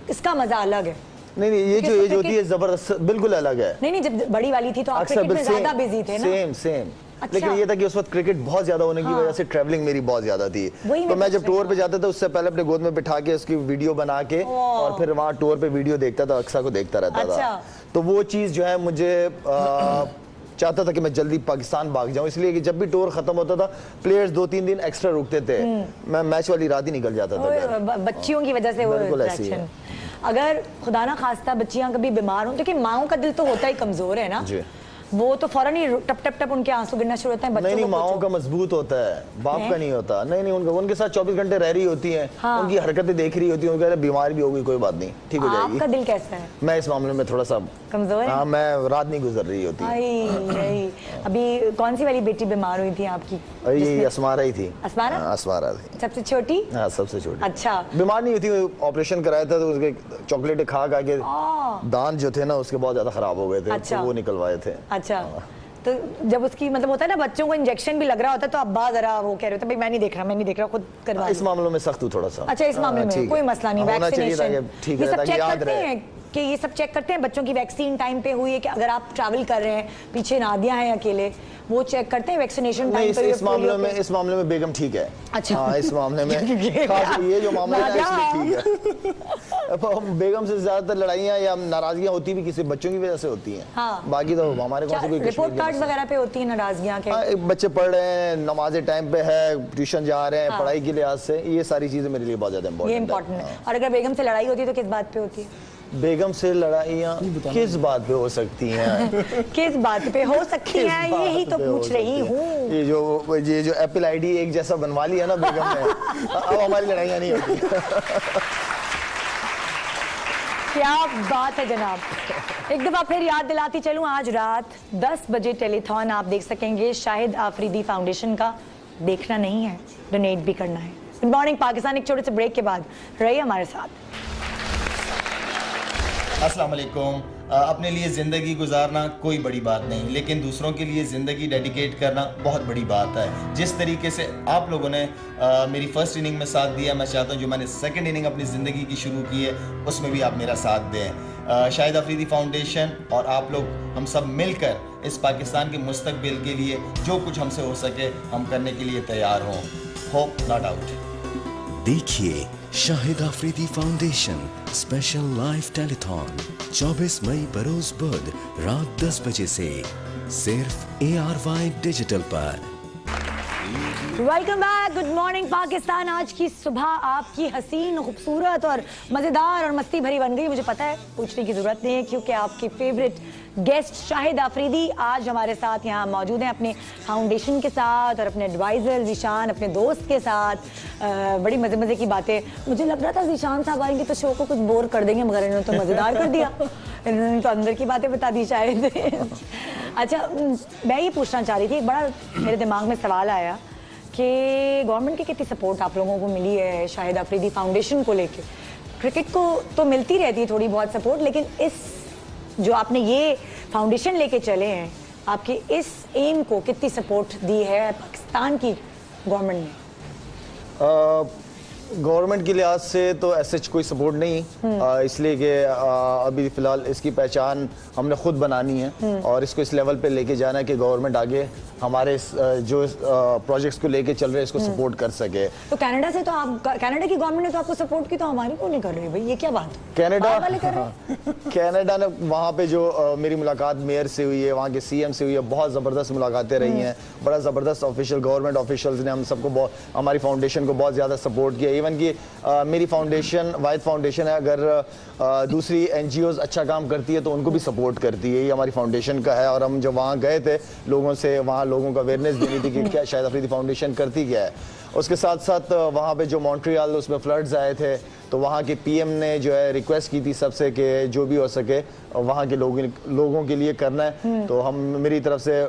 इसका मजा अलग है? नहीं, ये जो एज होती है जबरदस्त, बिल्कुल अलग है। नहीं, जब बड़ी वाली थी तो आप क्रिकेट में ज्यादा बिजी थे ना? सेम। अच्छा। लेकिन ये था कि उस वक्त क्रिकेट बहुत ज्यादा होने की वजह से ट्रैवलिंग मेरी बहुत ज्यादा थी, तो मैं जब टूर पे जाता था उससे पहले अपने गोद में बिठा के उसकी वीडियो बना के और फिर वहाँ टूर पे वीडियो देखता था, अक्सा को देखता रहता था। तो वो चीज़ जो है मुझे चाहता था कि मैं जल्दी पाकिस्तान भाग जाऊं, इसलिए कि जब भी टूर खत्म होता था प्लेयर्स 2-3 दिन एक्स्ट्रा रुकते थे, मैं मैच वाली रात ही निकल जाता था। बच्चियों की वजह से वो रिएक्शन। अगर खुदा ना खास्ता बच्चियां कभी बीमार हो, क्योंकि माओं का दिल तो होता ही कमजोर है ना, वो तो फौरन ही टप टप टप उनके आंसू गिरना शुरू होते हैं। बच्चों नहीं, माओं का मजबूत होता है, बाप का नहीं होता। नहीं, उनके साथ 24 घंटे रह रही होती हैं, उनकी हरकतें देख रही होती हैं, उनके बीमार भी होगी कोई बात नहीं, ठीक हो जाएगी। आपका दिल कैसा है? मैं इस मामले में थोड़ा सा कमजोर है। हाँ, मैं रात नहीं गुजर रही होती। अभी कौन सी वाली बेटी बीमार हुई थी आपकी? ये असमारा ही थी। असमारा थी सबसे छोटी? हाँ, सबसे छोटी। अच्छा, बीमार नहीं हुई थी, ऑपरेशन कराया था तो उसके चॉकलेट खा के दांत जो थे ना उसके बहुत ज्यादा खराब हो गए थे। अच्छा। तो वो निकलवाए थे। अच्छा, तो जब उसकी मतलब होता है ना बच्चों को इंजेक्शन भी लग रहा होता है तो अब्बा जरा वो कह रहे होते भाई मैं नहीं देख रहा खुद करवा। इस मामलों में सख्त हूँ थोड़ा सा। अच्छा, इस मामले में कोई मसला नहीं, वैक्सीनेशन ठीक है, ताकि याद रहे कि ये सब चेक करते हैं बच्चों की वैक्सीन टाइम पे हुई है कि अगर आप ट्रैवल कर रहे हैं, पीछे नादिया हैं अकेले, वो चेक करते हैं वैक्सीनेशन टाइम पे। इस मामले में बेगम ठीक है। अच्छा। हाँ, इस मामले में ये जो मामला है इसमें ठीक है। बेगम से ज्यादातर लड़ाइयाँ या नाराजगियाँ होती भी किसी बच्चों की वजह से होती हैं। हाँ। बाकी तो हमारे पास कोई रिपोर्ट कार्ड वगैरह पे होती है नाराजगियाँ के? बच्चे पढ़ रहे हैं, नमाज़े टाइम पे है, ट्यूशन जा रहे हैं, पढ़ाई के लिहाज से ये सारी चीजें मेरे लिए बहुत ज्यादा इम्पोर्टेंट है। और अगर बेगम से लड़ाई होती है तो किस बात पे होती है? बेगम से लड़ाइयाँ किस बात पे हो सकती हैं? किस बात पे हो सकती हैं, यही तो पूछ रही हूँ। ये जो एप्पल आईडी एक जैसा बनवा लिया ना बेगम ने, अब हमारी लड़ाइयाँ नहीं होती। क्या बात है जनाब। एक दफा फिर याद दिलाती चलूं, आज रात 10 बजे टेलीथॉन आप देख सकेंगे शाहिद आफरीदी फाउंडेशन का। देखना नहीं है, डोनेट भी करना है। गुड मॉर्निंग पाकिस्तान, एक छोटे से ब्रेक के बाद रहिए हमारे साथ। अस्सलाम वालेकुम। अपने लिए ज़िंदगी गुजारना कोई बड़ी बात नहीं, लेकिन दूसरों के लिए ज़िंदगी डेडिकेट करना बहुत बड़ी बात है। जिस तरीके से आप लोगों ने मेरी फर्स्ट इनिंग में साथ दिया, मैं चाहता हूँ जो मैंने सेकंड इनिंग अपनी ज़िंदगी की शुरू की है उसमें भी आप मेरा साथ दें। शाहिद आफरीदी फाउंडेशन और आप लोग हम सब मिलकर इस पाकिस्तान के मुस्तकबिल के लिए जो कुछ हमसे हो सके हम करने के लिए तैयार हों। Hope not out. देखिए Shahid Afridi foundation special live telethon 24 मई बरोज बुध रात 10 बजे से सिर्फ ARY डिजिटल पर। Welcome back, good morning Pakistan. आज की सुबह आपकी हसीन, खूबसूरत और मज़ेदार और मस्ती भरी बन गई। मुझे पता है, पूछने की ज़रूरत नहीं है, क्योंकि आपकी फेवरेट गेस्ट शाहिद आफरीदी आज हमारे साथ यहाँ मौजूद हैं अपने फाउंडेशन के साथ और अपने एडवाइज़र ज़ीशान, अपने दोस्त के साथ। बड़ी मज़े की बातें। मुझे लग रहा था ज़ीशान साहब आएंगे तो शो को कुछ बोर कर देंगे, मगर इन्होंने तो मज़ेदार कर दिया। इन्होंने तो अंदर की बातें बता दी शायद। अच्छा, मैं ये पूछना चाह रही थी, एक बड़ा मेरे दिमाग में सवाल आया कि गवर्नमेंट की कितनी सपोर्ट आप लोगों को मिली है शाहिद आफरीदी फाउंडेशन को लेके? क्रिकेट को तो मिलती रहती है थोड़ी बहुत सपोर्ट, लेकिन इस जो आपने ये फाउंडेशन लेके चले हैं, आपके इस एम को कितनी सपोर्ट दी है पाकिस्तान की गवर्नमेंट ने? गवर्नमेंट के लिहाज से तो ऐसे कोई सपोर्ट नहीं, इसलिए कि अभी फ़िलहाल इसकी पहचान हमने खुद बनानी है और इसको इस लेवल पे लेके जाना है कि गवर्नमेंट आगे हमारे जो प्रोजेक्ट्स को लेके चल रहे हैं इसको सपोर्ट कर सके। तो कनाडा से तो आप, कनाडा की गवर्नमेंट ने तो आपको सपोर्ट की, तो हमारी क्यों नहीं कर रही भाई? ये क्या बात है? कनाडा ने वहाँ पे जो मेरी मुलाकात मेयर से हुई है, वहाँ के CM से हुई है, बहुत ज़बरदस्त मुलाकातें रही हैं। बड़ा ज़बरदस्त ऑफिशियल गवर्नमेंट ऑफिशियल्स ने हम सबको, हमारी फाउंडेशन को बहुत ज़्यादा सपोर्ट किया। इवन कि मेरी फाउंडेशन वाहिद फाउंडेशन है, अगर दूसरी NGOs अच्छा काम करती है तो उनको भी सपोर्ट करती है, ये हमारी फाउंडेशन का है। और हम जब वहाँ गए थे लोगों से, वहाँ लोगों को अवेयरनेस देनी थी कि क्या शाहिद अफरीदी फाउंडेशन करती क्या है। उसके साथ साथ वहाँ पे जो मॉन्ट्रियल उसमें फ्लड्स आए थे तो वहाँ के PM ने जो है रिक्वेस्ट की थी सबसे कि जो भी हो सके वहाँ के लोगों के लिए करना है। तो हम मेरी तरफ से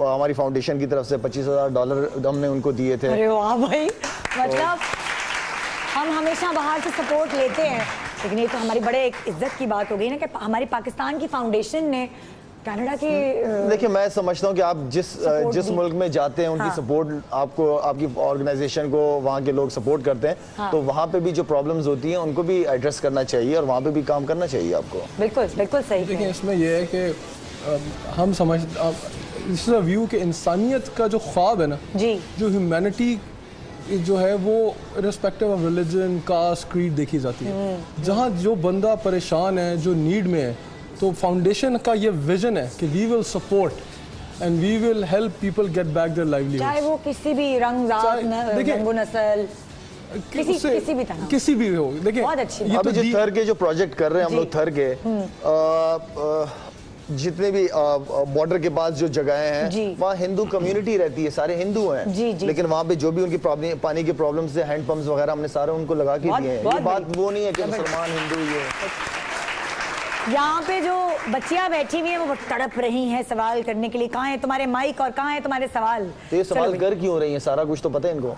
हमारी फाउंडेशन की तरफ से $25,000 हमने उनको दिए थे। अरे वाह भाई, मतलब हम हमेशा बाहर से सपोर्ट लेते हैं, लेकिन ये तो हमारी बड़े एक इज्जत की बात हो गई ना कि हमारी पाकिस्तान की फाउंडेशन ने कनाडा की देखिए, मैं समझता हूँ कि आप जिस मुल्क में जाते हैं उनकी सपोर्ट आपको, आपकी ऑर्गेनाइजेशन को वहाँ के लोग सपोर्ट करते हैं, तो वहाँ पे भी जो प्रॉब्लम्स होती हैं उनको भी एड्रेस करना चाहिए और वहाँ पे भी काम करना चाहिए आपको। बिल्कुल बिल्कुल सही। देखिए, इसमें यह है कि हम इस व्यू के इंसानियत का जो ख्वाब है ना जी, जो ह्यूमैनिटी जो है वो respective of religion, caste, creed देखी जाती है। जहाँ जो बंदा परेशान है, जो नीड में है, तो फाउंडेशन का ये विजन है कि we will support and we will help people get back their livelihood, चाहे वो किसी भी रंग, जात, नस्ल, किसी भी तरह, किसी भी हो। देखिए, बहुत अच्छी अभी तो जो थर के जो प्रोजेक्ट कर रहे हैं हम लोग, थर के जितने भी बॉर्डर के पास जो जगहें हैं वहाँ हिंदू कम्युनिटी रहती है, सारे हिंदू हैं लेकिन वहाँ पे जो भी उनकी पानी की प्रॉब्लम से हैंड पंप्स वगैरह हमने सारे उनको लगा के दिए हैं। ये बात वो नहीं है कि मुसलमान हिंदू ये। यहाँ पे जो बच्चियां बैठी हुई हैं वो तड़प रही हैं सवाल करने के लिए, कहाँ है तुम्हारे माइक और कहाँ है तुम्हारे सवाल। तो ये सवाल कर क्यों रही है, सारा कुछ तो पता है इनको।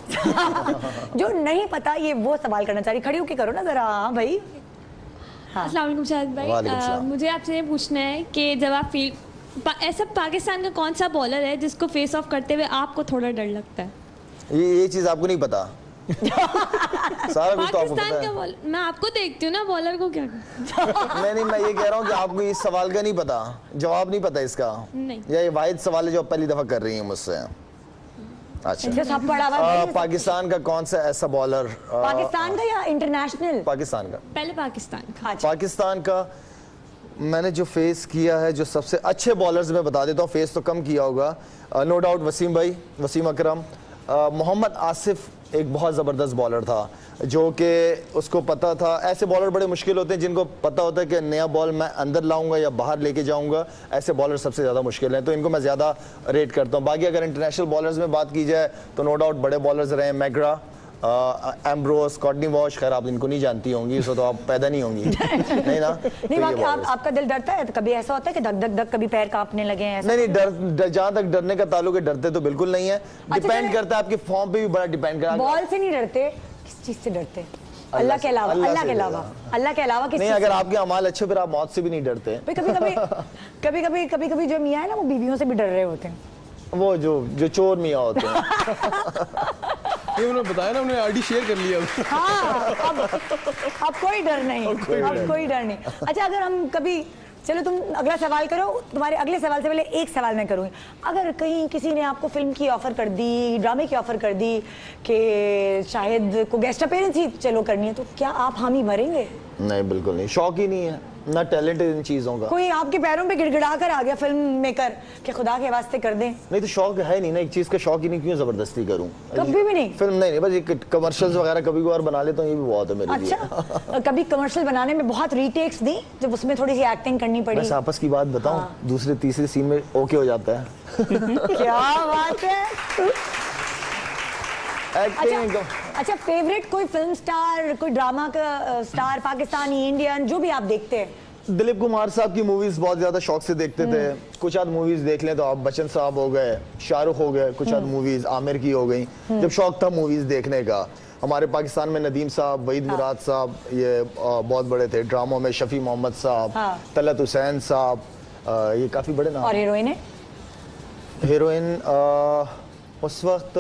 जो नहीं पता ये वो सवाल करना चाह रही, खड़ी होके करो ना जरा। हाँ भाई। अस्सलाम वालेकुम शाहिद भाई, मुझे आपसे ये पूछना है कि जब आप ऐसा पाकिस्तान का कौन सा बॉलर है जिसको फेस ऑफ करते हुए आपको थोड़ा डर लगता है? ये चीज आपको नहीं पता। सारा कुछ तो आपको पता है। मैं आपको देखती हूँ ना, बॉलर को क्या नहीं, मैं ये कह रहा हूँ कि आपको इस सवाल का नहीं पता, जवाब नहीं पता इसका। नहीं, ये वाहिद सवाल है जो आप पहली दफा कर रही हैं मुझसे। अच्छा, पाकिस्तान का कौन सा ऐसा बॉलर, पाकिस्तान का या इंटरनेशनल? पाकिस्तान का। पहले पाकिस्तान का। पाकिस्तान का मैंने जो फेस किया है, जो सबसे अच्छे बॉलर्स में बता देता हूँ, फेस तो कम किया होगा, नो डाउट वसीम भाई, वसीम अकरम। मोहम्मद आसिफ एक बहुत ज़बरदस्त बॉलर था जो कि उसको पता था, ऐसे बॉलर बड़े मुश्किल होते हैं जिनको पता होता है कि नया बॉल मैं अंदर लाऊंगा या बाहर लेके जाऊंगा, ऐसे बॉलर सबसे ज़्यादा मुश्किल हैं, तो इनको मैं ज़्यादा रेट करता हूँ। बाकी अगर इंटरनेशनल बॉलर्स में बात की जाए तो नो डाउट बड़े बॉलर्स रहे हैं, मैग्रा, एम्ब्रोस, कॉर्टनी वॉश, खैर आप इनको नहीं जानती होंगी, इसको तो आप पैदा नहीं होंगी। नहीं ना? नहीं, बाकी आपका दिल डरता है? तो कभी ऐसा होता है कि धक धक धक कभी पैर कांपने लगे हैं? नहीं, डर जहाँ तक डरने का ताल्लुक है, डरते तो बिल्कुल नहीं है। डिपेंड करता है आपके फॉर्म पे भी बड़ा डिपेंड करता है। बॉल से नहीं डरते, किस चीज से डरते? अल्लाह के अलावा, अल्लाह के अलावा, अल्लाह के अलावा किस? नहीं, अगर आपके अमाल अच्छे फिर आप मौत से भी नहीं डरते। कभी कभी जो मियाँ है ना वो बीवियों से भी डर रहे होते हैं, वो जो चोर मियाँ होते हैं। ये उन्होंने बताया ना, उन्होंने आईडी शेयर कर लिया। हाँ, अब कोई डर नहीं, अब कोई डर नहीं। अच्छा, अगर हम कभी, चलो तुम अगला सवाल करो, तुम्हारे अगले सवाल से पहले एक सवाल मैं करूँगी। अगर कहीं किसी ने आपको फिल्म की ऑफर कर दी, ड्रामे की ऑफर कर दी कि शायद को गेस्ट अपीयरेंस ही चलो करनी है, तो क्या आप हामी भरेंगे? नहीं, बिल्कुल नहीं, शौक ही नहीं है, ना टैलेंट है इन चीजों का। कोई आपके पैरों पे गिड़गिड़ा कर आ गया फिल्म मेकर कि खुदा के वास्ते कर दें? नहीं, तो शौक है नहीं ना, एक चीज का शौक ही नहीं, क्यों जबरदस्ती करूं? कभी भी नहीं? फिल्म नहीं, बस ये कमर्शियल्स वगैरह कभी कभार बना लेता हूँ, ये भी बहुत है मेरे लिए। अच्छा, कभी कमर्शियल बनाने में बहुत रीटेक्स दी जब उसमें थोड़ी सी एक्टिंग करनी पड़ी? बस आपस की बात बताऊं, दूसरे तीसरे सीन में ओके हो जाता है। क्या बात है। अच्छा, फेवरेट कोई फिल्म स्टार, कोई ड्रामा का स्टार, पाकिस्तानी, इंडियन, जो भी आप देखते हैं? दिलीप कुमार साहब की मूवीज बहुत ज्यादा शौक से देखते थे। कुछ आध मूवीज देख लें तो आप बच्चन साहब हो गए, शाहरुख हो गए, कुछ आध मूवीज आमिर की हो गई, जब शौक था मूवीज देखने का। हमारे पाकिस्तान में नदीम साहब, वहीद मुराद साहब, ये बहुत बड़े थे ड्रामों में, शफी मोहम्मद साहब, तलत हुसैन साहब, ये काफी बड़े नाम। और हीरोइन है? हीरोइन उस वक्त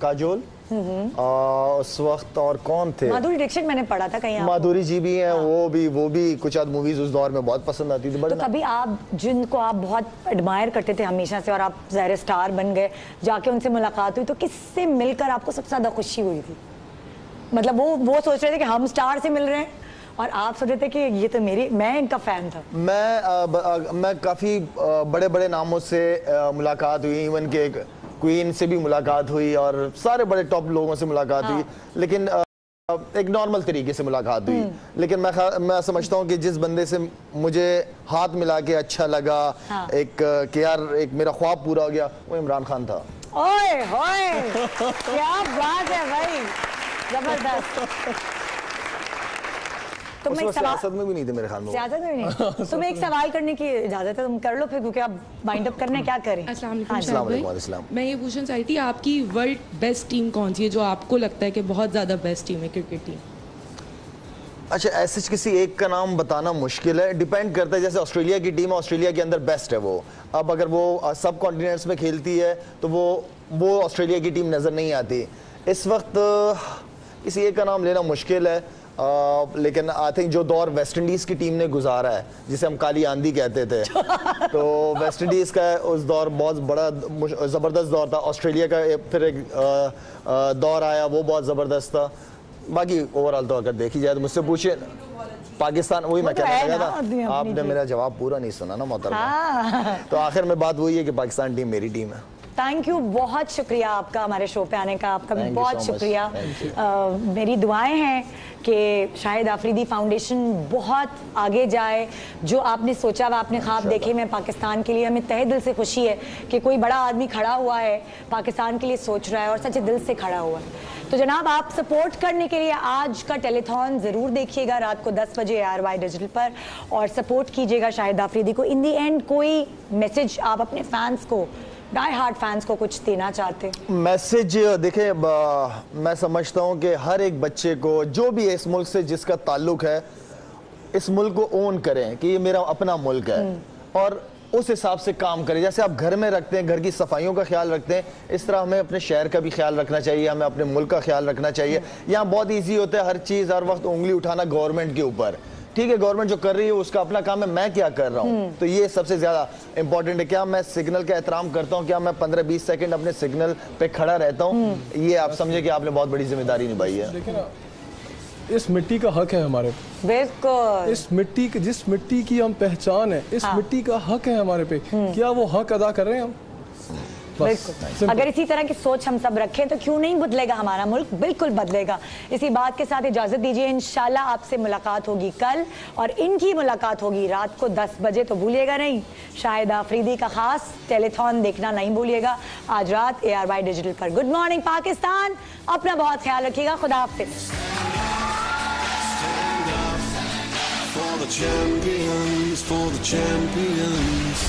काजोल, उस वक्त और कौन थे? माधुरी दीक्षित मैंने पढ़ा था कहीं। माधुरी जी भी हैं, वो भी कुछ आध मूवीज उस दौर में बहुत पसंद आती थी। तो कभी आप जिनको आप बहुत एडमायर करते थे हमेशा से और आप ज़ाहिर स्टार बन गए, जाके उनसे मुलाकात हुई, तो किससे मिलकर आपको सबसे ज्यादा खुशी हुई थी? मतलब वो सोच रहे थे कि हम स्टार से मिल रहे हैं और आप सोच रहे थे कि ये तो मैं इनका फैन था। मैं काफी बड़े बड़े नामों से मुलाकात हुई, इवन के क्वीन से भी मुलाकात हुई और सारे बड़े टॉप लोगों से मुलाकात हुई, लेकिन एक नॉर्मल तरीके से मुलाकात हुई, लेकिन मैं समझता हूँ कि जिस बंदे से मुझे हाथ मिला के अच्छा लगा, एक कि यार एक मेरा ख्वाब पूरा हो गया, वो इमरान खान था। ओए होए, क्या बात है भाई, जबरदस्त। तुम एक सियासत में भी नहीं थे मेरे ख्याल में। सियासत में नहीं। तुम्हें एक सवाल करने की इजाजत है, तुम कर लो फिर, क्योंकि आप वाइंड अप करने क्या करें। अस्सलाम वालेकुम। मैं ये पूछना चाहती थी, आपकी वर्ल्ड बेस्ट टीम कौन सी है जो आपको लगता है कि बहुत ज़्यादा बेस्ट टीम है क्रिकेट टीम? अच्छा, ऐसे किसी एक का नाम बताना मुश्किल है, डिपेंड करता है। जैसे ऑस्ट्रेलिया की टीम है, ऑस्ट्रेलिया के अंदर बेस्ट है वो। अब अगर वो सब कॉन्टिनेंट्स में खेलती है तो वो ऑस्ट्रेलिया की टीम नज़र नहीं आती। इस वक्त किसी एक का नाम लेना मुश्किल है, लेकिन आई थिंक जो दौर वेस्ट इंडीज़ की टीम ने गुजारा है, जिसे हम काली आंधी कहते थे, तो वेस्ट इंडीज़ का उस दौर बहुत बड़ा ज़बरदस्त दौर था। ऑस्ट्रेलिया का फिर एक दौर आया, वो बहुत ज़बरदस्त था। बाकी ओवरऑल तो अगर देखी जाए तो मुझसे पूछे पाकिस्तान, वही मैं कहना लगा था, आपने मेरा जवाब पूरा नहीं सुना ना मोहतरमा। तो आखिर में बात वही है कि पाकिस्तान टीम मेरी टीम है। थैंक यू, बहुत शुक्रिया आपका हमारे शो पे आने का, आपका भी बहुत शुक्रिया। मेरी दुआएं हैं कि शाहिद आफरीदी फाउंडेशन बहुत आगे जाए। जो आपने सोचा हुआ, आपने ख्वाब देखे मैं पाकिस्तान के लिए, हमें तहे दिल से खुशी है कि कोई बड़ा आदमी खड़ा हुआ है, पाकिस्तान के लिए सोच रहा है और सच्चे दिल से खड़ा हुआ है। तो जनाब, आप सपोर्ट करने के लिए आज का टेलीथॉन ज़रूर देखिएगा रात को 10 बजे ARY डिजिटल पर, और सपोर्ट कीजिएगा शाहिद आफरीदी को। इन दी एंड कोई मैसेज आप अपने फैंस को, डाई हार्ड फैंस को कुछ देना चाहते? मैसेज देखिए, मैं समझता हूँ कि हर एक बच्चे को, जो भी इस मुल्क से जिसका ताल्लुक है, इस मुल्क को ओन करें कि ये मेरा अपना मुल्क है, और उस हिसाब से काम करें। जैसे आप घर में रखते हैं, घर की सफाइयों का ख्याल रखते हैं, इस तरह हमें अपने शहर का भी ख्याल रखना चाहिए, हमें अपने मुल्क का ख्याल रखना चाहिए। यहाँ बहुत ईजी होता है हर चीज़, हर वक्त उंगली उठाना गवर्नमेंट के ऊपर। ठीक है, गवर्नमेंट जो कर रही है उसका अपना काम है, मैं क्या कर रहा हूँ, तो ये सबसे ज्यादा इंपॉर्टेंट है। क्या मैं सिग्नल का एहतराम करता हूँ? क्या मैं 15-20 सेकंड अपने सिग्नल पे खड़ा रहता हूँ? ये आप समझे कि आपने बहुत बड़ी जिम्मेदारी निभाई है। इस मिट्टी का हक है हमारे, बिल्कुल। इस मिट्टी की, जिस मिट्टी की हम पहचान है, इस मिट्टी का हक है हमारे पे। क्या वो हक अदा कर रहे हैं हम? बिल्कुल। अगर इसी तरह की सोच हम सब रखें तो क्यों नहीं बदलेगा हमारा मुल्क, बिल्कुल बदलेगा। इसी बात के साथ इजाजत दीजिए, इंशाल्लाह आपसे मुलाकात होगी कल, और इनकी मुलाकात होगी रात को 10 बजे। तो भूलिएगा नहीं, शाहिद आफरीदी का खास टेलीथॉन देखना नहीं भूलिएगा आज रात ARY डिजिटल पर। गुड मॉर्निंग पाकिस्तान, अपना बहुत ख्याल रखिएगा, खुदा हाफिज़। For the champions, for the champions.